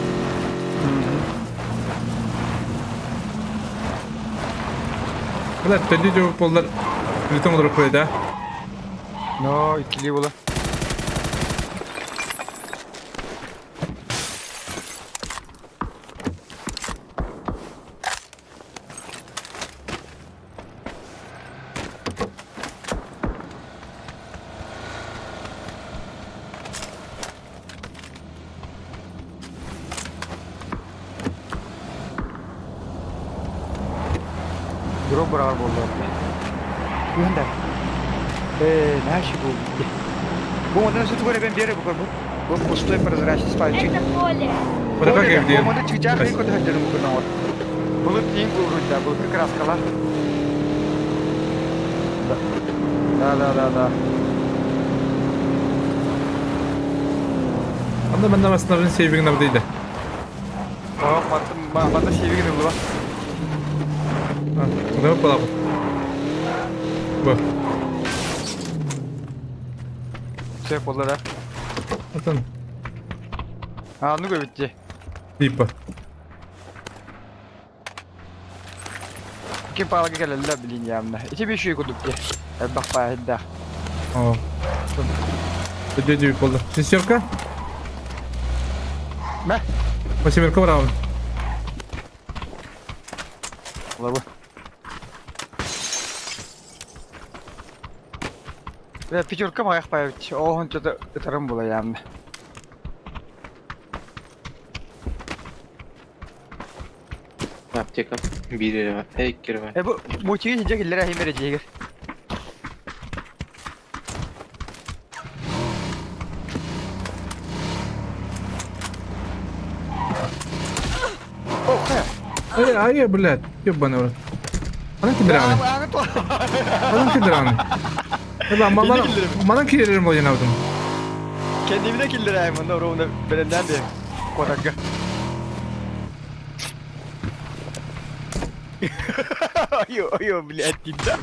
Kadar teddy cevap oldular. Lütfen olarak koydu ha. No, ikili bula. Drop beraber oldu. Gönder. Ne şey bu? Bu modern sütü böyle ben bir yere bakar bu. Bu pustое прозрачный спальчик. Burada geldi. Bu modern çıkacak bir kodum hadi bu kadar. Bulut değil bu rüzgar. Bu bir kraskalar. Da. Anda benden aslında saving'in avdıydı. Oh, bana şey bir bu. Bu da yapalım. Bu. Şey oldu da. Atın. Ha, nu bitti. Tipa. Kim pahalı gelirler bilin yamda. İki bir şey koduk ki. Bak bayağı da. O. Jadi di polda. Sisyorka? Ne? Masih berkau rawan. Ola bu. Ve picture kam ayak bayağı bitti. O honca da ıtarım bula yamda. Аптека бiri var. Ekir var. Bu moçiyi hince gillere ahim vereceği. Ай, блядь, ёбаный. Bana kidirani. Bana kidirani. Bana kidirim o yanavdım. Kendimi de gillere ahim onda orada belenden de kodakka. Ayo блядь, dinle.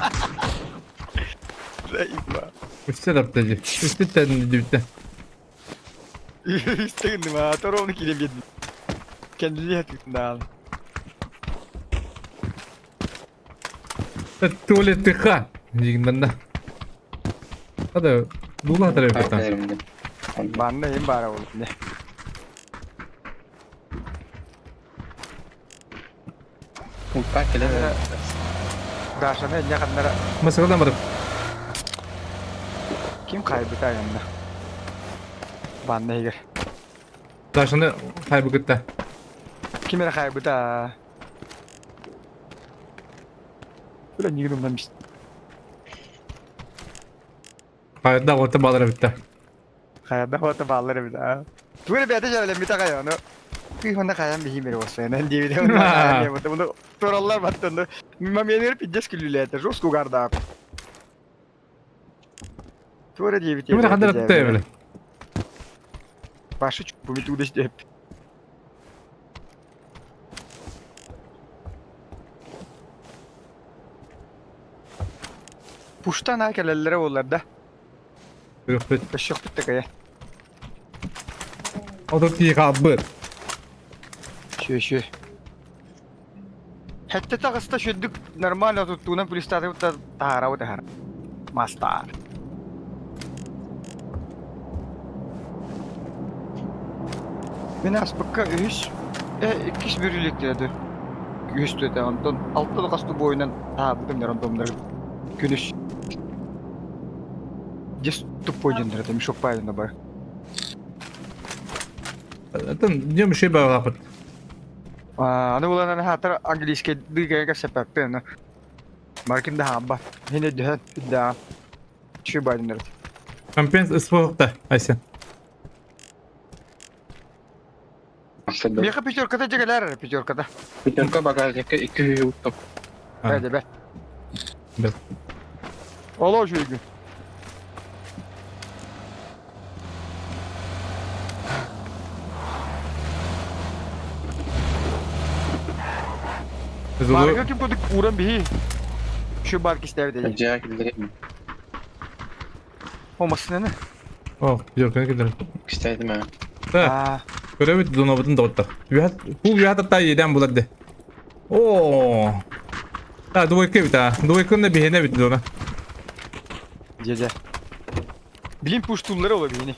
Zayıfla. Üstte raptacı. Üstte tadını dübütte. İstedim ha. Sonra onu kilem yedim. Kendini yatırdım al. Tuvalette ha. Diyeyim de. Hadi. Dula tarafı yaptan. Elimde. Bana hem bara oldu ne. Mutfak kele. Daşana ne kadar Masakadan varım. kim kaybeder yanında. Bana ne gir. Daşını kaybı gitti. Kimere kaybeder? Ulan yürümden bir Hayatta orta bağlara bitti. kaybeder orta bağları bir daha. Böyle bir ateş öyle bir takay onu. Bir onda kayan bir himeri olsa yani diye bir de onu kayan bir bunu torallar battı. Mimam yenir piddes külületer. Rosku garda abi. Tuğra diye bir Kimi de kadar attı evle. Başı bu bir tuğda işte hep. Puştan hakelellere olurdu. Yok bit. Beşik bitti kaya. O da tiye kabır. Şu. Hatta tağısta şöyle normal tuttuğuna polis tarafı da tahara tahara. Mastar. Minas bakka üç. İkiş birlik dedi. Üç dedi ondan. Altta da kastı boyundan. Ha bu demler ondan. Güneş. Just tup boyundan dedi. Mişok payında var. Zaten diyorum bir şey bağlı kapır. Ano wala na hatar Angliske di kaya ka sepakte no. Markin da hamba. Hine de da. Şu bayınlar. Kampiyons ısfahokta. Aysen. Bir ka picture kata jagalar picture kata. Bütün bagajda iki yuttum. Ha. Hadi be. Evet. Olo şu gün. Biz onu Marka kim kodik uğran bir. Şu bark ister dedi. Acayip gidelim. Olmasın ne? oh yok ne gidelim. İstedim ha. Da görevi donabıdın da otta. Bu bir hatta yeden buladı. Oo. Da duvar kıvı da. Duvar kıvı ne bir hene bitti ona. Cece. Bilim puştulları olur beni.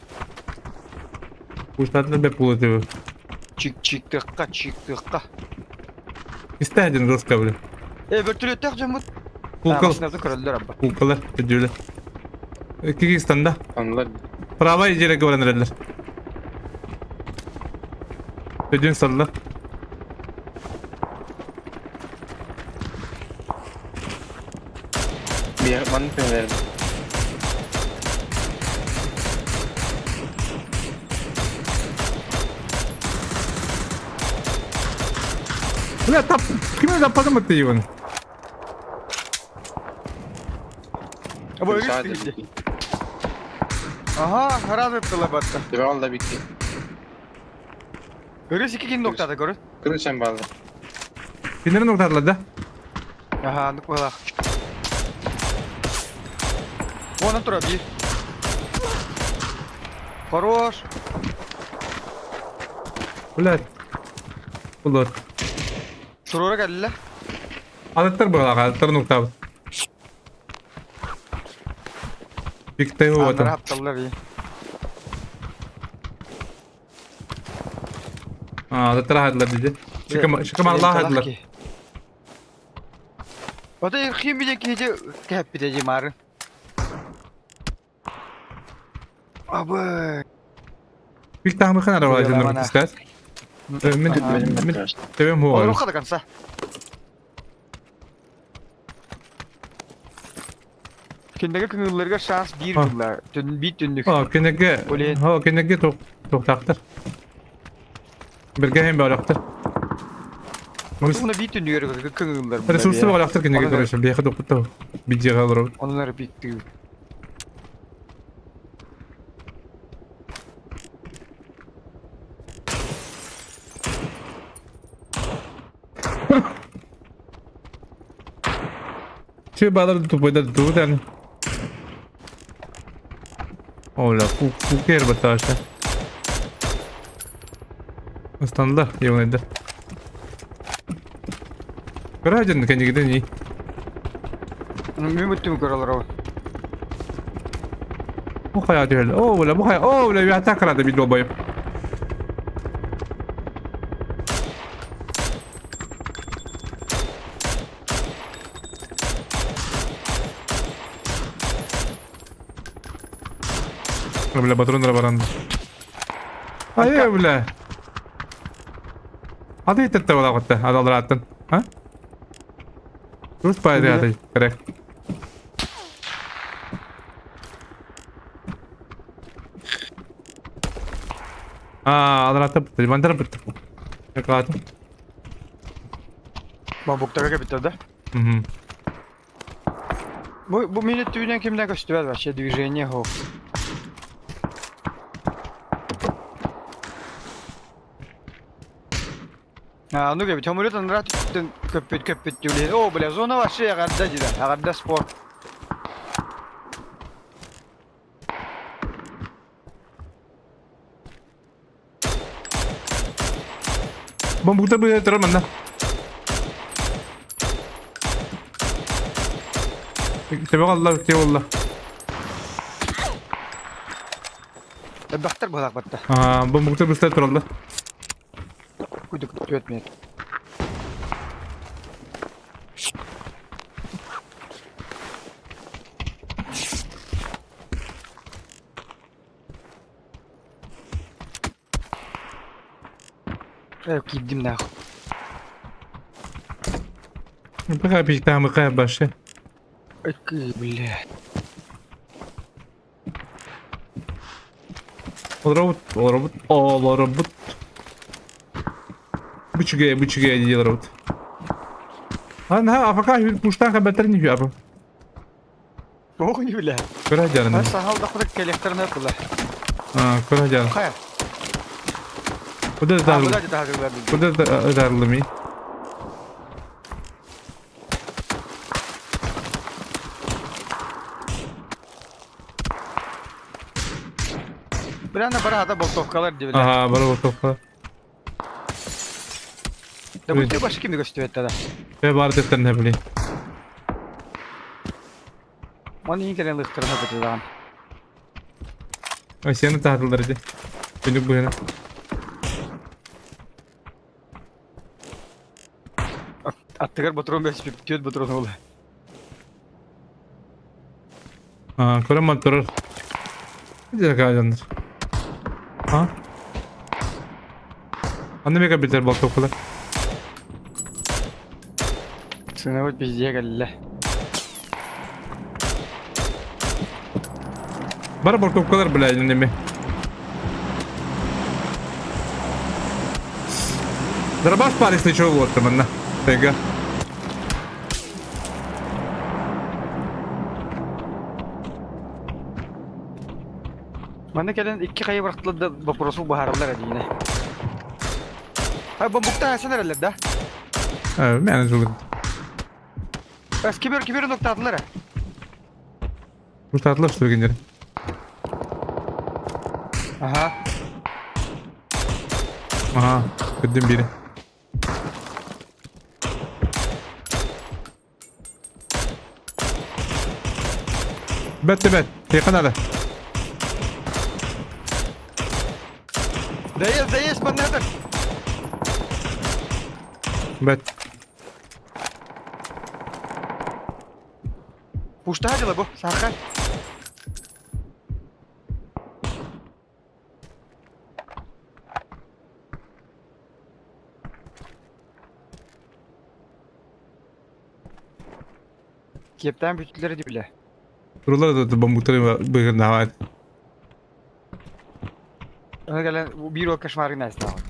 Bu şartlar be buladı. Çıktıkka. İstedin Rus kabul. Öbürtülü takacağım bu. Kulkal. Sınavda kırıldılar abba. Kulkalar. Ödüyorlar. Kyrgyzstan'da. Onlar Prava icra öğrenirler. Ödün sarılar. bir mantık verelim. Ulan tap. Kime tapadın mı diyor onu? Ama öyle Sadece işte. bitti. Aha harap ettiler battı. Devam da bitti. Görüyoruz iki noktada görüyoruz. Kırıçan bağlı. Binlerin noktalarla da. Aha nuk bala. Вон он bir. Хорош. Ulan. Ulan. Surura geldiler. Aletler bu aletler nokta. Bikte o Onları adam. haptallar iyi. Aletler haydiler dedi. Şıkama Allah haydiler. O da kim bilecek ki hiç hep biteceğim marın. Abi. Bir tane bakın araba Buyurun, ajınlar bana. ister. Min Benim min arkadaş. tevem Olur o hu. kadar kansa. Kendege kıngıllarga şans bir Ha. yıllar. Bir tünlük. Kenege, Öyle. kenege toqtaqtır. Birge hem baraqtır. Buna bir tünlük yörgü kıngıllar. Resursu baraqtır kenege Onu da- görüşüm. Beqi toqtaq. Bidje qalır. Onları bitti. Çe bağlar tutup dur yani. Ola, bu ker bataşa. Astanda yevnede. Garajın kenege de ni. Mümüttüm karalar o. Bu hayatı öyle. Bu hayat. Bir atak aradı bir lobayım. Bля, патронlara barandı. Ay bля. Hadi itti valla kotta. Hadi alır attın. Ha? Rus bayrağı hadi. Korrekt. Alır attın. Bandara bitti. Ne kadar? Bambukta bitirdi. Hı. Bu millet düğünden kimden gösteriyor var? Şey движение ho. Ну gibi çamurdan rahat tutun köpüt diyor. O bile zona var şey kadar da kadar spor. Bambukta bir terör manda. Tebek Allah, tebek Allah. Baktar balak batta. Bambukta bir terör oldu. Kuyduk tüetmeyek. Evet gittim daha. Baka bir tane mıkaya başı. Bile. Robot. Bıçıgaya değil robot. Ha afaka puştan haberlerini yapıyor abi. O iyi bile. Kıra canını. Ben sahalda kuduk elektronu yaptılar. Kıra canını. Hayır. Bu da darlı. Hadi daha güzel. Bu da darlı mı? Bir anda bana da boltokkalar diyorlar. Aha, bana bu topla. Da bu diyor başka kimi gösteriyor da. Ve bari defter ne bileyim. Onu iyi gelen elektronu yaptılar. Aşağının tahtaları hadi. Beni bu yana. Attıgar patron besip diyor patron oldu. Kıra motor. Bir dakika canlar. Anne mega biter bak topla. Sınavı bizdiye geldi. Bana bak toplar bile elinde mi? Дробаш парень ничего вот там на. Тега. Bana gelen iki kayı bıraktılar da vapurosu baharlar hadi yine. Hayır bambukta hasen herhalde da. Evet, ben de Bas kibir nokta attılar ha. Bu tatlı işte günleri. Aha, gittim biri. Bet. Yakın hadi. Dayız bana nerede? Bet. Puşta hadi la bu. Sakar. Kepten bütçüleri bile. Buralarda da bambukları bıgın daha var. Ona gelen bu bir o kaşmarı neyse abi.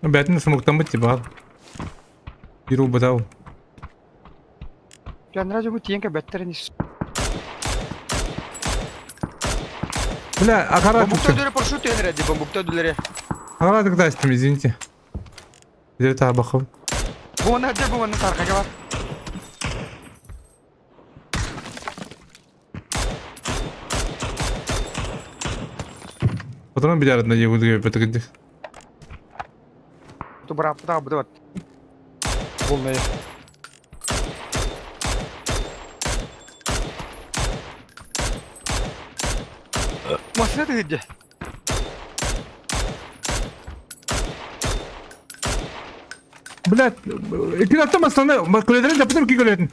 Бәтін смоктан бітті бағал. Беру бадау. Ya ne acaba bu tiyenke betterin iş. Бля, ақара Bambukta түкті. döre parşut yenir hadi bambukta döre. Ақара түкті астым, извините. Дері тағы бақым. Bu ne hadi bu ne sarkaca var. Отырған бір арында егудіге бітігінді. Tu berapa tahu betul. Boleh. Masih ada aja. Бля, iki attım aslında. Kulelerin yapıdım ki kuleledin.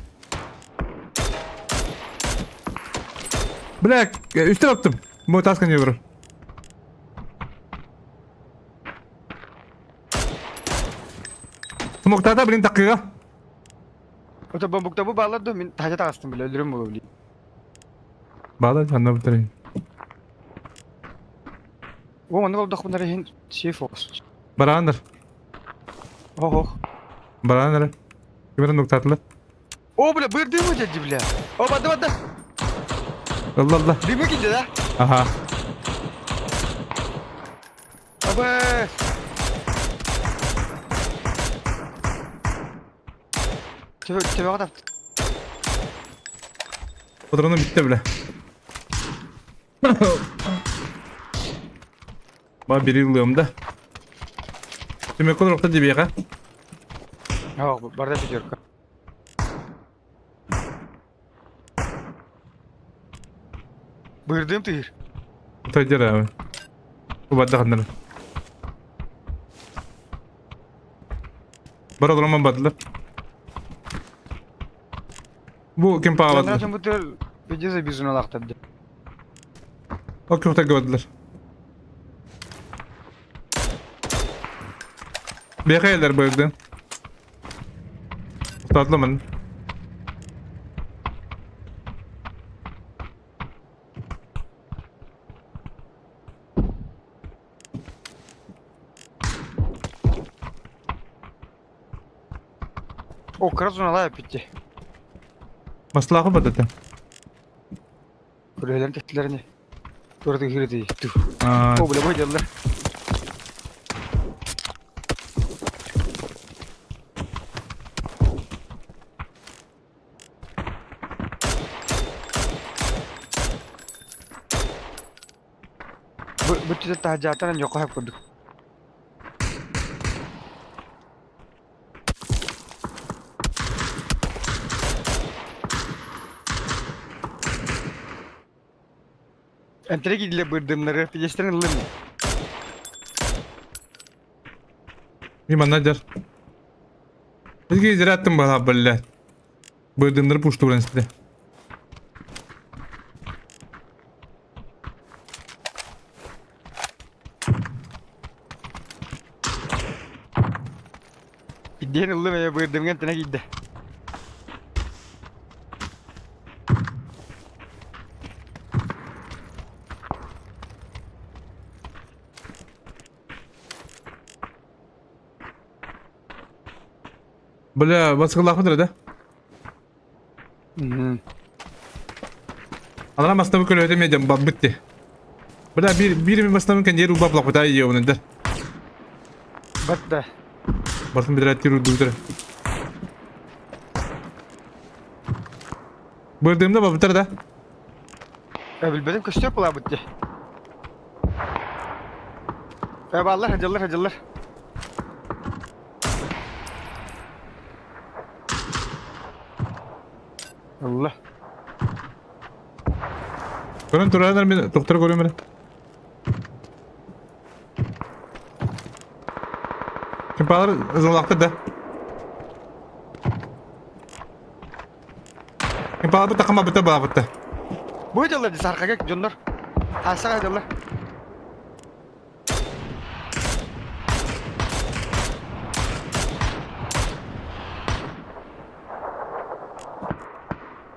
Bля, üstten attım. Bu taskan yavru. Smoktada birin dakika. Itu bambukta bu bağladı min taca takastım bile öldürüm bu bile. Bağla canına bitireyim. Bu onu oldu bunları hin şey fokus. Barandır. Oh oh. Barandır. Kimin noktatlı? O bile buyurdu mu cacı bile. O badı. Allah Allah. Değil mi gitti de? Aha. Abi. Tüve kadar. Fotoğrafını bitti bile. Bana biri yıllıyorum da. Şimdi kod nokta diye bir yaka. Yok barda bitiyor. Buyurduğum tüyür. Taycar abi. Bu badda kanları. Bara duramam badlı. Bu kim Canlar pahalı? için bu tür videosu bir zuna lakta bir de. O köfte gördüler. Bir yaka yerler bu evde. Tatlamadın. O kara zuna yap bitti. Maslahı badata. Kurelerin tepkilerini. Gördü girdi. Tüh. Aa, O bile boydalar. Bu tüde tahacatan yok hep kurduk. Entere gidiyle bırdımları pidesterin alır mı? bir manager. Biz gizli attım bana böyle. Böldüğümleri puştu buranın size. Pidenin alır mı ya bırdımın entene gitti. Böyle baskılar mıdır da? Adana masnavı köle ödemeyeceğim, bak bitti. Böyle bir masnavın kendi yeri ubab lakıta iyi onun da. Bak da. Bakın bir rahat yürü durdur. Böldüğümde bak bitir da. Bilmedim kaçtı yok ulan bitti. Eyvallah hacılar. Allah. Görün duranlar bir doktora görüyorum ben. Kim bağlar zorlaktır da. Kim bağlar bu takıma bitti bağ bitti. Bu hacılar di sarkaga jonlar. Asa hacılar.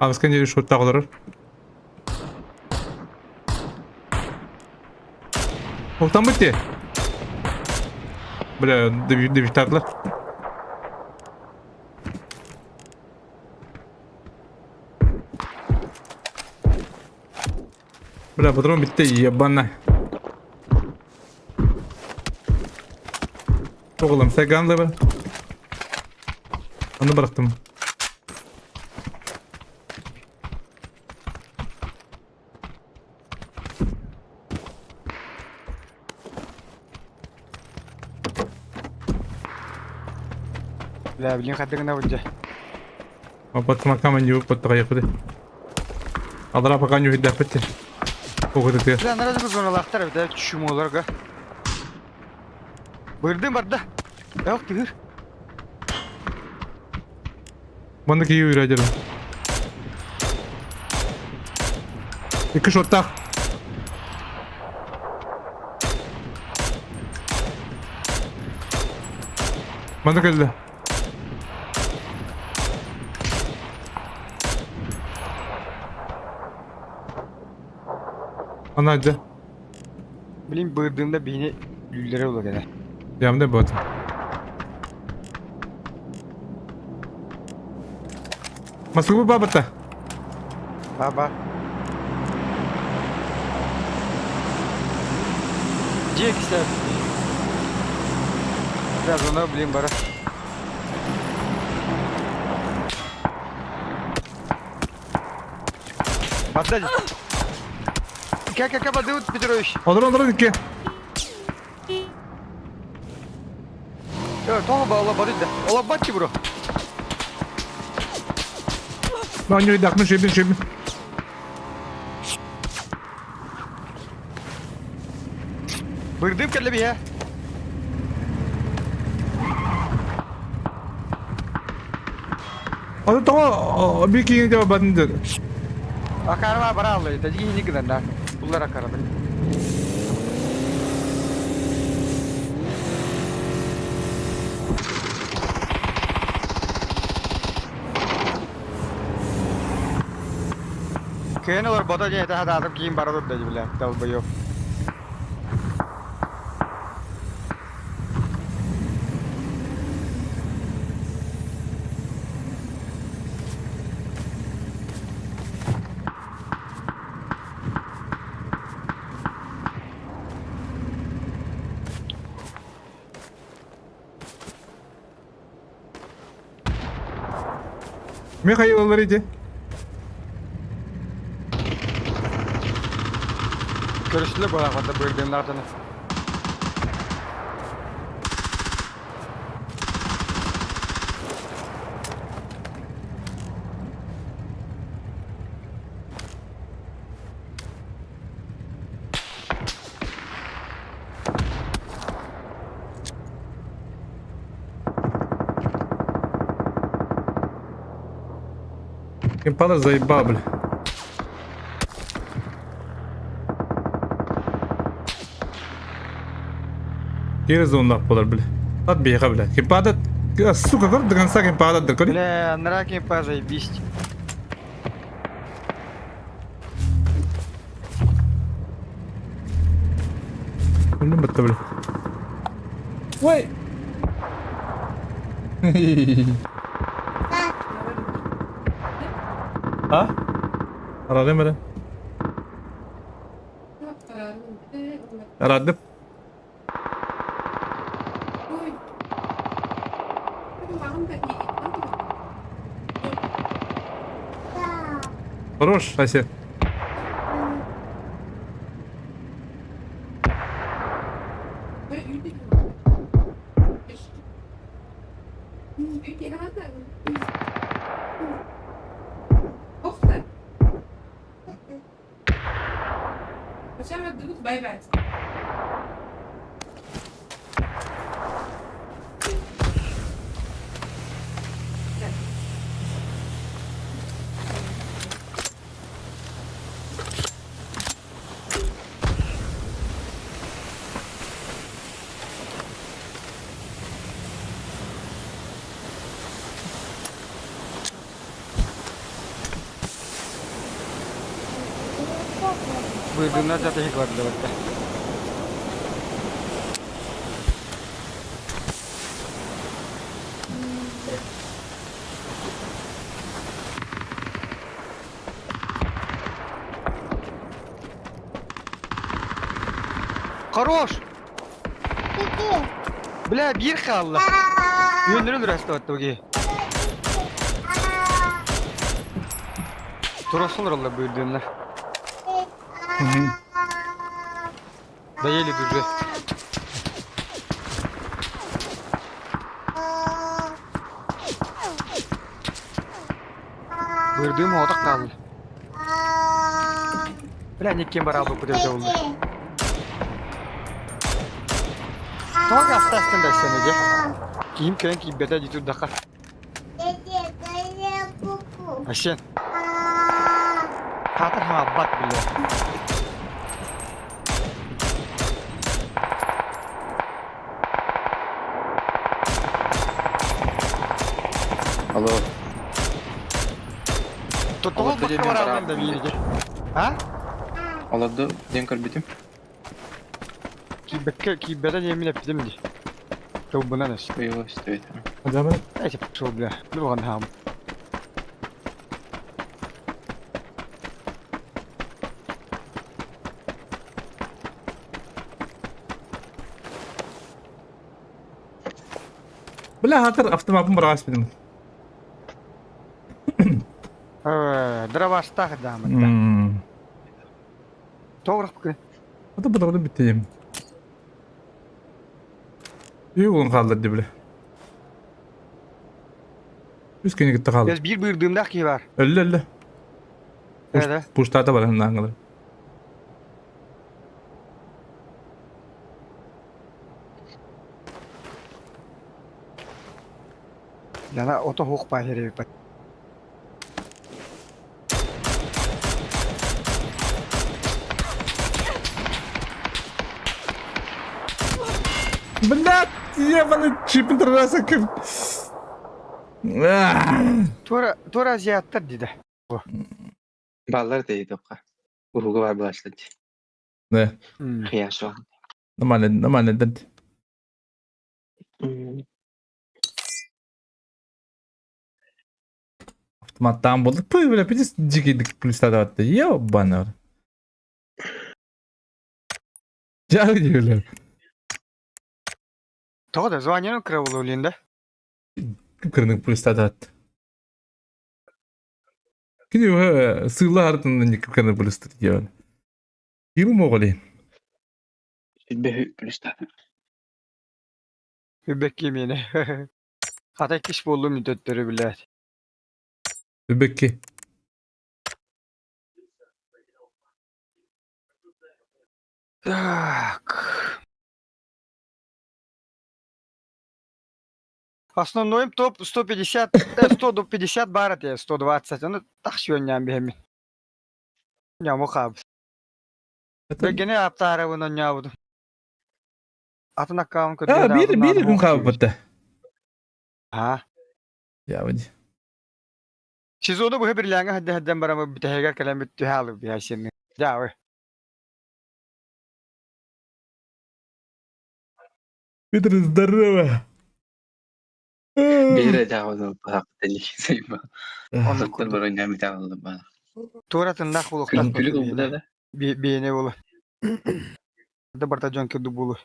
Ağızkan yeri şut dağılır. Oktan bitti. Bля, дебютатlar. Bля, patron bitti. Yabana. Oğlum sen gamla be. Onu bıraktım. La bilin kadına vurca. Apatma kamen yok patta yaptı. Adara pakan yok dapette. O kadar diyor. Lan nerede bu zonalaklar bir de çüşüm olur ga. Bırdım barda. Yok tıgır. Bana ki yürü acaba. İki şotta. Bana geldi. Ana acı. Bilin bırdığımda beyni lüllere olur gene. Yamda bot. Masuk bu babata. Baba. Jack sen. Biraz ona bilin bara. Badda. Как подают Петрович? Olur iki. Evet, tohu bağla badit de. Ola batçı bro. Ben yürü dakmış şey bir. Bırdım kelle bir ya. Adı tamam bir iki cevap badındır. Akarma bara Allah. Tadi ini kena dah. Bunlar akar abi. Kayaknya luar bota aja itu ada atap kim baru udah bilang tahu bayo. Ne hayırları idi? Görüştüler bu arada bölgenin ardını. Kim padar zaybab. Geri zonda polar bile. Tat bir bile. Kim padar suka kor dengan sa kim padar der kori. Бля, нраки па заебись. Bunu batta bile. Vay. Ha? Aradım beni. Aradım. Хорош, Ася. Buyurduğunlar zaten hiç vardı da. Хорош! Бля, bir kaldı. Öldürülür hasta hatta ki. Turasılır Allah buyurduğunlar. Dayeli durdu. Buyurduğum odak kaldı. Bля, никем бarabar bu devde oldu. Toga astasında sen öyle. Kim köyün ki beda jitu dakar. Aşen. Hatır muhabbet bile. Алло. Tuttuğu bakı var ağzım da bir ha? Алады, ден көрбетім. Ki beda yemin ettim di. Çok buna ne? Uyuğa üstüyet. Hadi hemen. Neyse çok bile. Ne bu kadar ham. Bula hatır avtomapım bırakas benim. Dravasta kadamı. Doğru bakın. Hadi bunu biteyim. İyi olun kaldırdı bile. Üç güne gitti kaldı. Biz bir buyurduğumda ki var. Ölle. Evet. Puştada var ondan kadar. Yani oto hukuk bayları bir Блядь, ебаный чипин трасса. Tura ziyattır dedi. Баллар дейді оққа. Уруға бар başladı. Ne? Қияш var. Нормально, дед. Автоматтан bulduk. Pıy böyle bir cigiydik plustada attı. Ёбаный. Jarı diyorlar. Toga da zvanyanın kıravulu oluyunda. Kırdık plustada attı. Gidiyor sığla ardından yıkıp kırdık plustada diyor. Yürü mü oğlayın?Ülbe pülüsten. Hübbek yemeğine. Hatta kış bolluğu müddetleri bile. Bekki. Так. Основной топ 150, 150 барат ya 120. Onu tak şu yönden bir hemen. Ya mı kab. Ben gene yaptı arabanın ya budu. Atına kavun kötü. Ha bir gün kapattı. Ha. Ya hadi. Siz onu bu hebirlerine hadden barama bir teheger kalem bitti halı bir yaşını. Ya ve. Peter здорово. Бері жауызы бұрақ дәлік сейбі. Онлықтар бір ойнам ете алды бана. Туратın nak buluklar. Күлік ұлды да. Beyne bulu. Da barta jon ködü bulu.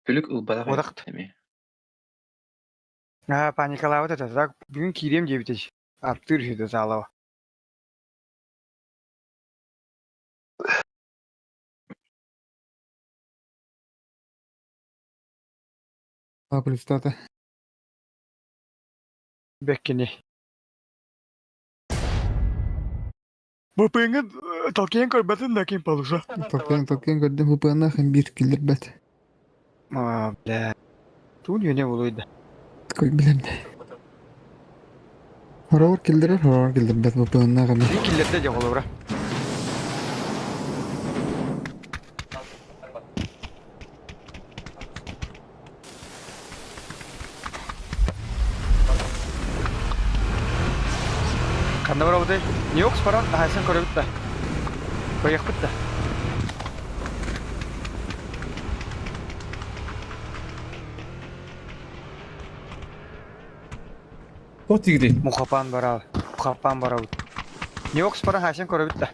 Күлік ұлбарақ Одақ. әме. Ha panikalawa da tak bugün kirem diye bitecek. Arttır işte sağlava. Пlustada. Bekkeni. Bu pengen Tolkien korbatın da kim palusa. Tokken gördüm bu bana hem bir killer bet. Aa bile. Tu yöne buluydu. Koy bilem de. Horror killer bet bu bana hem. Bir killerde de olur bura. Kanda bura bu değil. New York paran hasen kore bitti. Koyak bitti. O tigri. Muhapan bara. Muhapan bara. New York paran hasen kore bitti.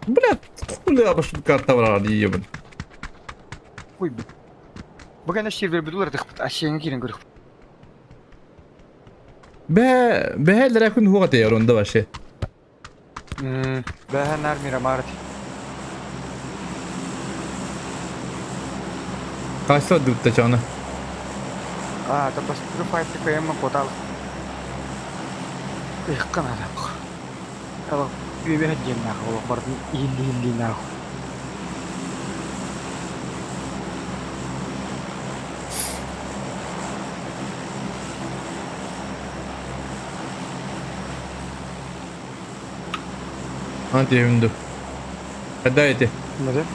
Блядь, хули обошли карта var diye ben. Uy. Bugün de şirver bidular tıkıp aşağıya girin görük. Be heller kun huwa te yaron da başı. Bahan nar mira marti. Kaçta dutta çana. Tapos true fight ko yung mapotal. Kan ada. Kalau bibi hajin na ako, parang hindi na ako. Hadi evimde. Hadi eti. Neden?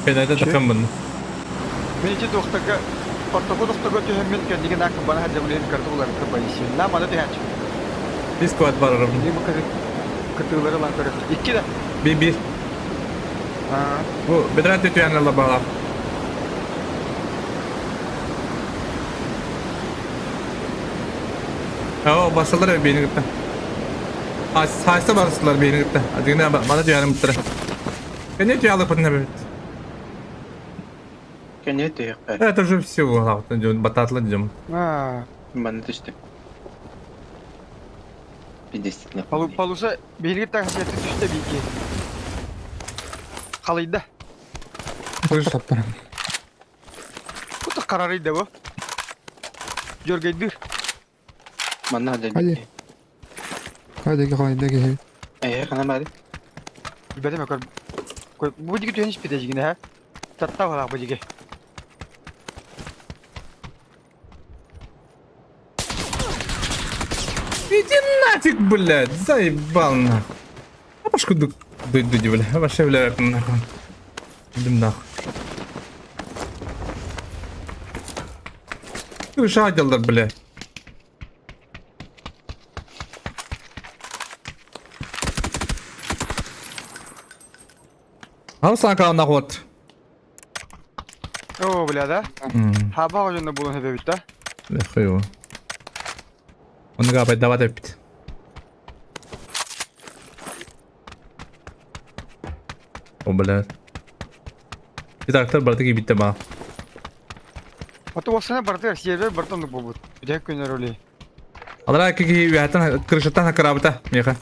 Ben hadi takım bunu. Ben iki doktorga doktorga tühemmel kendine nak bana hadi bulan kartı bulan kabayışı. La mana tühen. Bir squad var arabamda. Ini bakar ketuları lan karı. İki de. Bir. Bu bedret tüyen Allah bağlar. O basılır beni gitti. Sayısta basılır beni gitti. Hadi ne bana diyelim bitti. Ben ne diyelim pırnı evet. Конечно, я. Это уже все, бататлы идем. Бана düştü. Bir destekle. Palusa belirgin taksiyeti düştü bir iki. Kalıydı. Тап барам. Bu da kararıydı bu. Görgeydir. Bana hadi. Hadi. Haydi. Kana bari. İbadet mi kar? Bu digi tühen hiç bitecek ne ha? Tatta var bu digi. Иди нафиг, блядь, заебал нахуй. А башку дуди, блядь, а башку, блядь, нахуй. Идем нахуй. Ты шадилдар, блядь. Al sana kalan nahut. Oo bile da. Haba hocanda bulun hebe bitti. Легко. Он габает, давай допить. О, блядь. Bir traktör bardak gibi bitti bana. Ото осына бартыр сервер бартанды болбут. Бидек күнөр өле. Алар аки вятан крышатан карабыта меха.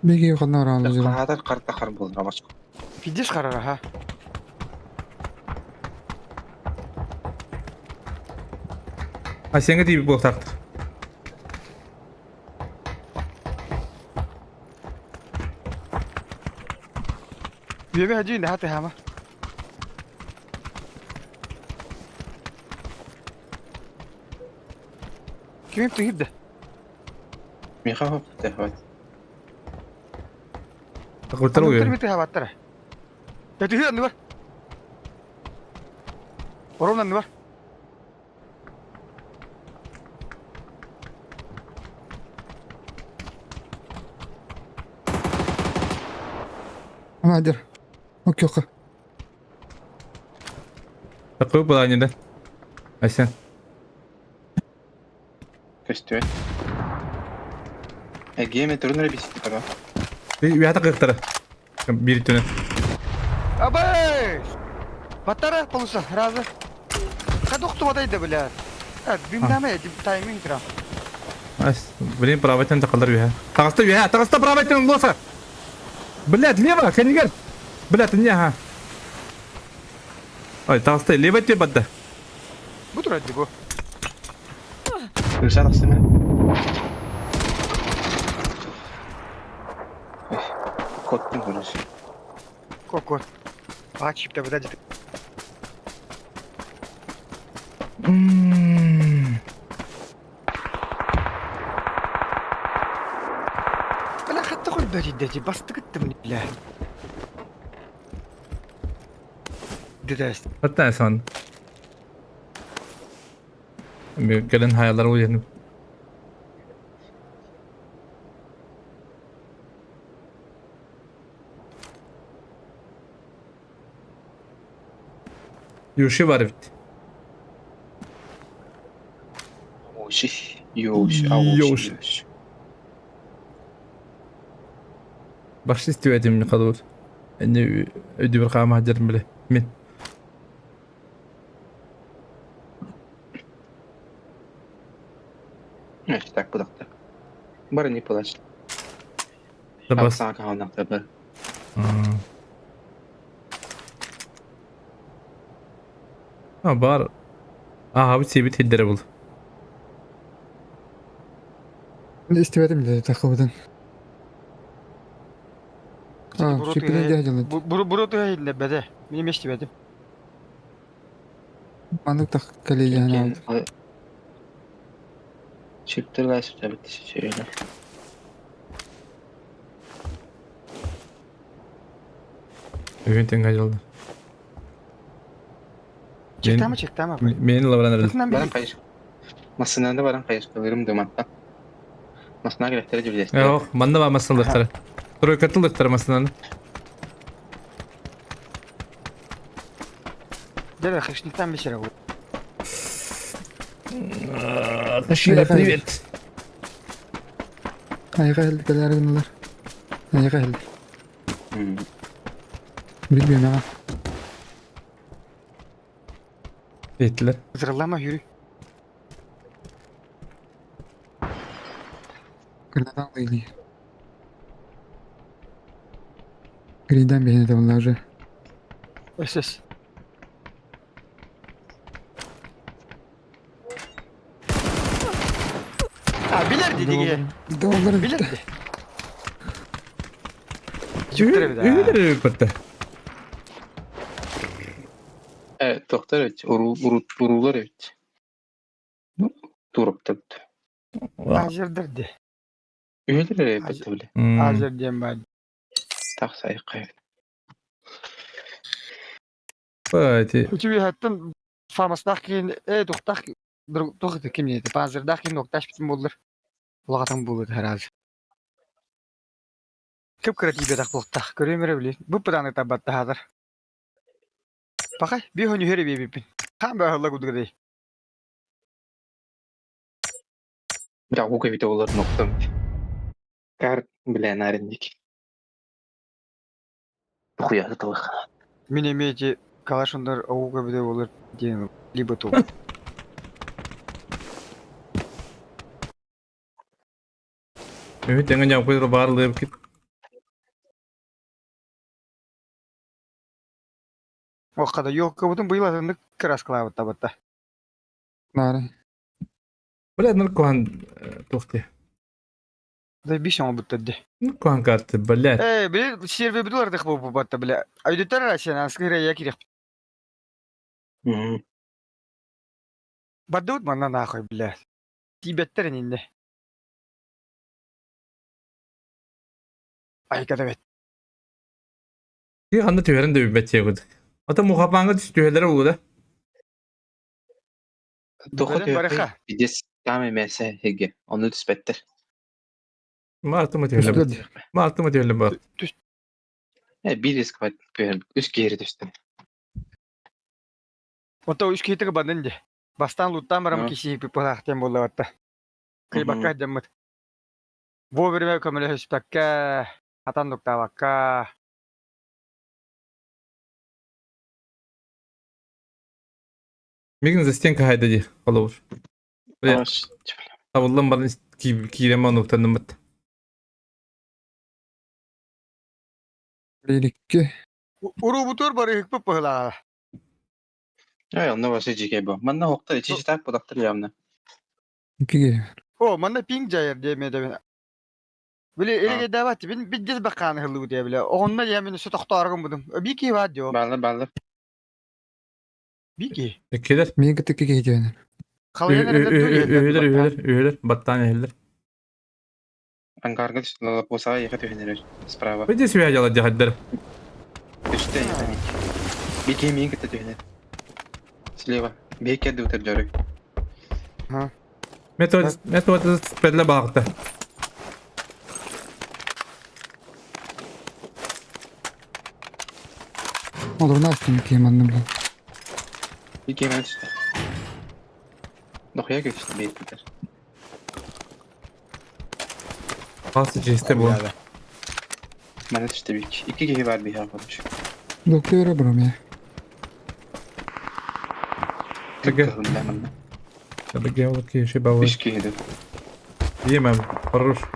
Беги ханна ралды жира. Кадар карта кар болды абашко. Пидиш карара ha. А сенге тип бок такты. Bebe hacı ne hate hama. Kim tuhibde? Миха хопты хват. Такой Dur ya. bitti hava attara. Ya tuhibde ne var? Oromdan ne var? Ama hadi. Okey. Такой была не да. Ася. Көстөт. Гейме турнир бисти таба. Bir hata kırıktara. Bir tane. Abay! Batara polusa razı. Kadok tumadaydı bile. Evet, bimdame timing tra. Ас, блин, правайтан такалар я. Тагаста правайтан лоса. Блядь, лево, кенигер. Блядь, не ага. Ой, тагаста лево тебе бадда. Bu duraydı bu. Кырса тастыма. Коттун көрүсү. Kokor. Açıp da bıdacı. Bana hatta koy böcüdeci bastı gittim nile. Dedes. Hatta sen. Gelen hayaller uyanıp. Yuşi var bit. Оши. Юш. Юш. Юш. Baş istiyor edimli kalır. Ende ödü bir kama hacerim bile. Min. Значит, так, будакта. Бары не плачь. Da bas. Сака ханакта бар. Ha bar. Aha bir sebit hiddere bul. Ben istemedim de takıbıdan. Ha, Burası şüpheden ya- geldi. Burada değil bede. Benim istemedim. Anlık tak kaleyi yani aldı. Çıktılar sütle bitti şöyle. Üventin kaçıldı. Çekti ama. Beni lavran arada. Kısından Баран bir кайыш. Масынанда баран кайышкаларым дыматта. Масына керектері жүрдесті. Yok, manda var masınlıkları. Troy katıldıkları masınlarını. Dede kışlıktan bir şey bu. Arkadaşlar привет. Ayağa geldi kaleler günler. Ayağa geldi. Hmm. Bilmiyorum ama. Ettiler. Zırlama yürü. Kırnadan da geliyor. Green'den bir de onlar же. Ösüz. Ha bilerdi diye. Doğruları bitti. Bilerdi. Çıktı bir daha. Üyeleri öpürttü. Evet, doktor evet. Urular evet. Durup tabi. Hazırdır de. Üyeler evet tabi. Hazır diyeyim ben. Tak sayık evet. Hadi. Üçü bir hattın famasdaki doktak doktak kim neydi? Hazırdaki noktaş bizim bulur. Ulağatan bulur herhalde. Kıp kırık bir dak bultak. Görüyorum öyle. Bu pıdanı tabatta hazır. Bakay bir hönü heri bir bipin. Kan böyle hırla kudur değil. Bir avu kevite olur noktam. Kar bilen arindik. Kuyası tavuk. Minimeci kalaşındır avuga bir de olur diyelim. Libato. Ümit yangan yapıp koyduğu bağırlığı yapıp. O kadar yok kabutun bıyıladığında kıras kılavut tabatta. Nare. Böyle nırkohan tohti. Da bir şey bu dedi. Nırkohan kartı böyle. Bir şirve bir dolar dık bu batta bile. Aydütler aşağı askıra yakirek. Badut manna nakoy bile. Tibetlerin indi. Ay kadar evet. Bir anda tüylerin de bir betçeye koyduk. Ata muhabanga düştü tüyelere uğradı. Doktor Beren baraka. bir de tam mese hege. Onu dispettir. Martı mı tüyele Üstüne bak. Martı mı tüyele bak. Bir risk var. Üst geri düştü. Ото üç kişi bandın de. Bastan luttan baram kişi bir pahtem bolla vatta. Kıy bakka jammat. Bu bir mev kamera hüstakka. Hatan nokta vakka. Migin zastenka haydacı. Olur. Böyle Hoş. tavullan bana kirema noktanın mı? Birlikte. Uru butur barı hükmü pahla. Ay onda başı cike bu. Manna hokta içi tak bu doktor yamna. İki geliyor. O manda ping jayır diye mi de. Böyle ele davat bin bir diz bakan hırlı diye bile. Onunla yemin su doktorgun budum. Bir ki var diyor. Bağlı. Bir ki. Ekiler. Mine gittik iki gidiyor. Üyeler. Battaniyeler. Ангарга düştü. Lala posağa yaka tühenir. Sprava. Bir de süre yaladı hadder. Düştü yani. Bir kemiğin gitti tühenir. Слева. Bir kedi utar jörü. Ha. Metod spelle baktı. Olur nasıl kim annem bilen. Bir kere işte. Dokuya geçti beyitler. Basıcı işte bu. Bana işte bir iki kere var bir arkadaş. Doktora buram ya. Peki. Kırkın ben. Tabii ki olur ki şey baba. Beş kere. Yemem. Horror.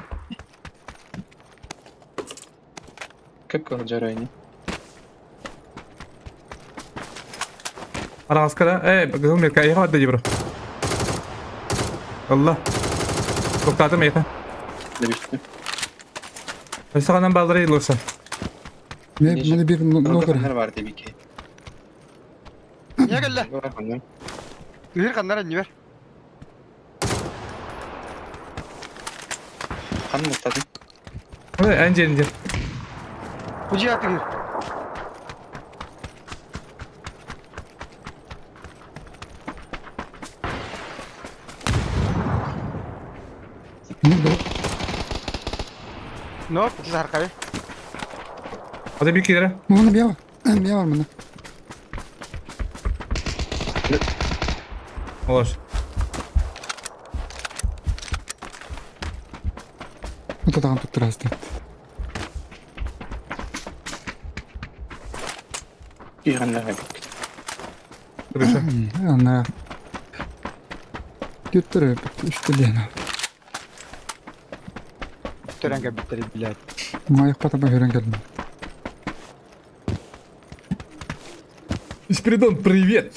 Kırkın jarayını. Ara askara. Kızım bir kayı var da bro. Allah. Tokadım ya. Ne bitti? Mesela baldırı yılırsa. Ne bir nokara. Neler var tabii ki. Niye gel lan? Var hanım. Yürü kanlara niye ver? Hanım muhtadı. Hadi önce. Bu cihatı gir. Ne bu? Ne oldu? Siz arkaya. Hadi bir kere. Bunu bir var. Bir var bunda. Olur. Bu da tam tutturastı. Bir hanım var. Kırışa. Anla. Götürüp işte diyelim. Tören gel bitleri bilet. Mayak patama hören geldim. Спиридон, привет!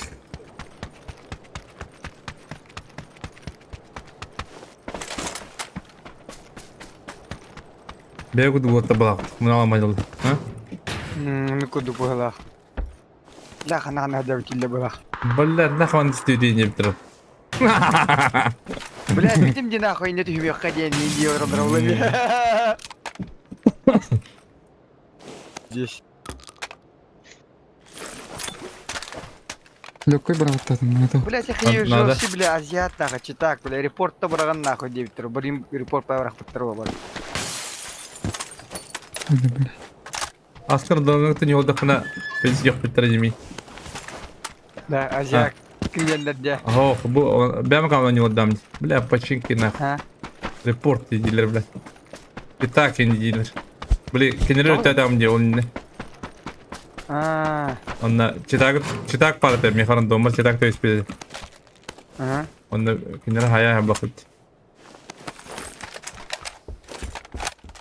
Бегу вот табак, мынау майдал. Ne kudu bu hala. La kana hada bitille bu. Бля, нахуй он студии не битер. Бля, bittim dina koyun ne tüyü yok diye ne diyorum da oğlum. Здесь. Лёгкой браваттадым. Это Бля, тех не Надо. жосы, бля, азиат нахуй, читак, бля, репорт-то браган нахуй деп тұр. Бір репорт паврах бұттыру бар. бля. Аскар доныңты не олдақына біз жоқ бітір демей. Да, азиат клиентлерде. Ох, бұл бәмі қамына не олдам. Бля, починки нахуй. Ha? Репорт дейділер, бля. И так енді дейділер. Бля, кенері өтті адам де, оны не. Ha. Онна читак парты, мехарын домар читак то испеді. Ha. Онда кенері хая бақыт.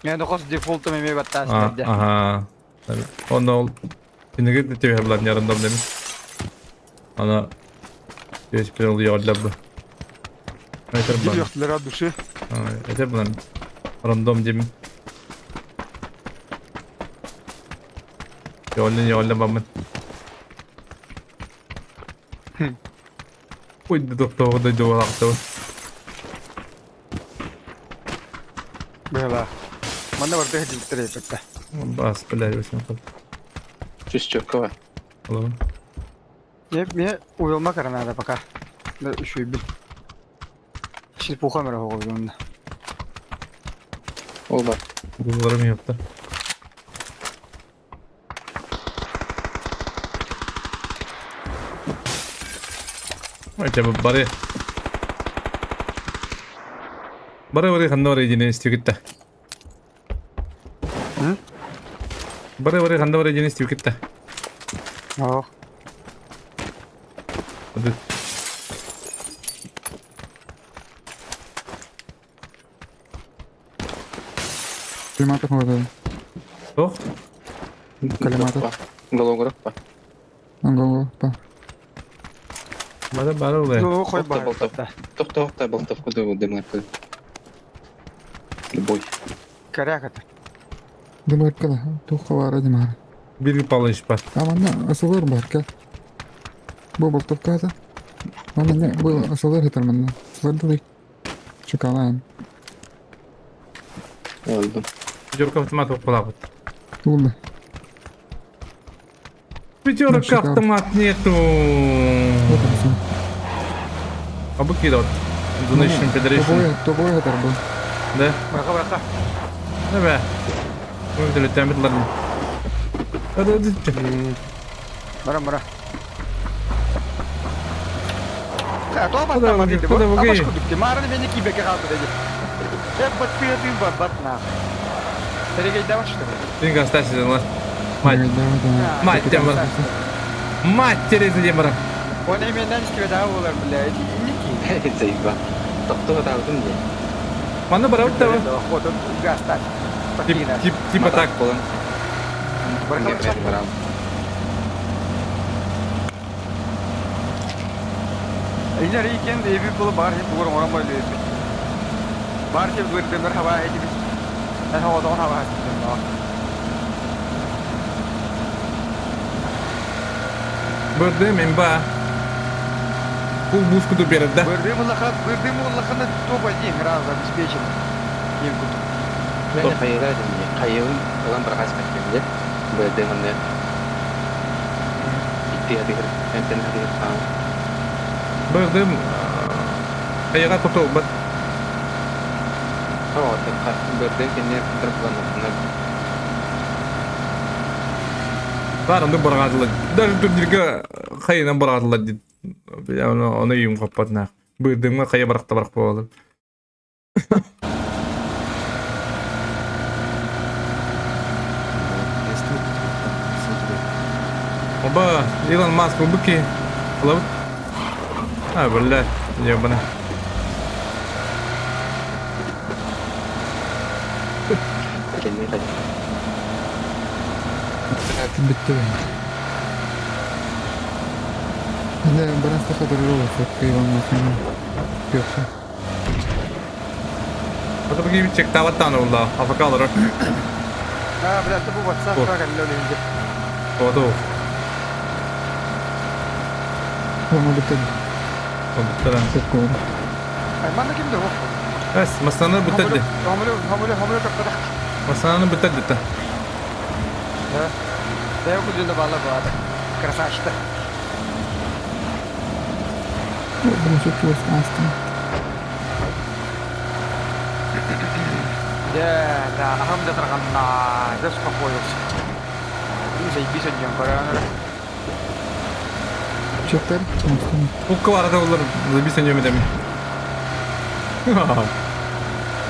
Yani kos default'u memeye battı Aha. Tabii. Onda ol. Şimdi de tüy hablan yarından demiş. Ana. Geçpil oluyor orada bu. Yeter Dil bana. yoktular ha duşu. Yeter bana. Random demin. Yolla bana. Uydu doktor da doğaktı. Böyle. Bana var da hadi bitir yapıtta. Bas bela yosun kal. Жүз чөккі бар. Oğlum. Ne uyulma karana da bakar. Şu bil. Şimdi bu kamera koyduğunda. Ол бар. Buzlarım yaptı. Acaba bari. Bari kandı oraya yine istiyor gitti. Hı? Bari kandı oraya yine istiyor gitti. Oh. Hadi. Климатов вода. Toch? Калиматов. Гологорок па. Ангол. Па. Bari oraya. Ну, koy Тоқта, bak. болтов. Тоқта, болтов, куды дымы. Любой. Коряк это. Дымар кала. Тухка var hadi mara. Bir palı iş var. Amanna asılır var ka. Bu boltov kata. Bana ne bu asılır hitar manna. Svardı Çıkalan. Öldüm. Пятерка автомат плавает. Тулы. Пятерка автомат нету. Вот это всё. А быки вот. Donation Federation. Тобой это был. Да? Бырака. Ne be? Bu da temizlerim. Hadi. Бара. То Куда бастан вы, бадыды. куда вы, гей? Абашку дукте. Марын бени кибеке қалды dedi. Бат пиятын бат на. Терегей давай что ли? Деньги оставьте, ладно. Мать. Да. Мать тебя, брат. Мать терезы тебе, брат. Onu hemen istiyor daha olur bile. Niki. Zeyba. Doktor da aldın ya. Mana брат того. Вот он гастать. Типа так. Olan. Бырака. Benim aram. İler iken de evi bulu bar hep buğur oran böyle. Bar hep buğur demir hava edip. Ben havada on hava ettim. Burada men ba. Bu busku da berdi. Бырдым улахана топ один раз обеспечен. Емкут. Ben de kayıdaydım ya. Kayığın olan bir kaç bekliyorum ya. Böyle dememle. Gitti hadi gir. Ben hadi gir. Tamam. Burada ayağa tutu bat. Tamam. Böyle kendine kırıp kullanmak. Barında baragadılar. Dar türdürge kayına baragadılar dedi. Onu yum kapatnak. Burada kaya barakta barak boğalım. Oba, Elon Musk bu ki. Hello. Ha böyle. Ya bana. Kendine hadi. Bitti benim. Ne biraz da kadar olur. Çok Иван Максимов. Yoksa. Hadi bakayım çek davat tane oldu. Afaka alır. Ha biraz da bu WhatsApp Oh. var öyle. Oldu. Onu bitti. Oldu tamam. Çok doğru. Ay bana kimdi o? Bas, masanı bitirdi. Hamile kapıda. Masanı bitirdi ta. Да. Да я буду давала бада. Красавчик. Bunu çok çok astım. Да, hamda tarqanna. Да успокоился. Ну, заебись он Коронер. Çöpler. Astım. Bu kıvarda olur. Bir sene mi demin.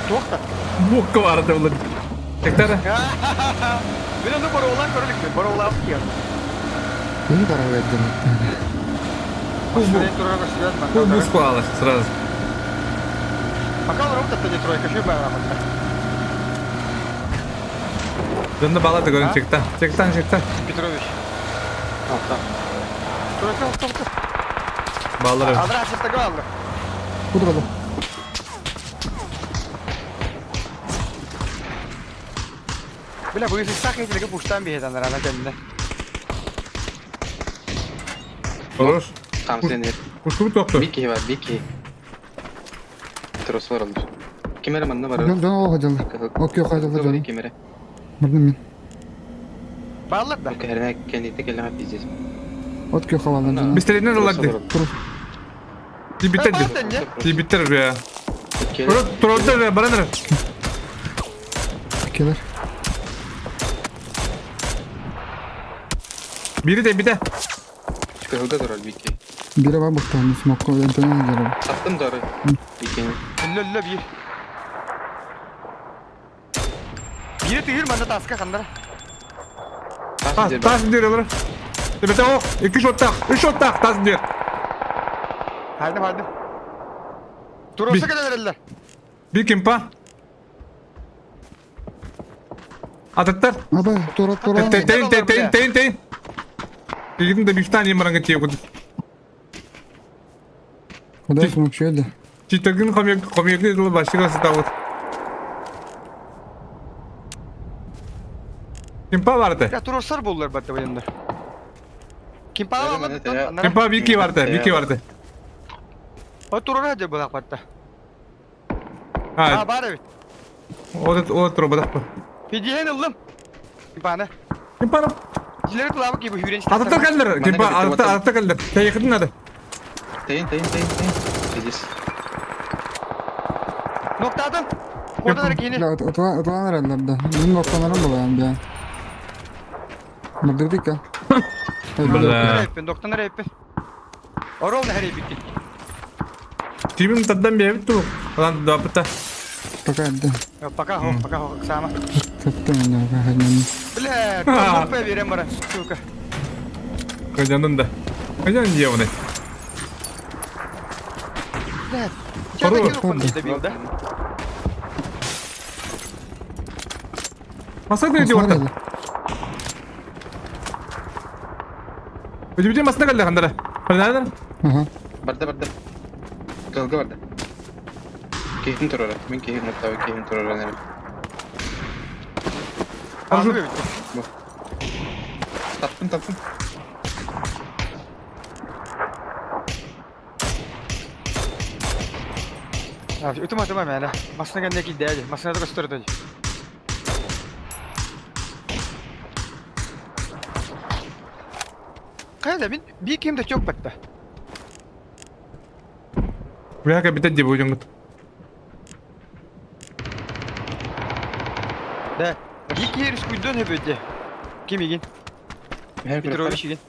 To'xta. Bu kıvarda olur. Çekler. Ben onu bora olan ko'rlikdi. Bora olan keldi. Beni karar verdim. Shunday turaga suyatman. Bu buz koyalım sırası. Пока вот это не тройка, что было? Döndü bağladı görün çekten. Çekten. Петрович. Altta. Тройка. Bağları. Адрес это главное. Kuduralım. Бля, вы если сахарите, пуштан бегает, она рано тянет. Olur. Tam seni. Kuşku toptu. Biki var Biki. Tros var olur. Kimere manna var. Can o hacılı. Okey hacılı canım. Kimere. Bildim ben. Баллар да? Okey herine kendi tek eline pizziz. Okey havalı canım. Biz telinin oladı. Di bitirdi. Di bitirir ya. Orada trollde ya bana ne? Okeyler. Biri de bir de. Çıkarıldı da Biki. Biri var baktan. Smoke ben tanıyorum canım. Sattım da Biki'ni. لا بير. بير تغير من تاسكا خندرة. Tas diyor olur. Tepede o. 2 shot tak. 3 shot tak. Tas diyor. Hadi. Turası kadar verirler. Bir kimpa. Atatlar. Abi Tora. Teyin. Gidin de bir tane yemeğe geçiyor. Kudai smoke şöyle. Çiğtagın komiyaklı dolu başlıkası tavut. Kimpa vardı. Ya turaslar bulurlar batta bu yanında. Kim para Öyle mi? almadı? Ya. Kimpa Viki vardı. O turara aja bulak batta. Ha, Ha bari. o da troba da. Fidiyen aldım. Kim para? Kimpa no? Cileri kulağımı gibi hüren Atatlar kaldır. Kimpa atatlar kaldır. Sen yakındın hadi. Teyin. Pizziz. Noktadan. Oradan harekini. La oturan herhalde. Benim noktalarım da var yani. Mıldırdık ya. Bля. Doktan nereye yapın? Orol nereye bitti? Тимин таддан бебит ту. Lan da pıta. Pakaydı. Пока, sama. Tuttum ya. Pakaydı. Бля, топ verem bana. Сука. Kacanın da. Kacan diye onu. Бля. Чё ты Хорош, не добил, да? Masa da ediyor orada. Ödü masada kaldı kandara. Nereden? Aha. Barda. Kılgı barda. Keyfin turara. Min keyfin noktavi keyfin turara nere. Anladım. Tattım. Abi tamam yani. Masına geldiğindeki değerli. Masına da gösterdi. Kayda bir kim de çok battı. Buraya kadar bitti diye bu ucun. De. İlk yer üsküydün hep öde. Kim ilgin? Her bir Petrovich ilgin.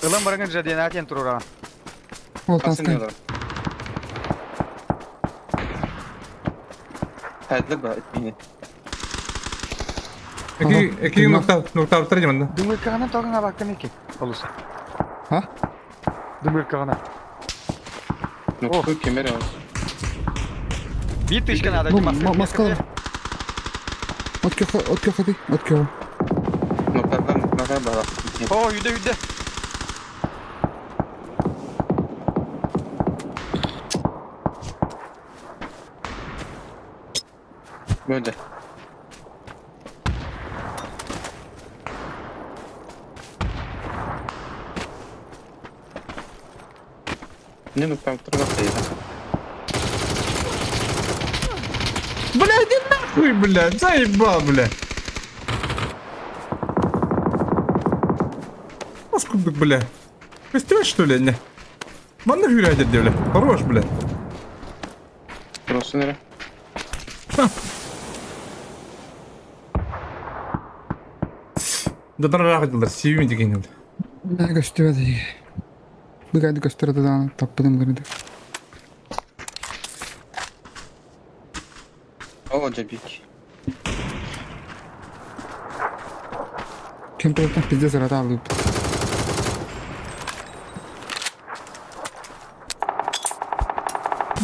Ilan barangın radyanatiyen turura. Oltan Asın skay. diyorlar. Haydi bak etmeyini. İki nokta bitireceğim ben de. Dümür kağına toğuna baktın iki. Olursa. Ha? Dümür kağına. Nokta kemer var. Bir tışkan adacı Maskalı. От кё hadi. От kё. Noktadan bağlı. Oo yüde. Böyle. Ne noktam turga sayı. Бля, иди нахуй, бля, заебал, бля. Паскудок, бля. Костёшь, что ли, не? Манна хюрядет, бля. Хорош, бля. Burası nere? Да раға жылдар, себеме деген бля. Ne gösterdi. Bir gaydı gösterdi daha tapmadım gırdı. O cebik. Kim taraftan pizza sırada aldı.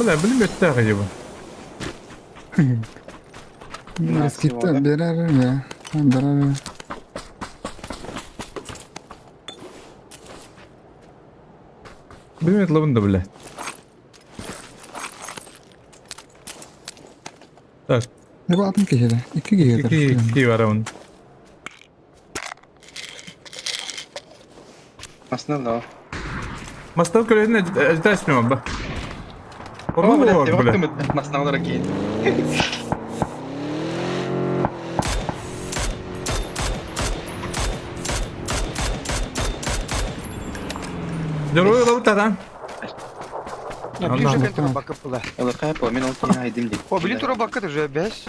Бля, білім өтті аға жеба. Biraz gitti. Berer ya. Berer. Білім өті лабында, бля. Так, Ne bu adam kişide? İki giyiyor. iki var onun. Aslında da o. Мастав көретін әжді әсмемін, ба. Ama Ұру bile var, devaklı бля. mı? Masna olarak iyi. Жарой лабы тадан. Ya bir Allah yüzden Allah. tura bakıp bula. Allah kayıp o. Ben onu kine haydim değil. O bilin tura bakıp dur beş.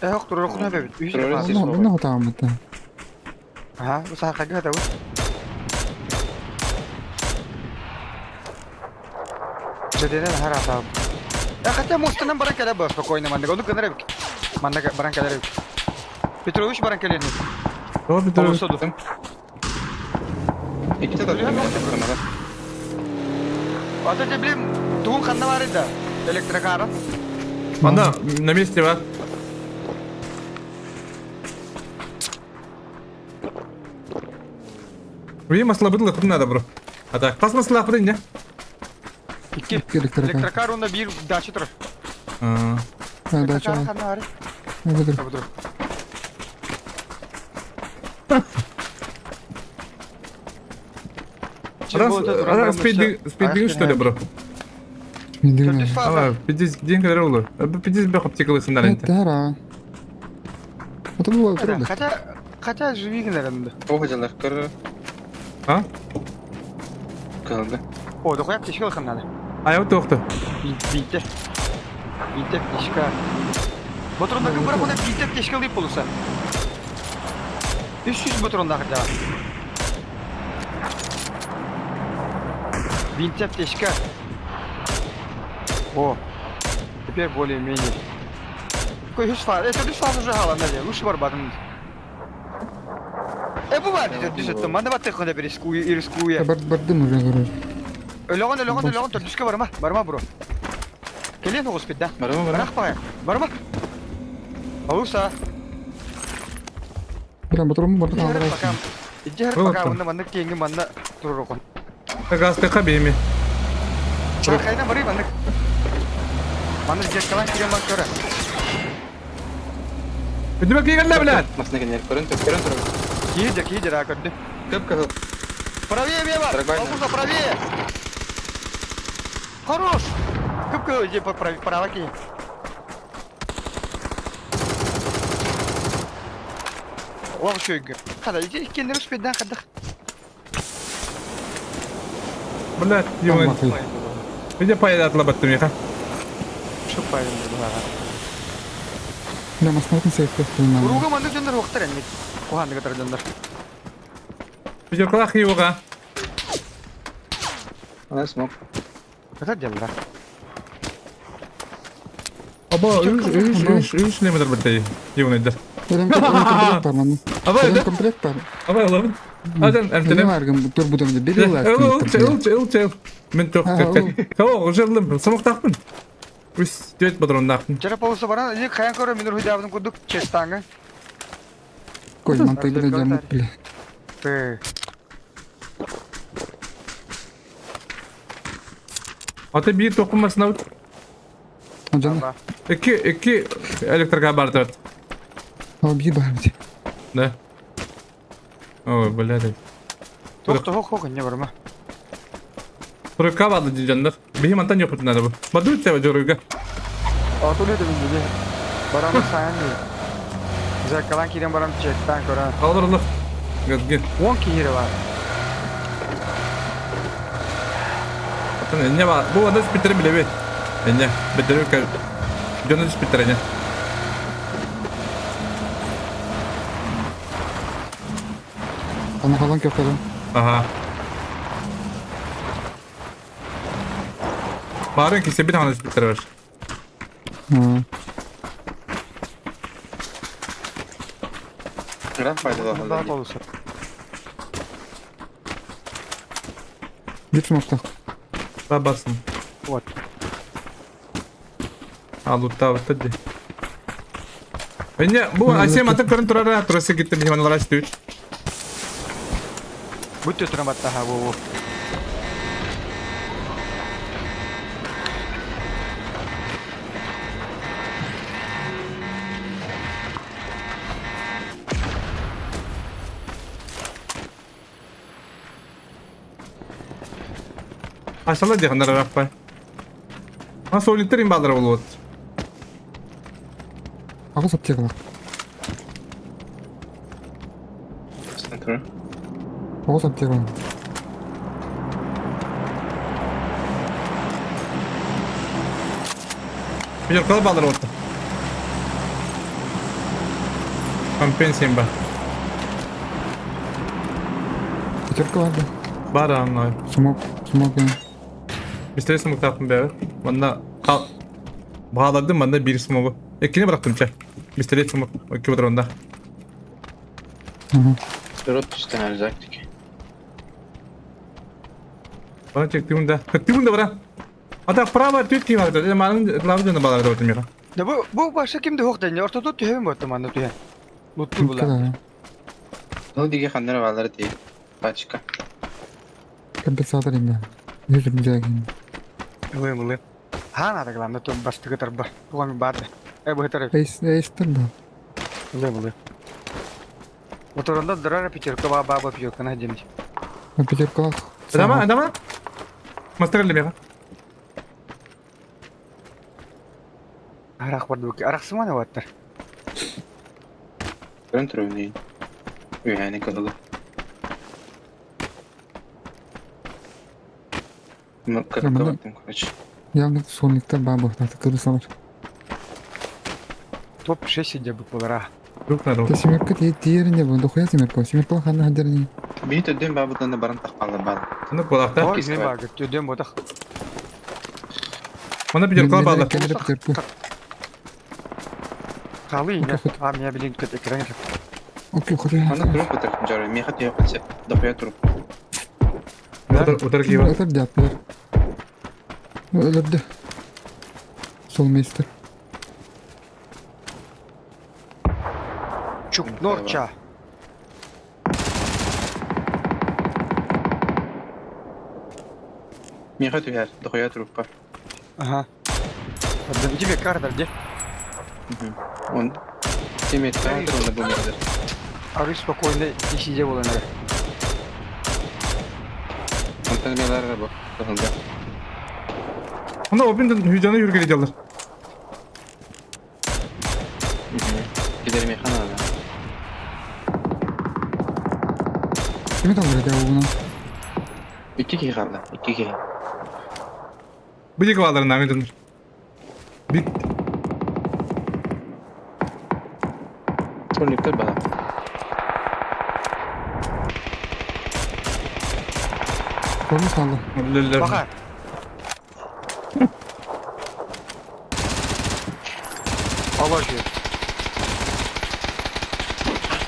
Yok tura okuna bebit. Üç Tura defa. siz- Ne hata almadı? Aha bu saha kagı hata bu. Dedene her hata bu. Ya kaça mustanan barang kada bos pokoknya manda. Onu kadar bek. Manda barang kada bek. Petrovich barang kada ni. О, bir Olursa dur. İki de tabii. Ataca bilim tuğun kanına var idi. Elektrik ara. Anda, на месте, ба. Вы масла быдла куда надо, бро. А так, тас масла куда не? İki. Elektrik ara. Elektrik ara onda bir daşı dur. А, Ha daha Elektrik çok. ara kanına var. Ne budur? Tabii dur. Раз спидинг, что ли, bro? Bildiğin Dörtüz ne? fazla. Ama 50 deyin kadar olur. 50 bir optikalısından Evet ente. der ha. O da bu oturdu. Kaça живи генералында. O hocalar kır Ha? kıldı. O da koyak teşkil kanına. Ayağı toktu. Binte. Binte pişka. Motorundaki bırak ona binte pişka alayım olursa. 300 motorundaki daha. Бинтеп тешка. О. Теперь более-менее. Какой фаз? Это фаз уже хала, наверное. Лучше барбатом. Бывает, это манда баттык кында бир рискуя. Бардым уже, короче. Өлөгөн төрдүскө барма. Барма, бро. Келен хоспит да. Барма. Рахпай. Барма. Алуса. Прям батаром бардым Пока. алдырасың. Иджер пока мында кеңге манда турурокон. Гасты кабеми. Чакайдан барый манда. Манда жек калан кирен бар көрө. Өдүбөк кийгенде билет. Масына кенер. Көрөн тур. Киди, ракырды. Көп кызыл. Правее, Беба! Нормально. Албуза, правее! Хорош! Кып-кып, иди право кинь. Лав шойгы. Када, иди кендер успедан кадах. Билет, юнг. Биде пайда атлабаттым яка. Шып пайдым да. Да, масматын сейфте кылмам. Уруга манда жондар вактар энди. Куханды катар жондар. Биде калак юга. Ана смок. Катар жондар. Аба, үш немедер бирдей. Юнайдер. Комплект бар мана. Аба, Комплект бар. аба, алабын. Адан, Не әмтелем. баргым тур будем деп берилер. Ыл. Мен ток. Кого, жерлым, самок тақпын. Үс, дөт бадрон тақпын. Жара полуса баран, иди каян көрө минур хуйдабын кудук честаңы. Кой, мантайды жамык биле. Ата бир тоқымасына өт. Жана. Iki elektrika bardı. О, би бар бит. Да. Ой, блядь. Тох, не барма. Турка vardı canlar. Benim antan yok bunlar bu. Badu çeva joruga. Atılıyor da bindi. Baran sayan değil. Güzel kalan kiren baran çekten köre. Kaldır Allah. Gel. 10 kere var. Atan ne var? Bu ada spitter bile be. Ne? Bitirir ki. Canı spitter ne? Ана калан кепкадым. Aha. Barın ki bir tane spitter var. Граф пайда Daha да. polisi. Бит смокта. Babasın. Вот. Alutta hadi. Bu Asya mata karın turara turası gitti bizim anılar açtı. Будь ты трамбата, во. Aşağıda diye kanara rappa. Nasıl oynatırım bağları olur. Агыс аптекалар. Масына тур. Агыс аптекалар. Bir kala bağları oldu. Компенсиям ба. Пятерка бар да. Бар анай. Смок. Бистере смок таптым бәрі. Манда bağladım banda bir smoke'u. Ekini bıraktım çay. Bistere smoke. İki budur onda. Рот түстен арзактик. Bana çektiğimde. Çektiğimde bana. Hatta prava tüytki vardı. Demanın lavcını bağlardı otum ya. Да bu başka kimde yok deniyor. Ortada tühevim var tamam tühe. Mutlu bula. Да. Ну диге хандыр балары тий. Пачка. Компенсатор инде. Yüzüm güzelgin. Мылы. Хана да главное то басты тарба. Тугами барды. Bu hetere. Эйстер да. Мылы. Моторында драра пятерка баба пьёка на день. На пятеркалах. Adama. Masterle beka. Арах барды. Арах сыманы ваттар. Көрөн тур өйнейин. Өйәне кылылы. Ну, как Нормально. это там, короче. Явно сонниктер бар бактаты кырысалар. Топ 6 иде bu polara. Yok надо. Та семерка тиеринде бу дохуя семерка. Семерка ханна хадерни. Bir de dön babından da barın takmalı bal. Sana kulakta. Ой, киска не бар. баг, төдөн бодох. Bana bir kala bağlar. Калы ине. Окей, А меня билин көт экран. Окей, ходи. Anda durup otur jara. Miyat yok olsa. Dapaya durup. Otur ki var. Отыр жаптылар. Өлөрдү. Сол мейстер. Чук норча. Miyat yok her. Dapaya durup var. Ага. Отдам тебе карта где? Он. Семет кадр он da bu merdir. Арый спокойно ишиде болонар. Ondan neler var bu? Bakıldı. Onda o binden hücana yürgüleyecekler. Gidelim yakan abi. Ким талдыр да угунан? 2 kişi kaldı. 2 kişi. Bir bağlarından ödünür. Bir Sonraki bana. Колу салды. lüller. Баха. Алажы.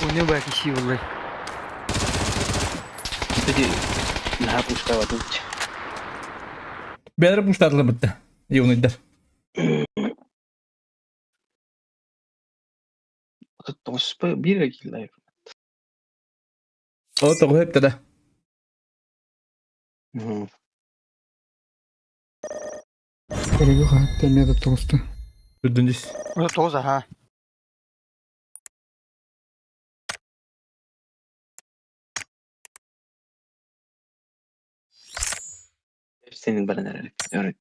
У него баки силы. Peki. Ne yapmış kavadı? Beyler puştadılar bitti. İyi onu gider. Tospa bir dakika. O toku hep de. Кереги хат темеде тосты. Dördüncüsü. Это тоже, ага. Senin bana neler? Evet.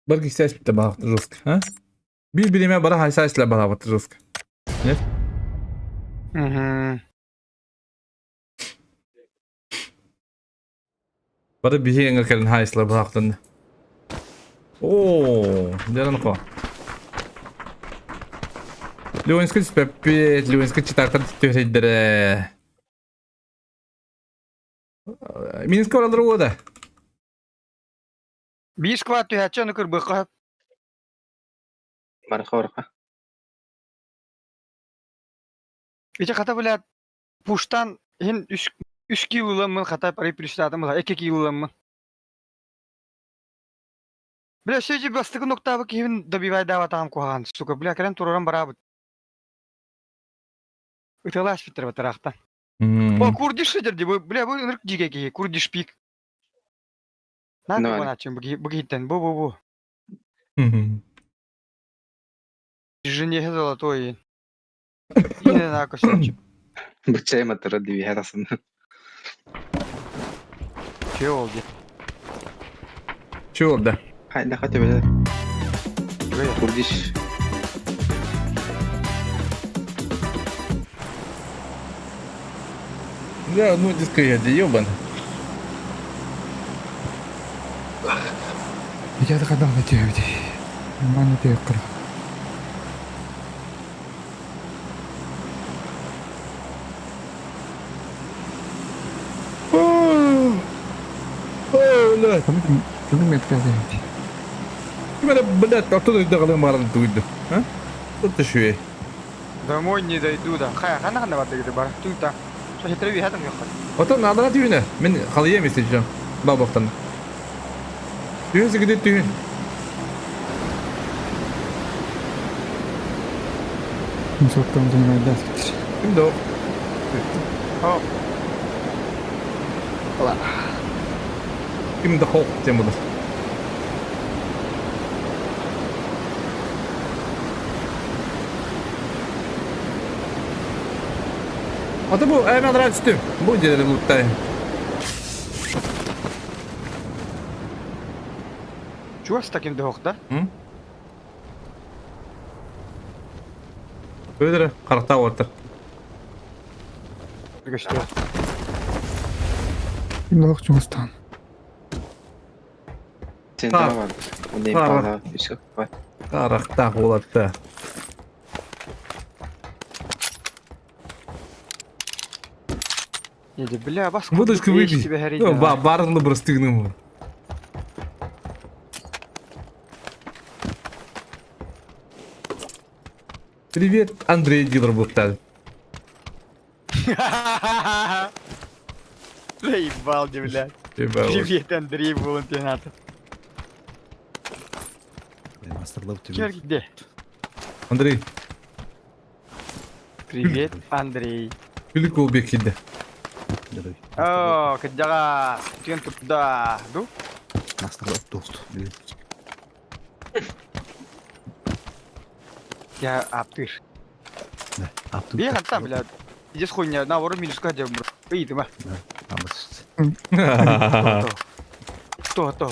Bark ihtiyaç bitti bağlattı Rusk. Ha? Bir birime bana haysayla bağlattı Rusk. Ne? Угу. Bana bir şey engelkerin haysayla bağlattı. Ooo. Jalan ko. Luenska speppi, Luenska çıtartan tutuyor hedere. Minsk oraları o da. Биш кват түйәтчі нүкір бұқып. Marka orka. Иче қата біләт пуштан хен 3 килоламын қата пари плюстадым, 2 килоламын. Бля, сөйде бастығы ноқтабы кейін добивай даватам қоған. Сука, бля, кәрен тұрарам барабыд. Ütalaş bitir batıraqta. O kurdiş şedirdi bu, bля, bu ırk jige ki, kurdiş pik. Ne yapıyorsun açın bu gitten, bu. Жене золотой. Yine ne akışıyor? Bıçağı matara diye her aslında. Şey oldu. Şu oldu. Haydi hadi böyle. Böyle. Kurdiş. Да, ну диска я ёбан. Я да кадан да тиеди. Мана тиеккыр. لا Ким метказе. كمان بدأت أعتقد دخل مرة تويد ها قلت شوية Домой не дойду, да. Хана барды гиде бар. Туйта. Что хитреви хатам yok. Otan adına tüyüne ben halıya mı isteyeceğim babaktan tüyünsü gidip tüyün Сотtan sonra даст. şimdi o Hop. şimdi hop demudur Ata bu hemen rahat üstüm. Bu celeri bulutayım. Чего с таким дохта? Öyle karta orta. Göçtü. Şimdi bak Cumhurbaşkanı. Senin Ha. daha vardır. O neyim Ha. daha bir şey var. Karakta olatta. Yedi bile bas. Bu da şu Eşti be her gibi. yedi. Barlı brastığını mı? Привет, Андрей Дилер Буттал. Заебал, блядь. Привет, Андрей, волонтенатор. Чер где? Андрей, Привет, Андрей. күлік ол бекеді. О, каджага. Тен туда. Ду? Я аптыш. Бег от там, блядь. Иди с хуйня, на вору минус кадя, бро. Эй, ты ма. То.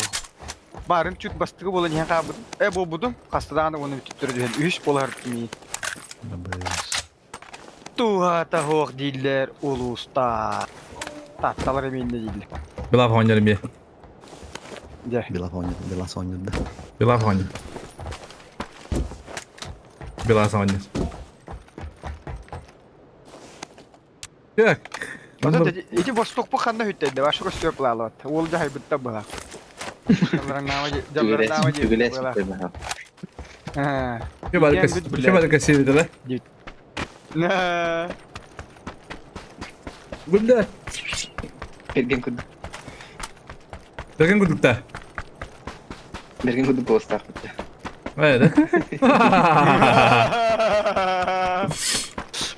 Барын чуть бастығы болан ең қабыдым. Бұл бұдым. Қастадағаны оны түттірі дүйен. Үш болар кемей. Туға тағоқ дейлер, олу ұста. Татталар еменде дейлер. Bilaf oynarım bir. Де. Bilaf oynar. Bilaf oynar. Так. Эти восток паханна хүттейді, вашы көстер бұлалат. Ол жағай бұтта бұлақ. Түгілесін көйбі. Şu barka sevdi la. Gülde. Берген күді. Bergen gudukta. Берген күді болыстақ бітті. Öyle.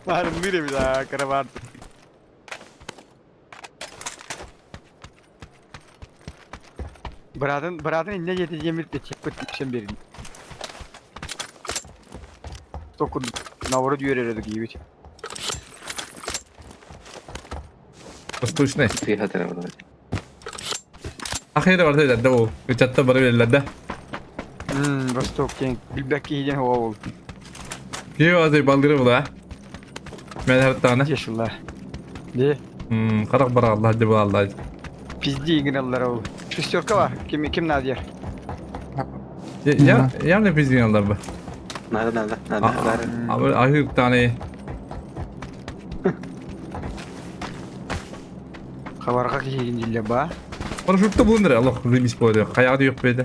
Varım bir daha karavan. Bıradın inne yeteceğimiz de çekip birini. Tokun navru diyor herhalde gibi. Восточный. Тыйға тарабы. Ахирі var dedi o. Uçatta bana verirler. Vostok keng. Bilbek yiyeceğin hava oldu. Ki o azay baldırı bu da. Ben her tane. Yaşıllar. De. Karak bara Allah de bu Allah. Pizdi yengin aldılar oldu. Şüstörka var. Kim nadir? Ya ne pizgin Allah bu. Nada. Abi ahir tane. Kabarga yiyeceğin dille ba. Paraşütte bulundur Allah remis koydu. Kayağı da yok böyle.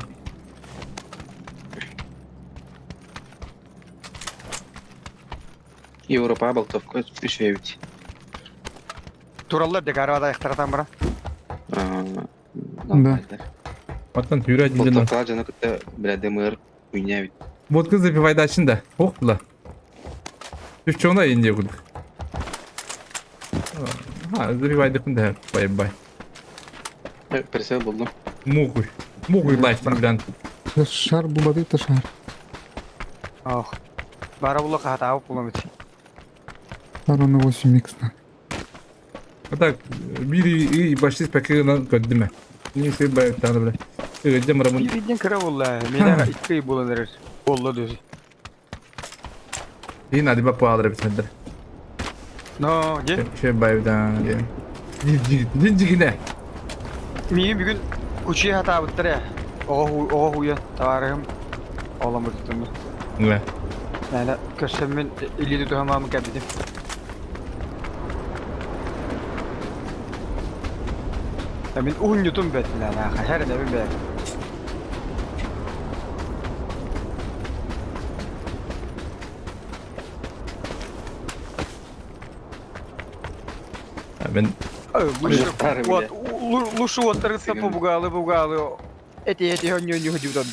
Европа болтовка үшеуіт. Turallar de garvada ayaktaratan bana. Да. Vatan tüyre edildi lan. Болтовка жана күтті біләді мұғыр үйнәуіт. Вот kız запивай дачын да. Ох la. Üç çoğuna indi kuduk. Ha запивай dikın da. Bay. Персел болдым. Мухуй лайф buradan. Шар булады та шар. Oh. Bara bulla kahta avuk bulamıt. Шар оны 8 Так, biri başlı spekerinden köddüme. Neyse bay tane böyle. Öyle mıramın. Bir gidin kara bulla. Meydan ikki bulanır. Bolla diyorsun. Yine hadi bak pahalı bir tane. No, ye. Şey baydan. Dinci ne? Miyim bir gün uçuya hata bıttır ya. Oğa huya. Tavarım. Oğlamı tuttum. Ne? Yani köşemin ili tutamamı kabledim. Ben unyutum bettiler ha. Her ne bir bet. Ben Лучше вот тарыса побугалы. Эти не ходил там.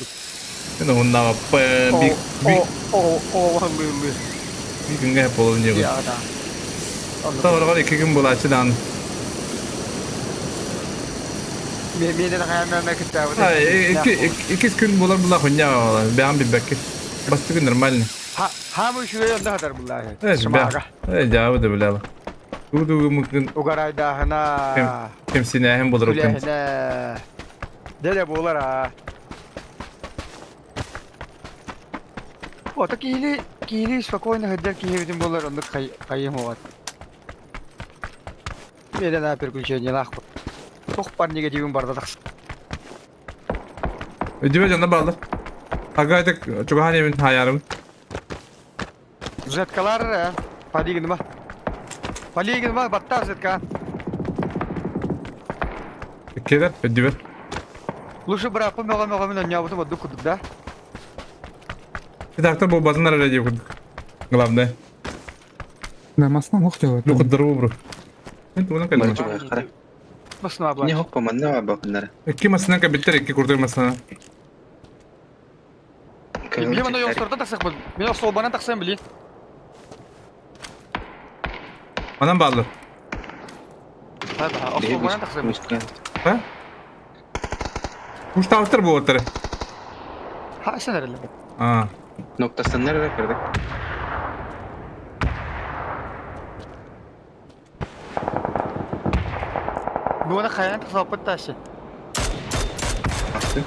ben onunla bir Vallahi. bir gün hep oluyor. Ya da. Sonra var 2 gün bulaşı lan. Beni de hayallerine kıtavı. Ha, iki gün bular konya. Ben bir bekir. Bastı gün normal. Ha bu şuraya onda kadar bunlar. Evet, ben. Cevabı da bile. Durduğu mümkün Ugaray dahına. temsine hem bulur o Kulehine. Dede boğular ha. O tak iyili Кири спокойно ходят, кири болар, он каем вот. Мне на переключение нахуй. Тох парни негативим барда такс. Ödüme canına bağlı. Hakikaten çok hanemin hayarım. Zetkаlar, padi gidin Pali gidin batta zetka. Keder, ödüme. Лучше брат, помогай, меня вот вот дуку, да? Bir dakika bu bazınlar araya kurduk. Главное. Да, масна мох делать. Ну кудыру бро. Ben bunu kaldım. Барчуга хара. Басна Не бла. хоппа манна бакнара. İki masından kabitler iki kurdur masana. Мне мано ёсторда таксак бул. Меня собана таксам били. Anam bağlı. Hadi, собана таксам. Ha? Kuş tavtır bu ortarı. Ha, sen nerede? Aa. Noktasını nerede kırdık? Bu ana kayan sohbet taşı. Baktı.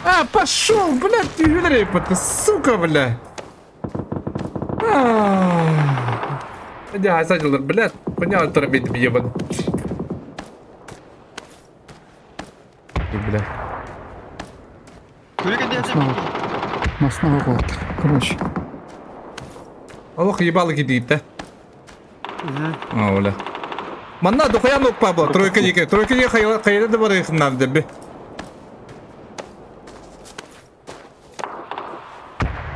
А, пошел, блядь, ты репота, сука, бля. Иди, асадилар, блядь, понял, это бить ебаный. Бля. Только где Масна мох вот. Короче. Аллах ебало гидит, да? А, бля. Манна, духая ног пабла, тройка не хайла да бары их надо, бе.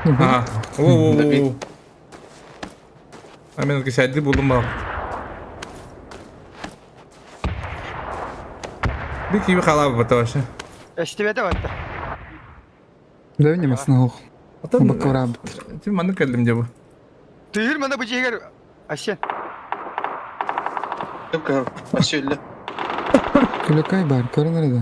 Ага. Воу. Hemen geçerli buldum bak. Bir gibi kala bu tavaşı. Эстебете вот. Да не масна мох. Atan Bakıra. Tüm manı kaldım diye bu. Тыгыр мана bu жегер. Асен. Yok abi. Aşöyle. Külekay bar. Karı nerede?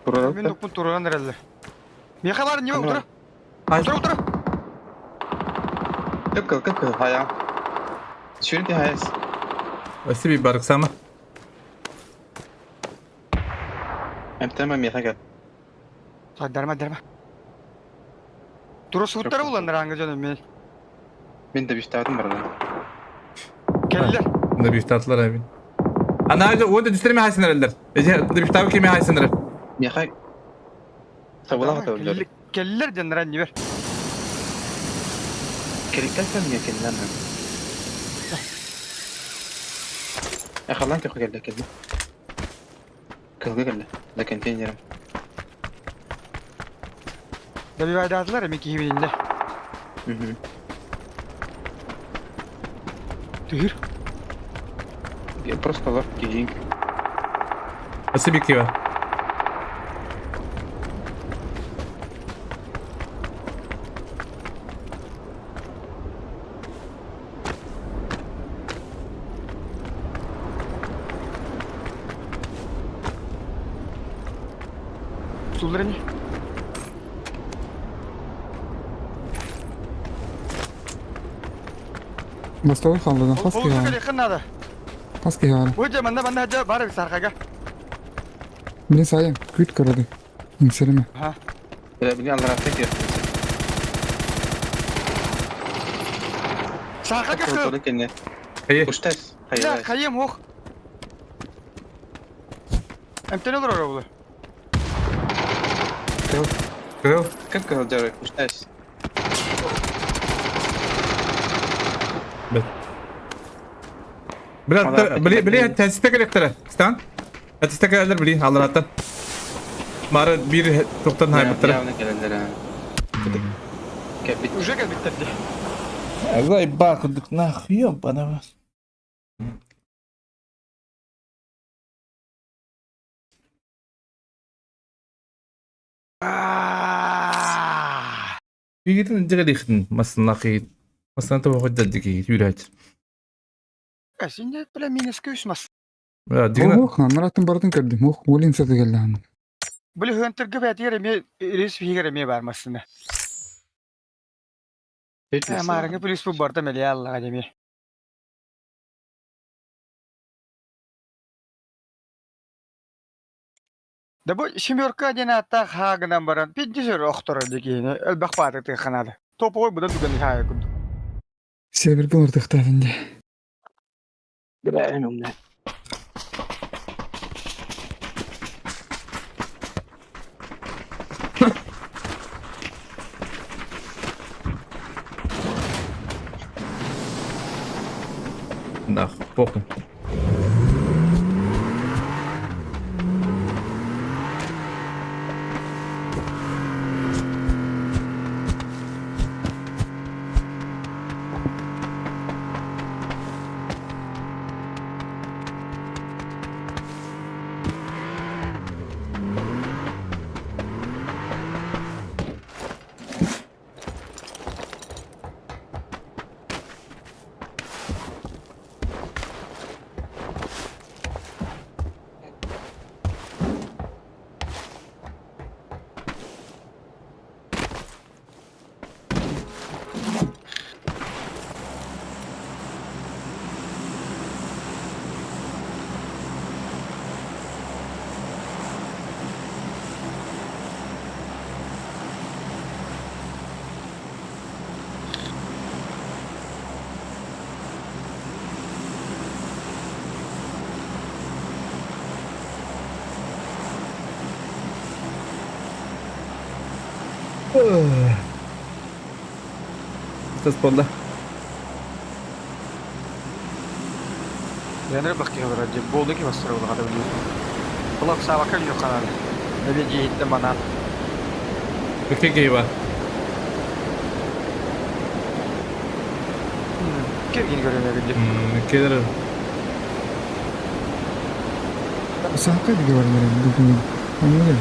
Burada Мен докпун туран nerede? Ne kadar niye otur? Hayır. Otur. Yok. Haya. Şöyle hayas. Öyle bir barık sama. Hem tamam ya gel. Derme. Turu sutları bulanlar hangi canım ben. Ben de bir startım var orada. Geldiler. Bunda bir tatlılar abi. Ana ayrıca o da düşürme haysın herhalde. Ece bir tabi kemiği haysın herhalde. Ya hay. Sabula hata öldü. Geldiler canlar anne ver. Kelikler sen mi kendinden mi? خلانك يا اخوي قال لك كده قال لكن تاني يرم Da bir vade aldılar ya Miki Hivi'nde. Tühür. Я просто лав кизинг. Nasıl bir ki var? Sulları ne? Bastı kaldı. Kaskı Olsun var. gel yakın nada. Kaskı var. Bu hocam bana hacı bari bir sarkaga. Beni sayayım. Küt karadı. İnserime. Ha. لا بني الله رافيك يا Sarkaga اخي kıl. لك اني Hayır. وشتاس Ya هيا kayım hoş. Emten olur oraya bulu. Kırıl. كيف كان جارك وشتاس Bili tesiste elektere. Stan. Tesiste gelir bili Allah'tan. Mara bir çoktan haybatları. يا كلندر كبت Uca gel bitti. Vay bakdık ne yapıyor bana bak. Bir gidin önce geliştin. Masına kıyıt. Masına tabi hoca diki yürüyet. Şimdi böyle minus küsmez. Ya digna. Мох, наратын бардын кірді. Мох, өлін сәті келді. Böyle hıntırgı fiyatı mi risk fiyatı mi varmasını. Maranga polis bu barda meli Allah acemi. Da bu şimyorka jena ta hagnan baran pinjisör oktora dikini el bakpata te khanada. Topu koy bu da dugan haya kundu. Sever bulur tıktavinde. Нахуй, похуй. Ses bolla. Yani bakıyor radyo. Boldu ki bastıra bu kadar biliyor. Kulak sağ bakar yok kanalı. Öyle cihitte bana. Какие гей var? Kirgin görünüyor bildi. Gelir. Sakay bir var benim bugün. Anladın mı?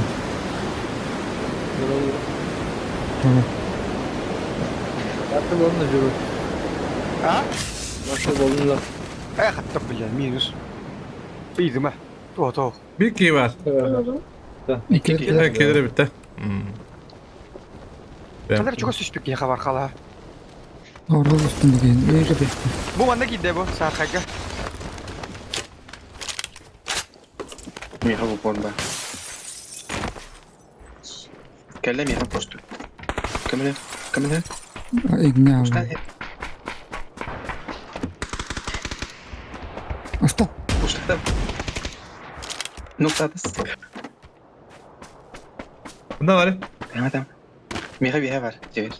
Tamam. Ha? Nasıl bolunla? Kattık bile minus. İyiydi mi? Tuh. Bir gey var. İki Evet, gelir bitti. Kadar çok süspük ya kabar kala. orada üstünde değil. İyi de bekle. Bu bana gitti bu saat kaçta? Миха бомба. كلم يا بوستو. كمل. İgna abi. Устал. Usta. Устал. نقطة بس. Bunda var. تمام. ميخا بيها var. Çevir.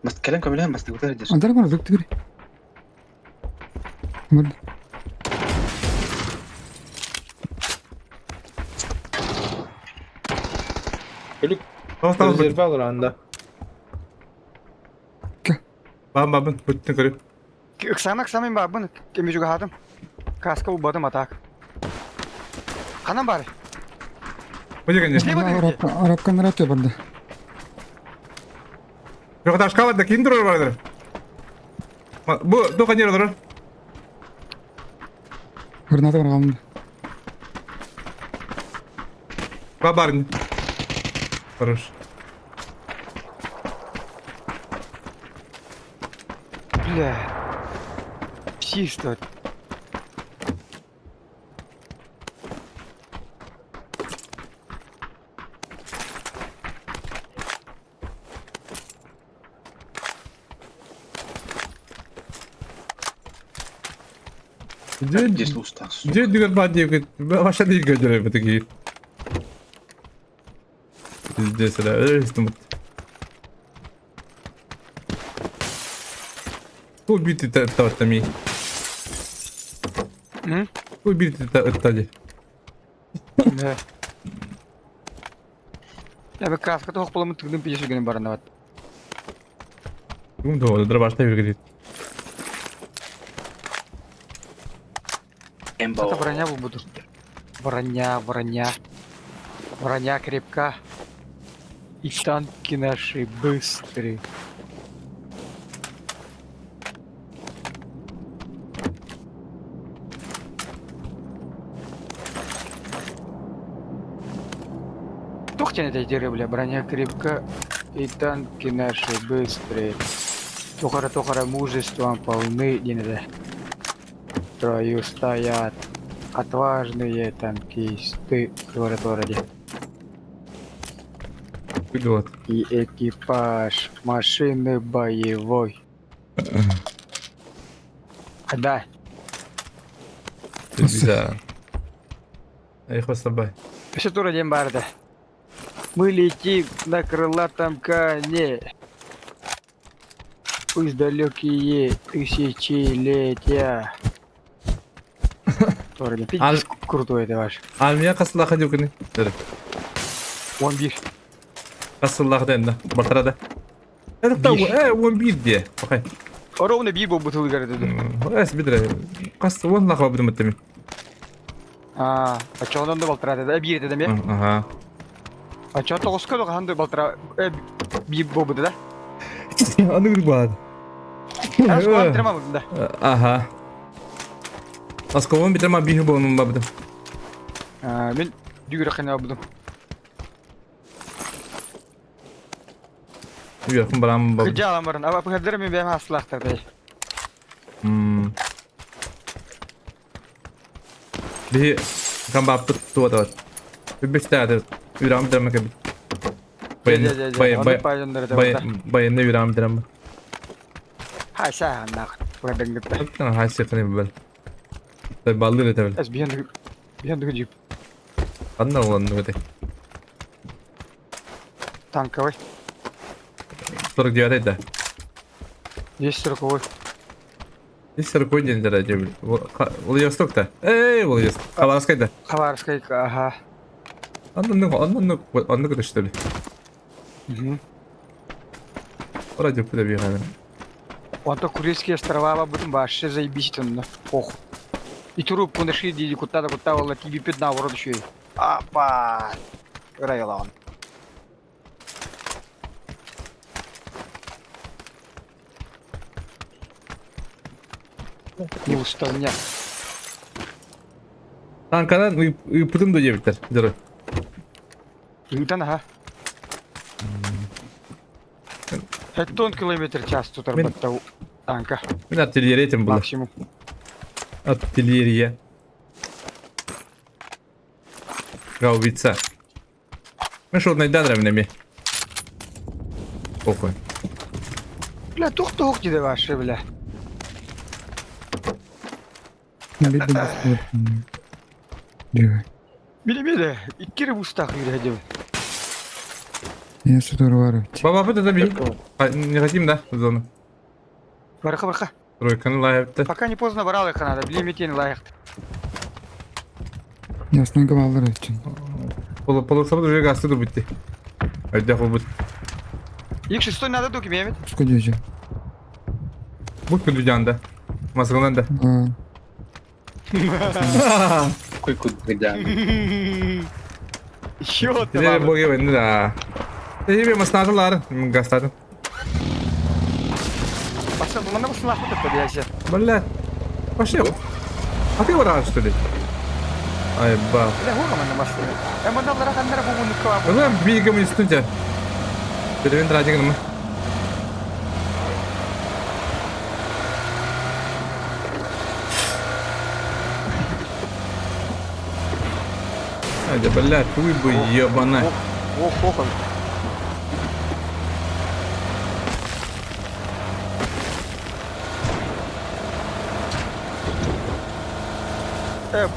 بس تكلم كملها بس تقدر تدرس. Andara bana döktü biri. Hadi. Tamam. Rezerve alır anda. Bam. Bütün kırıp. Iksamayın bak bunu. Kimi juga hadım. Kaska bu badım atak. Kanan bari. Hoca gelince. Ne bu? Arap kanları atıyor bende. Yok da aşağı vardı. Kim durur vardır? Bu do kanyer durur. Hırnata var kaldı. Babarın. Хорош. Bля. Пси что ли? Здесь устал. Где дигер бадди? Ваша дигер дигер bu такие. Здесь да, öyle Убитый тортами. Убитый тортами. Ne? Ya ben kaska tohuk bulamın tıkdım piyesi günün barında var. Кум да, дробашта говорит. Это броня буду. Броня. Броня крепка. И танки наши быстрые. Тухтин это деревля, броня крепка, и танки наши быстрые. Тухара мужеством полны, Динеда. В строю стоят отважные танкисты в городе. Идиот. И экипаж машины боевой. Да, Беда. Эх, вас собой. все тура Дембарда. Мы летим на крылатом коне. Пусть далекие тысячелетия. Тура, Ал- крутой это ваш. Almaya kasılağı diyor ki ne? Derim. Он бишь. Kasılağı da enda. Bartarada. Evet tavu. 11 diye. Bakay. Ровно бибо бутылы город. Es bidre. Kas vallahi kabul etmedim. А чё он болтырады да? Бир это да? Aha. А чё то сколько ханды болтыра? Бибо буду да? Onu bir bağır. А сколько трима буду да? Aha. Askovan bitirme bir bu onun babdı. Мен дүгүрө кана буду. Yok baram babdı. Кыжалам барын. Аба пыгадыр мен бем аслахтар да. Bir kan babdı tuwa da. Bir bistade. Üram bitirme gibi. Bayan ne üram bitirme. Ha sen nak. Burada ngit. Hatta hasikani bel. Tabi ballı ne tabi. Ez bihan dügü Anna olan ne de. танковый. Sonra diyor da. Есть сороковой. Hiç sarı koyun denir acaba. Oluyor stokta. Oluyor. Kavaraskayda. Хабаровская, ага. Anladın kadar işte. Угу. Orada bir yani. Он то Курильские острова, будем вообще заебись там, пох. И трубку нашли, диди куда-то, вала тебе 15 вроде еще. Апа! Райлон. Не уставня. Tankadan ıpıdım da yemekler. Dur. Интан, ага. Тон километр час тут работал танка. Ben artilleriye etim bunu. Максимум. Artilleriye. Гаубица. Мы что, найдем нами? Похуй. Бля, тух тебе ваши, бля. Bildim bastım. Diyor. Били-били, и киры в устах видел. Я сюда варю. Baba bu da tabii. Не хотим, да, в зону. Варха. Тройканы лайфты. Пока не поздно ворал их надо, били метень лайх. Ясно говорю için. Полосабы уже гасты dur bitti. Hadi defol bit. Их шестой надо дуки, Мемет. Пускай дядя. Bu dünyanda. Masadan da. Kuykut gıda. Еще ты, Diğer мама. bu gibi da. İyi bir masnadılar. Gastadım. Пошел, мы на вас нахуй тут подъезжай. Бля. Пошел. А ты враж что ли? Ay ba. Бля, гуга мы на машине. Я модал рахан на рабу не квабу. Ulan bir gemi üstünce. Benim tracıgın mı? Hadi bля, ты бы ебаная. Ох, ох, ох.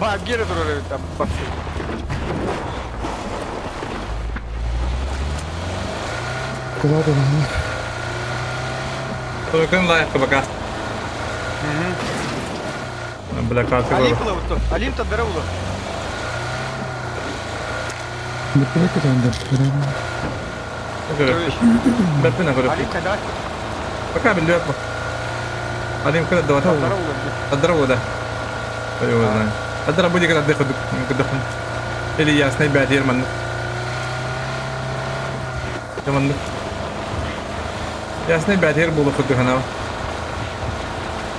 Багиры турали там баксы. Kulağa da bana. Тройканы лайфты пока. Бля, как ты Алим было вот то. Алим-то дорогу. Bırakın da. Бэпина говорю. Алим когда? Пока бля. Алим когда давай. Дорогу. От дорогу, да. Я его знаю. От дорогу будет когда дыхать. Или ясный бят ерман. Ерман. Ясный бят ер булы худ дыханава.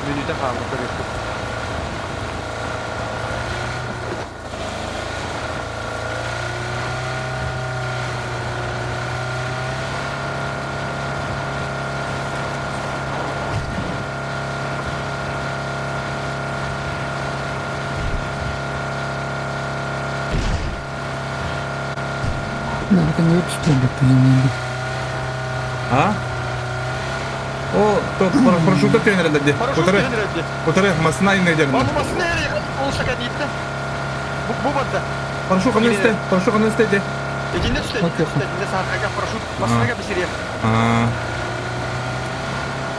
Минута хамы корректно. Nah, kan dia harus betul yang А? О, тот парашютта тенер деді. Көтере, масына ине деді. Болмасын әрі, олса кәдейді. Бұл бадда. Парашют қаны істейді. Ежінде түсті, сағатқа парашют басынаға бісірер.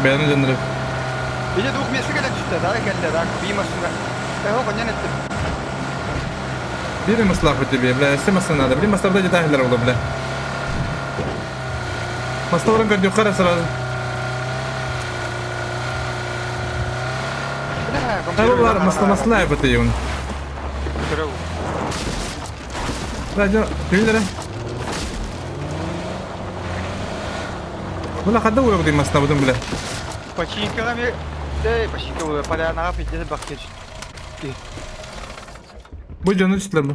Бәйіні жандыры. Ежде двух месігі де түсті, да, кәлді, да, бейім асында. Әйо, қонен етті. Бері маслақ өте бе, бля, әсі масына да. Білі масларда жета әхілер олды, бля. Масларың көрді қара сразу. Олар маслай бұты еуін. Радио, түйілері. Бұла қадда ұрық дейін масына бұдың, бля. Починкаға ме... Починка бұлы, полянаға петеді бақ кәші. Бұл жоны түстілер бұ.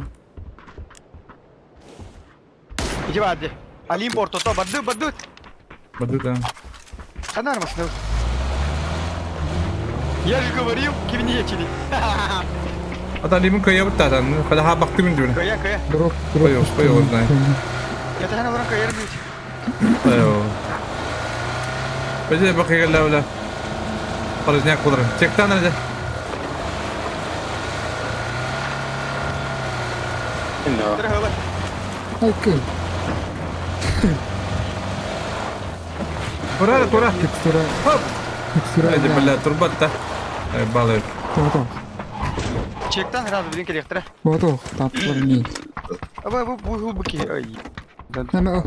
Иди бадди. Алим портото, бадду. Бады, да. Қанар масына? Я же говорил, кивнечили. Ата лимон көйе бұтта, қада ха бақты күн дүйіні. Кая. Пойо, знай. Это она вранка я рбить. Пойо. Бәже бақиға ләуілі. Парызняк құдыры. Чектан әрде. Oke, Тура. tekstura Әйді білі тұрбат та. Балы. Tuh. Чектан сразу блин коллектора. Tuh, taplar ini. Аба bu быки. Ай. Nah,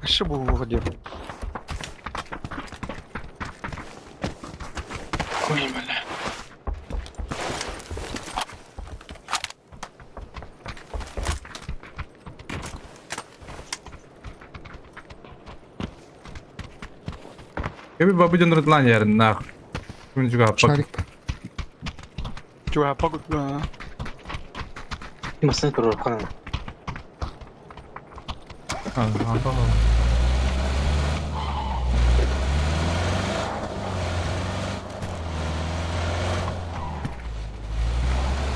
Что бы выходил? Ой, бля. Кеби бабы жон рытлан ярын, нах. Күн жүгі аппак. Шарик. Чуа, погуд. Масына тұрып қанан.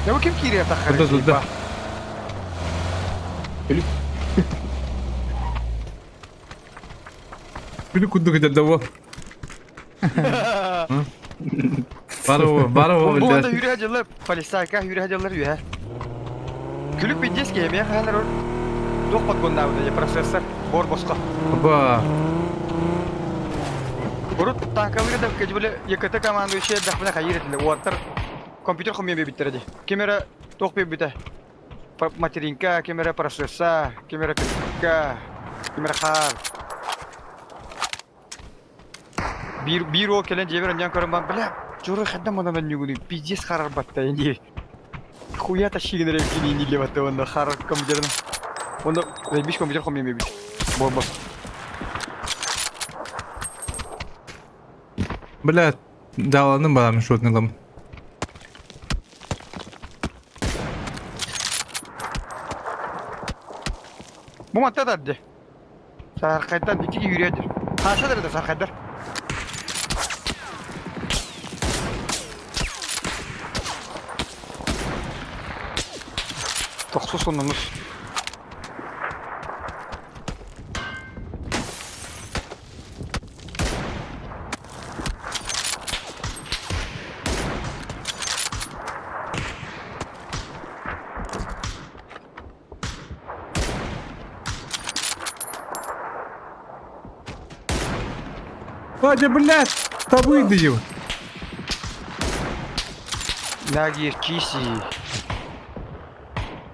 Я бы кем кири атахар. Туда. Күні күнді кедер дауы. Бары о, Bu anda білді. yürü hacılar, Palestina yürü hacılar yürü. Külük biteceğiz ki yemeğe kayanlar olur. Dokpat gonda bu da prosesör, bor boska. Ба. Burut tankaları da keci böyle yakıtı kamandı şey dağına kayır ettiler. O atlar kompüter kombiye bitirdi. Kamera tokpe bite. Materinka, kamera prosesör, kamera kritika, kamera hal. Bir o kelen cebir öncan körüm ben bile. Juru haddam adam nyuguni pijis karar batta ini. Kuya taşıyın revkini ini levatta onda karar komputerin. Onda rebiş komputer kombiye bit. Bor bos. Бля, даланым балам шутныгым. Bu madde derdi. Sarkaydan iki ki yürüyedir. Karşıdır da sarkaydır. Toksu sonumuz. Hadi блядь, табы дию. Nagir kisi.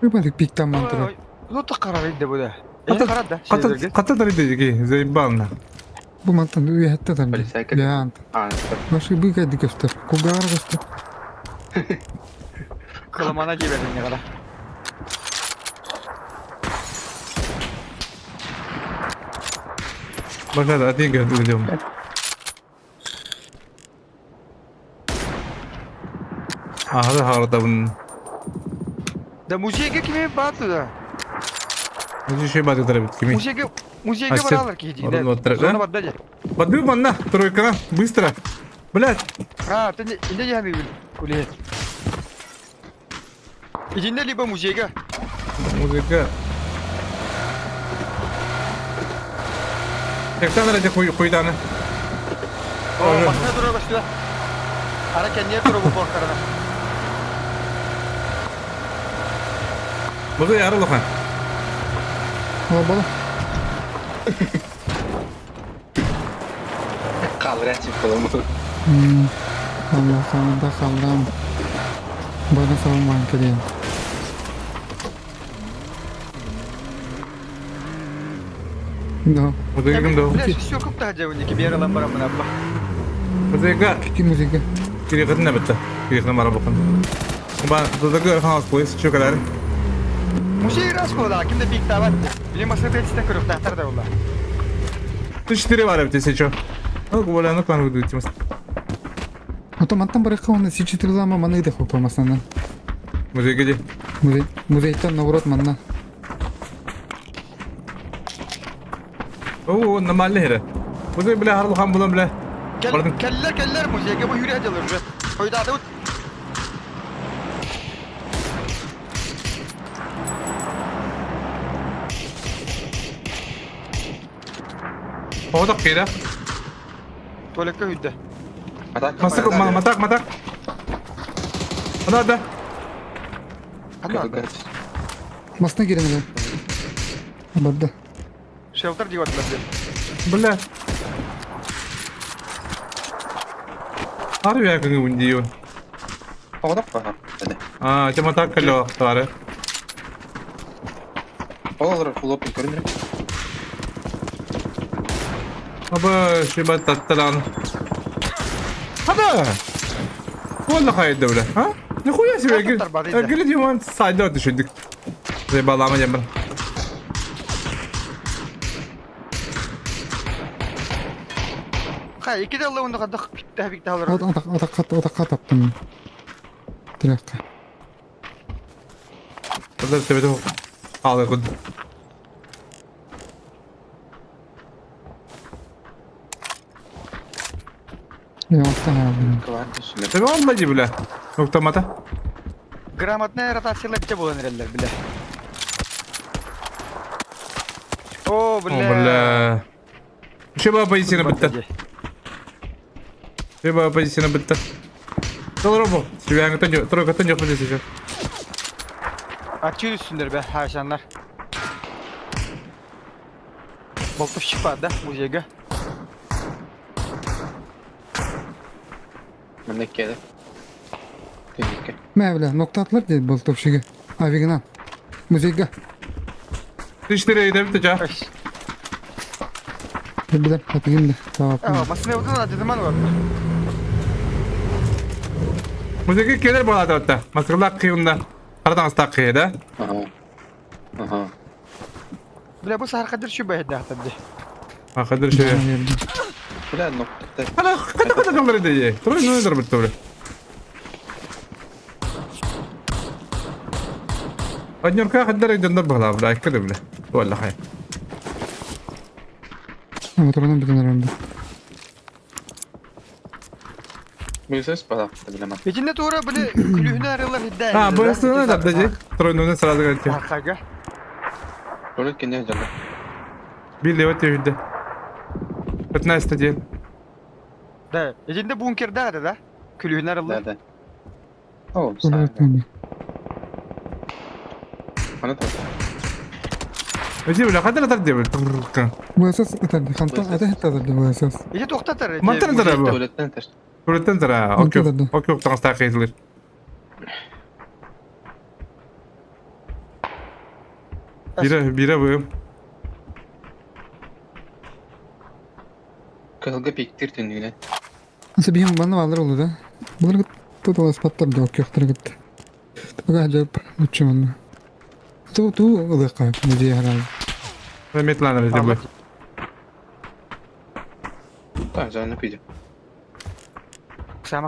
Berbalik piktan mantra. Ну так karar eddi bu da. Karar da. Қата дариды деге, заебална. Bu mantan du hatta tan. Полицейка. Ya ant. Masih biga dikastar. Kugar gastar. Kılamana geberdin ne kadar. Башада атеге өдем. Ahada hartabın. Da müziğe kime battı da. Müziği şey batı tarafı kimi? Müziğe Асет, beraber ki. орын вот так, Sonra да? baddaca. Подбил манна, тройка, быстро. Блядь. Ha, ты не я mi kule. İçinde liba müziğe. Музыка. Tekten aracı kuyudanı. O makine duruyor başlıyor. Ara kendiye duruyor bu korkarına. Bu da yarılı kan. Hala bala. Kalır açıp falan bu. Allah sağında kaldım. Bana savunman kediyen. No. Bu da yıkım da o. Bile şiş yok da hacı önceki bir yer alan var amına abla. Bu da yıkım. Kiki müziğe. Kiri kadın ne bitti? Kiri kadın mara bakın. Ben da gör hans polis şu kadar. Musik ras kola kimde bir davat. Benim masada peçete kırıp tahtar da valla. Четыре вара в тысячу. Ну, говоря, ну, план выйдут. Автоматтан баракка оны сичитир лама маны иде хопамасынан. Музей где? Музейттан наоборот манна. О, нормально это. Музей, бля, харлы хам булам, бля. Pardon. Keller musike bu yürüye alır. Koyda da О, так кида. tuvalette hüdde. Масак, матак. Да. Hadi Масна кирен эле. Барды. shelter diyor atladı. Бля. Harbi yakın gün diyor. Oğlak bana. Hadi. Aa, cuma tak kalo tare. Oğlak kulüp görünür. Aba, şiba tattalan. Hada. Vallahi hayır devre. Ha? Ne koyuyorsun be? Gül diyorum sayda düşürdük. Ve bağlama cemre. Kay iki de Allah'ın da kadak bitti alır. Отакка таптым. Тиракка. Burada sebede alır kod. Я останавливаю. Kıvart üstüne. Sebe olmadı bile. Nokta mata. Gramatne rotasyonla bir bulanır eller bile. Oo bile. Bля. Şiba позиция bitti. Şiba позиция bitti. Doğru bu. Şiba katınca, troy katınca позиция. Açıyor üstündür be haşanlar. Boltov çıkmadı muzeyge. Ben kedi. Teşekkür. Мәвлә, ноктатлар дейді болтовшыға. Авигнан. Музейга. 4 eyde bitecek. Білдім, атығымды. Тавап. Masine odun adı zaman var. Müzik gelir bu arada hatta. Maskırlar kıyında. Aradan ıstak kıyıda. Aha. Bile bu sahar kadir şu behedde tabii. Akadır şey. Bile noktada. Hala kata kalır ediyor. Troy ne nedir bitti böyle. Anyorka kadar edindir bağla bile. Aykırı bile. Vallahi. Motorundan bütün aramda. Bir ses bana bilemem. Peki tuğra böyle külühünü arıyorlar hidde. Ha bu aslında ne yaptı? Troy ne sırada geldi. Arkaga. Rolü kendi canlı. Bir levet yürüdü. 15 değil. Da, içinde bunkerde adı da. Külühünü arıyorlar. Nerede? Oh, Sonra sağ. ötmemi. Bana da. Öyle bile kadar atar diyor. Bu esas atardı. Kantan adı hep atardı bu esas. İşte toktatır. Mantar da bu. Tuvaletten ter. Kurutan tara. Okey. Okey oktan ıstak edilir. Bira bu. Kılgı piktir tünüyle. Nasıl bir bana varlar oldu da. Bunları tutula spatlar da okey oktar gitti. Tuga acayip uçum onu. Tu ılık ayıp müziği herhalde. Rahmetlanır dedi bu. Tamam canlı pide.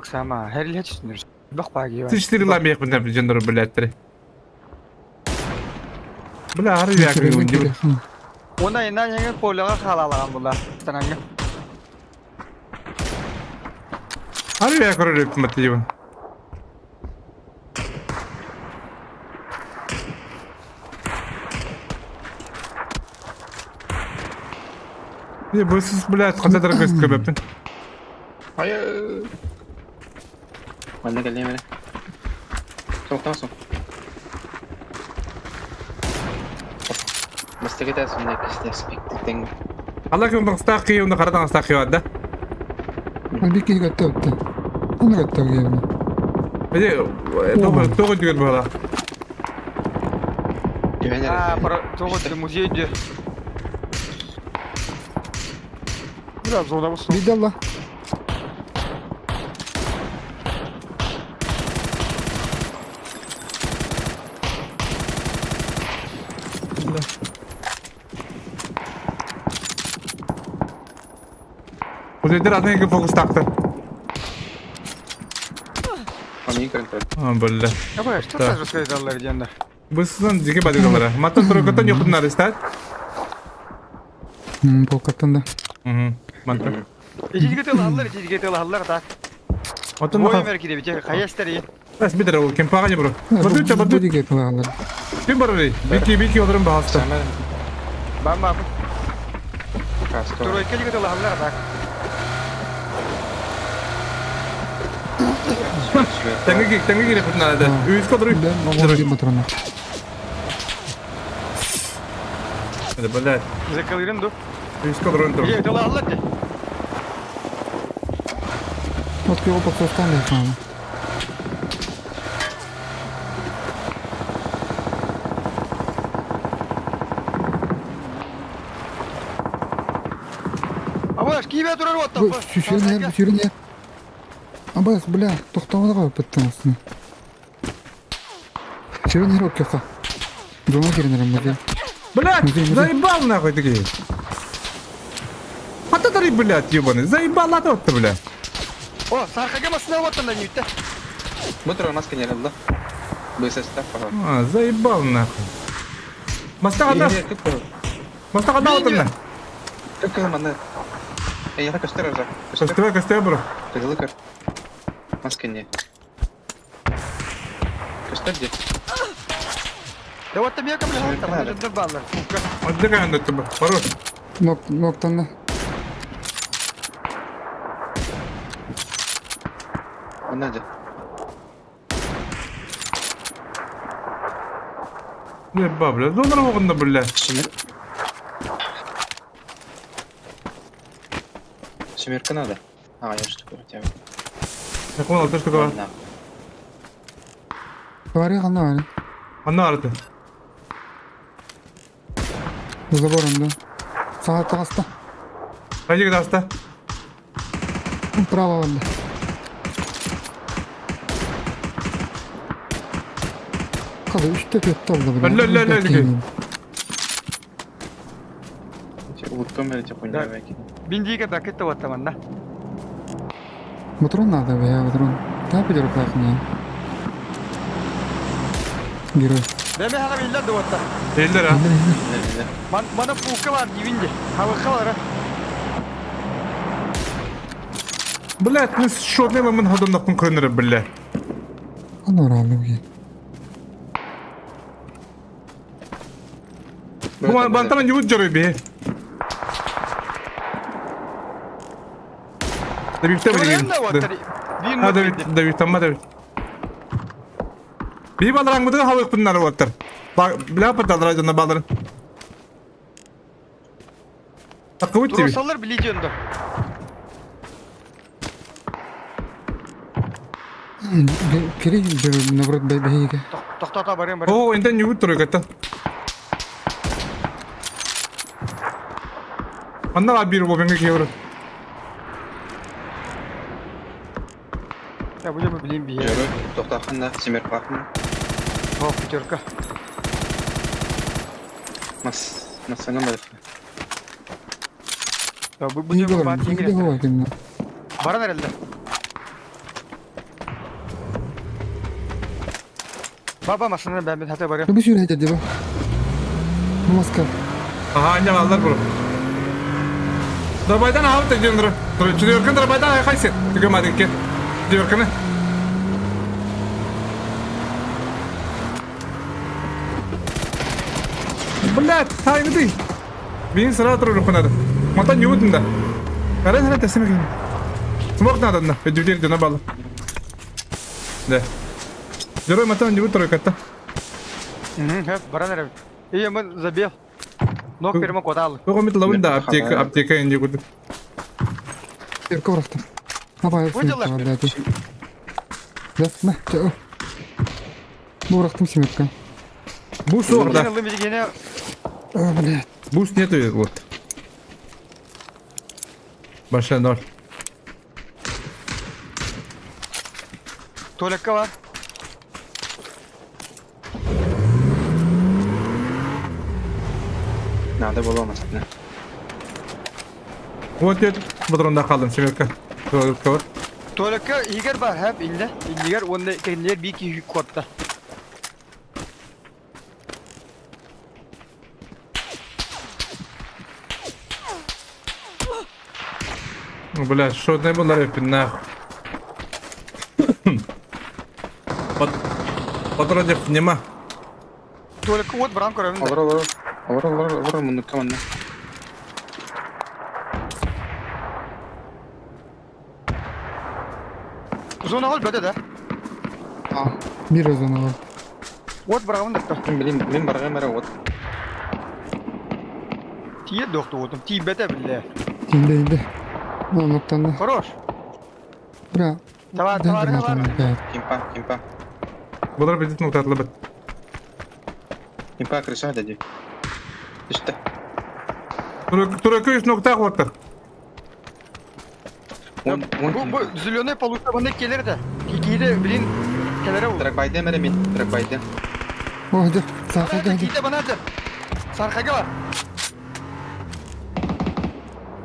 Sama. Her il hiç üstünür. Bak bagi var. Tişleri lan bir bundan bir cendarı biletleri. Bula harbi yakın gün gibi. Ona yeniden yenge polaga kalalan bunlar. Tananga. Harbi yakın hükümeti gibi. Ne bu siz blät kaçadar göstermepin. Hayır. Bana geleyim hele. Soğuktan soğuk. Mesti kita sunday işte speak. Allah ki onda staqi onda qaradan staqi wadda. Bir kişi götte öttü. Onu götte öttü. Ede togo diyor bala. А, про того музей. Biraz zorda mısın? Bir de Allah. Uzaydır adına fokus taktı. Они контроль. Ha böyle. Ya bak, что ты рассказал легенда? Bu sizin dike badıgalara. Matan turukatan yokunlar istat. Polkattan da. Matan. İçecek alırlar da. Matan Boy mı? merkezi bir kayasteri. Bas bir o kim pağa bro. Bu Bardı bardı. dike kılarlar. Kim barı? Biki olurum bahasta. Ben bak. Kasko. Dur içecek alırlar da. Tangi girip bunlar da. Üç kadar üç. Ben onu bir motoruna. Hadi böyle. Zakalıyorum dur. Üç kadar önde. İçecek alırlar da. От его подсостан da yapalım. Ama kibe durar o Bu sürün yer. Abbas bля, to'xtamadi qolib bittani ustini. Sürün yer okka. Дома girelim burada. Блядь, Музей. заебал нахуй такие. Пататари, блядь, ебаный. Заебал отвод-то, блядь. O sarkaga masına vatan da nütte. Bu tür maske ne oldu? Bu ses tafa. А, заебал нахуй. Мастаға отыр. Как mana? Ya köster olacak. Көстебе, bro. Kızılı kır. Maske ne? Köster de. Ya vatan ya kabul hatta bana dur bağlar. Hadi kanka öndü. Baro. Noktan da. Anladı. Ne babla? Donlara bakında böyle. Шимир Канада. А, я что такое? Тебя. Yakın altı штука var. Да. Var ya kanda var. Anna aradı. Забором, да. Sağa tasta. Hadi git hasta. Право валда. Kadı 3'te kötü oldu bile. Öyle. Уткам или тебя понял, веки. Bindiği kadar kötü vatan bana. Motorun nerede be ya motorun? Ne yapacak o kalkın ya? Giro. Deme hala billah da vatan. Değiller ha. Bana fuka var divince. Hava var ha. Блядь, мы что не мы ходом на конкуренты, блядь. Onu oraldı bu ki. Bu bantaman yuvut jarıyor bir. Da bir tane Oraya da vatan. Ha da bir tamam da. Bir balarang mıdır hava bunlar vatan. Bak bile patalar ajanda baların. Takıvut gibi. Durasallar bileceğin de. Kiri navrut behiga. Tahta bareng. Oo, enten yuvut duruyor kata. Anda var bir bu benge kiyor. Ya bu da bileyim bir yer. Yürü. Tohtakhanda Şimir Park'ın. Hop Türk'e. Nasıl numara? Ya bu İyi da var. batı İyi de İngiliz. hava kimler. Bana nerede? Baba masasına ben hata barıyorum. Bir sürü hadi bu. Namaskar. Aha, annem aldılar bunu. Darbaydan hava da diyor. Diyor kan darbaydan ay kayset. Diyor madem ki. Diyor kan. Блядь, тайны ты. Бин сразу трудно понадо. Matan yutun da. Karen teslim edin. Smok надо на. Пойдёте где на балу. Да. Герой мatan yut тройка-то. Hep bana nere? İyi ama zabiel. Nok perma kotal. Кого мы ловим да аптека инди гуд. Ерка бұрақтым. Апай, Выделаш, Да, на, чао. Бұрақтым семерка. Буст орда. Yine limiti gene Блядь. Буст нету вот. Başa 0. tuvalekka var. Nerede bulamaz ne? Вот я патронда kaldım семерка. Kavur. Tuvalekka iger var hep inde. İger onda kendiler bir iki kotta. Бля, что не было рэпин нахуй. Патронов нема. Tuvalekka ot bırak koyalım da. Olur bunu kamanla. Zona hol böde de. Bir o zaman var. Ot bırakalım da. Min barga mera ot. Tiye doktu otum. Tiye bete bile. İndi. Anlattan da. Хорош. Bura. Tavar var. Кимпа. Bunlar bir ditmek tatlı bit. Кимпа крыша дади. İşte. Turaköyüş nokta orta. Bu zilyoner palusta bana gelir de. Kikiyi de bilin kelere vur. Тракбайде мера min. Тракбайде. O hadi. Sağa hadi. Kikiyi de bana atır. Sarkage var.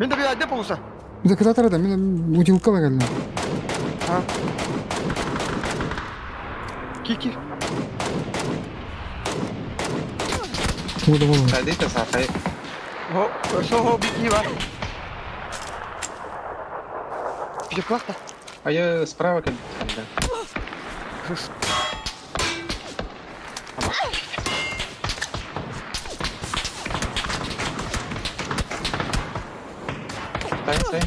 Ben de bir ayda palusta. Bir de kıza taradı. Ben ucilka var geldim. Ha. Kiki. Burada var. Sadece safayı. Soho bir iyi var. Bir de kulak da. Ayı sправа kan. Kız. Say.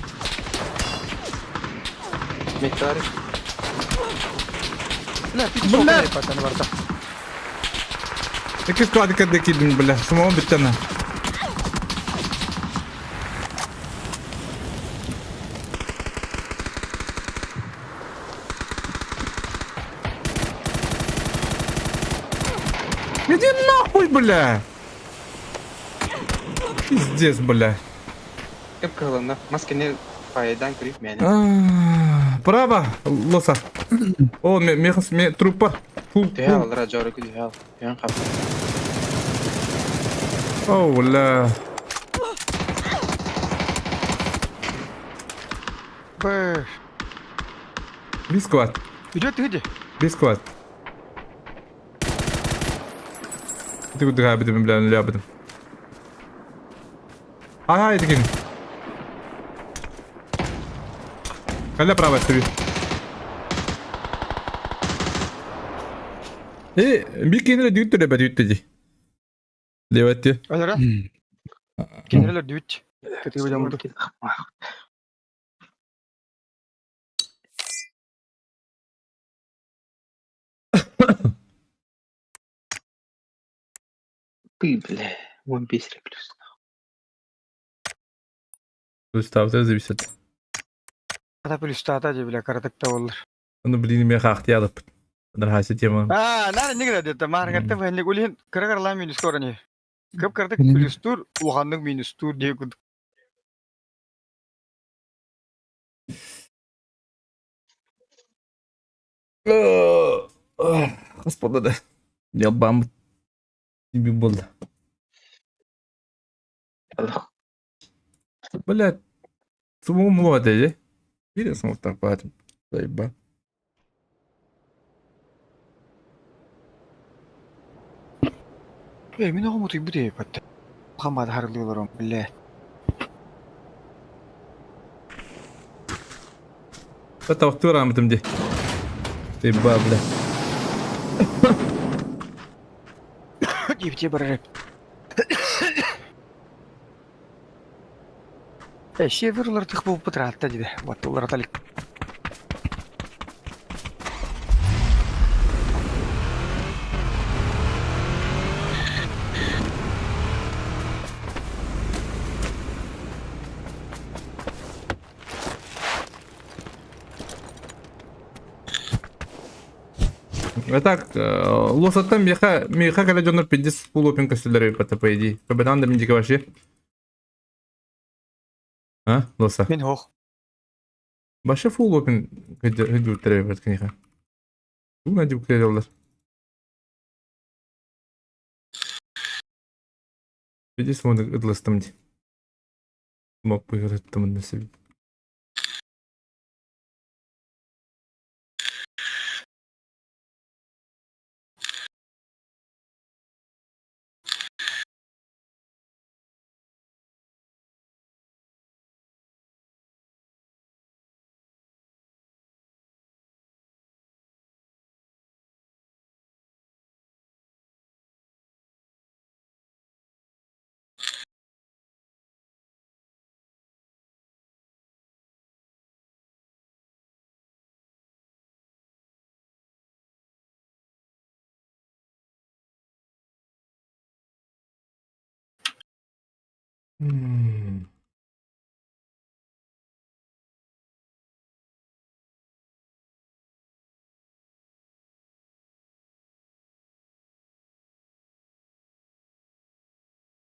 Miktar. Ne bir soho yapatan var da. İki kağıdı kadar bля. Самого bittana. Иди нахуй, бля! Пиздец, бля. Hep kılığında. Maskeni paydan kırıp yani. Право, лоса. О, me tруп var. Tühe alır acayip tühe al. Tühen kapı. О, бля. Be. Бискват. Gidiyor hadi. Бискват. Ты куда габидим, бля, лябидим. Ай, дигин. Каля право стою. Bir kenara düğüt de düğüt dedi. Devatti. Öyle. Kendiler düğüt. Kötü bir vurdu. Бля. One Piece плюс. Ставте зависит. Kata bir üstada bile karadık da olur. Onu bildiğin hakti alıp. Bunlar haset yemem. Nare ne kadar dedi. Margatta ben ne kulin kara la minus korani. Kap karadık Benim- minus tur, uhandık minus tur diye kuduk. Господа, да. Я бам. Тебе было. Блядь. Самому молодые. Видел, смотри, так поэтому. Заеба. Min o mutu bu diye patta. Muhammad harlıyorlar bile. Это вот ты рамы там где. Заеба, бля. Gipte bare. Şevirler tık bu pıtratta dedi. Vatullar atalik. Так, лосаттан меха каля жонор 50 full open костюллер пата по идее. Кабедан да миндика вообще. А, лоса. Min hoch. Башы full open хыдуттар пат книха. Буна дип клейлер. 50 моды ыдластым ди. Мог пыгыраттым на себе.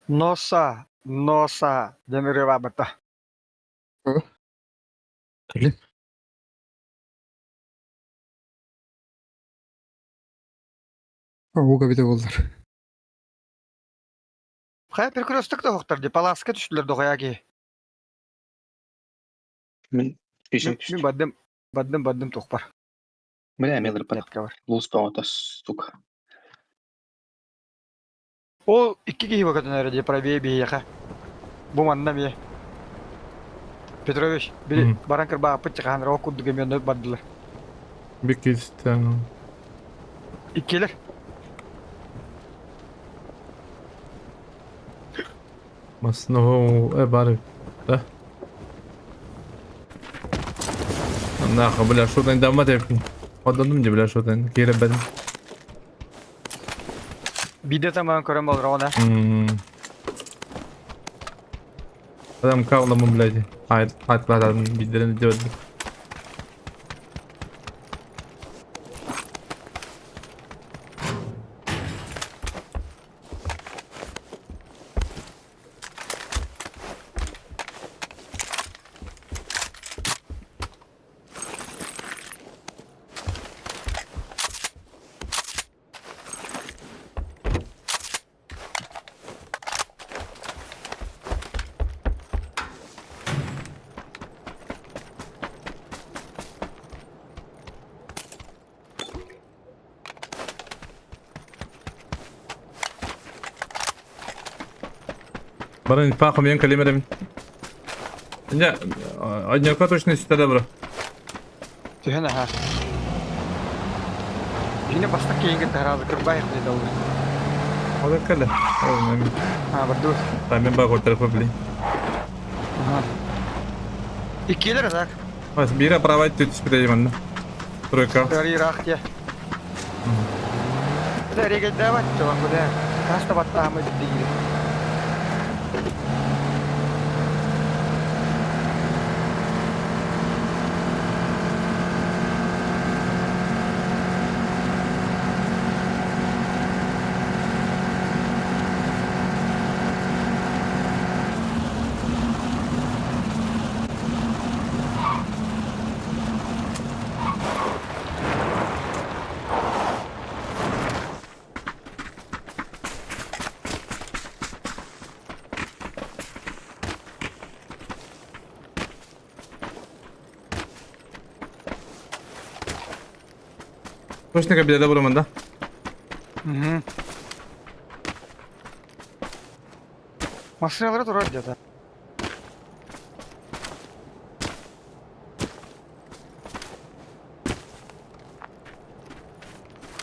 Носа. Демире бабата. Келем. Ого бите болдар. Хай перкрестик да хоқтар ди. Паласка түштүлөр да кояги. Мен пишем. Мен баддым тохпар. Бля, мелер пара. Бар. Лус паутас, сука. Ол 2 кихи вакытын әрі правее бейеха. Бу манна бе. Петрович, били баранкыр баа пытчыған рау куддуге мен баддылар. Бекистан. Иккелер. Масного бары. Да. Нахуй, бля, что-то не дома тепни. Отдадым де, бля, что-то кире бедим. Биде таман көрем бол рауна. Adam kavlamı bladi. Hayır, hatlardan bildirini diyordu. Баран пахом ян калимерем. Не, однако точно сюда добро. Түйен аха. Жіне бастақ кейінгі таразы кірбайық дейді ол. Ода кала. Бардуз. Мен баг ортарфа бли. Иккелер атак. Бас бира правать тут спидейман. Тройка. Дори рахтия. Դա регет давать, чувак, куда? Каста баттамы дейді. Точно кабида добро манда. Машиналары тұрады деді.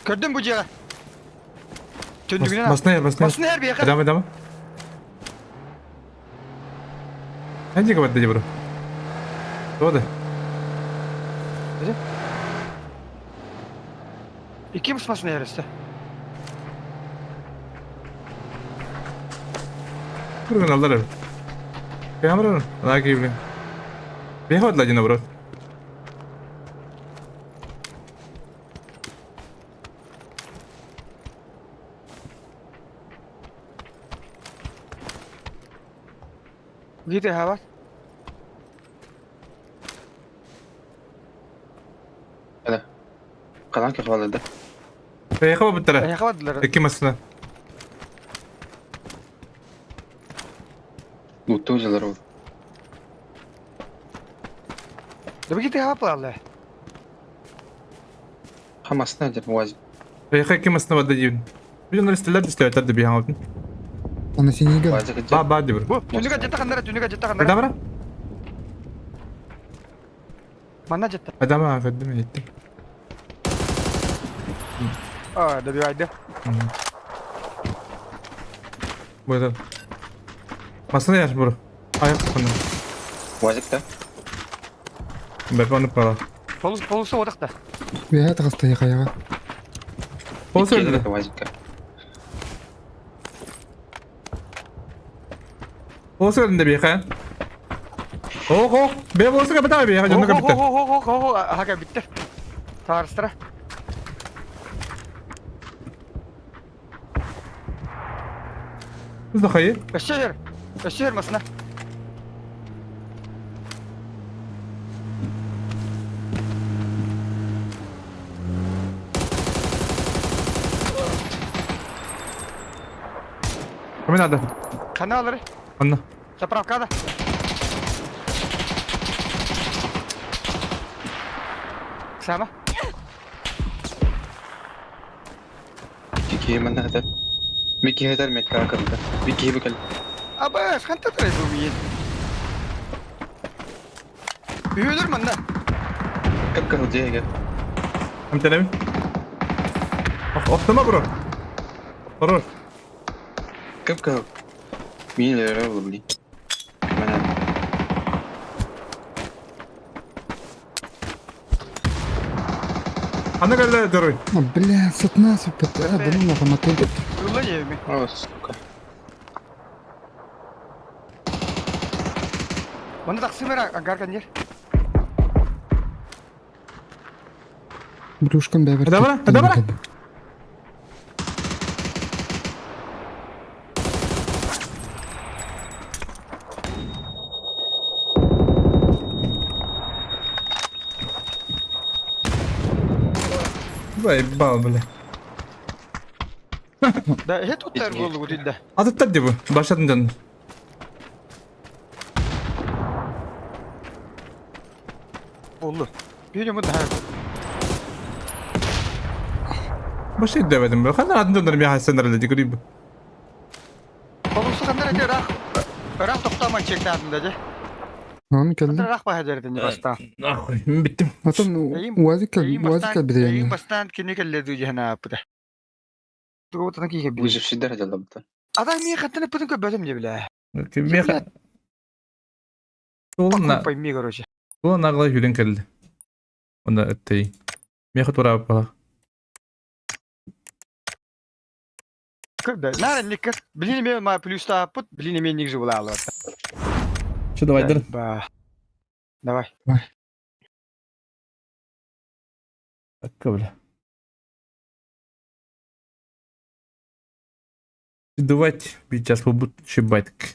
Көрдің бұл жағы? Төндігінен Басна ер. Басна ер бейқа. Адам. Ханжига бадда бро. Тода. İki mısmasın yarısı. Kurgan aldılar. Kamera daha keyifli. Bir hafta lacına bro. Gidiyor hava. Hadi. Kalan ki havalarda. Kayaka bittara. Yakaladılar. İki masına. Loot'ta hocalar oldu. Da bir gidiyor hava pahalı. Hamasına acaba vazip. Kayaka iki masına badda jibin. Bir onları isteler de istiyor tadı bir hangi. Аны синега. Vazip acaba. Ba bro. Bu tünüka ciddi kandıra tünüka ciddi kandıra. Adam ara. Mana ciddi. Adam ara kadın etti. Aa da bir aydı. Burada. Masada yaş bro. Ayak konu. Vazip da. Ben onu para. Polusu odakta. بها تغسطي قايغا. O söyledi. İki vazip ka. O söyledi bir kaya. Oh. Ben olsa kapata bir ya. Canını kapata. Haka bitti. Tarıstıra. Biz de hayır. Beşşehir masına. Kimin adı? Kanalları. Anla. Zapravkada. Sama. İki mana hadar. Miki hadar metka akılda. Miki bakal. Aba kan tatlı bu bir. Büyülür mü lan? Kap ka hocaya gel. Hem telemi. Otlama bro. Horror. Kap ka. Mini lera oldu. Mana. Anna geldi Doroy. بلا صوت ناس بنونا فما كنت. Yolla yevmi. Oh, suka. Bana taksimera agar kan yer. بروشكم بابر. هذا برا. Vay babale. Da het tutar gollu bu dilde. Adı tadı bu. Başladın canım. Oldu. Bir yumut daha. Başlaydı demedim ben. Kadar adını döndürüm ya Hasan arada grib. Polusu kandıra yer ah. Rak toktama çekti adında de. هون كلم. Rak bahederdi basta. Ah bittim. أصلا وازك بداية. Eğim bastan kini kelle duyu hana apıda. Tuğu tanı ki gibi. Vazip şiddet acaba da. Adam niye katını pıtın köbözüm diye bile. Kim ya? Tuğla. Kupay mi garoje. Tuğla nagla hülen geldi. Onda ötteyi. Miya tura bala. Kırda. Naren nikır. Bilini mi ma plus ta put. Bilini mi nikzi bula alır. Şu давай dur. Bah. Давай. Dakika bile. Давайте сейчас побудь шибайтик.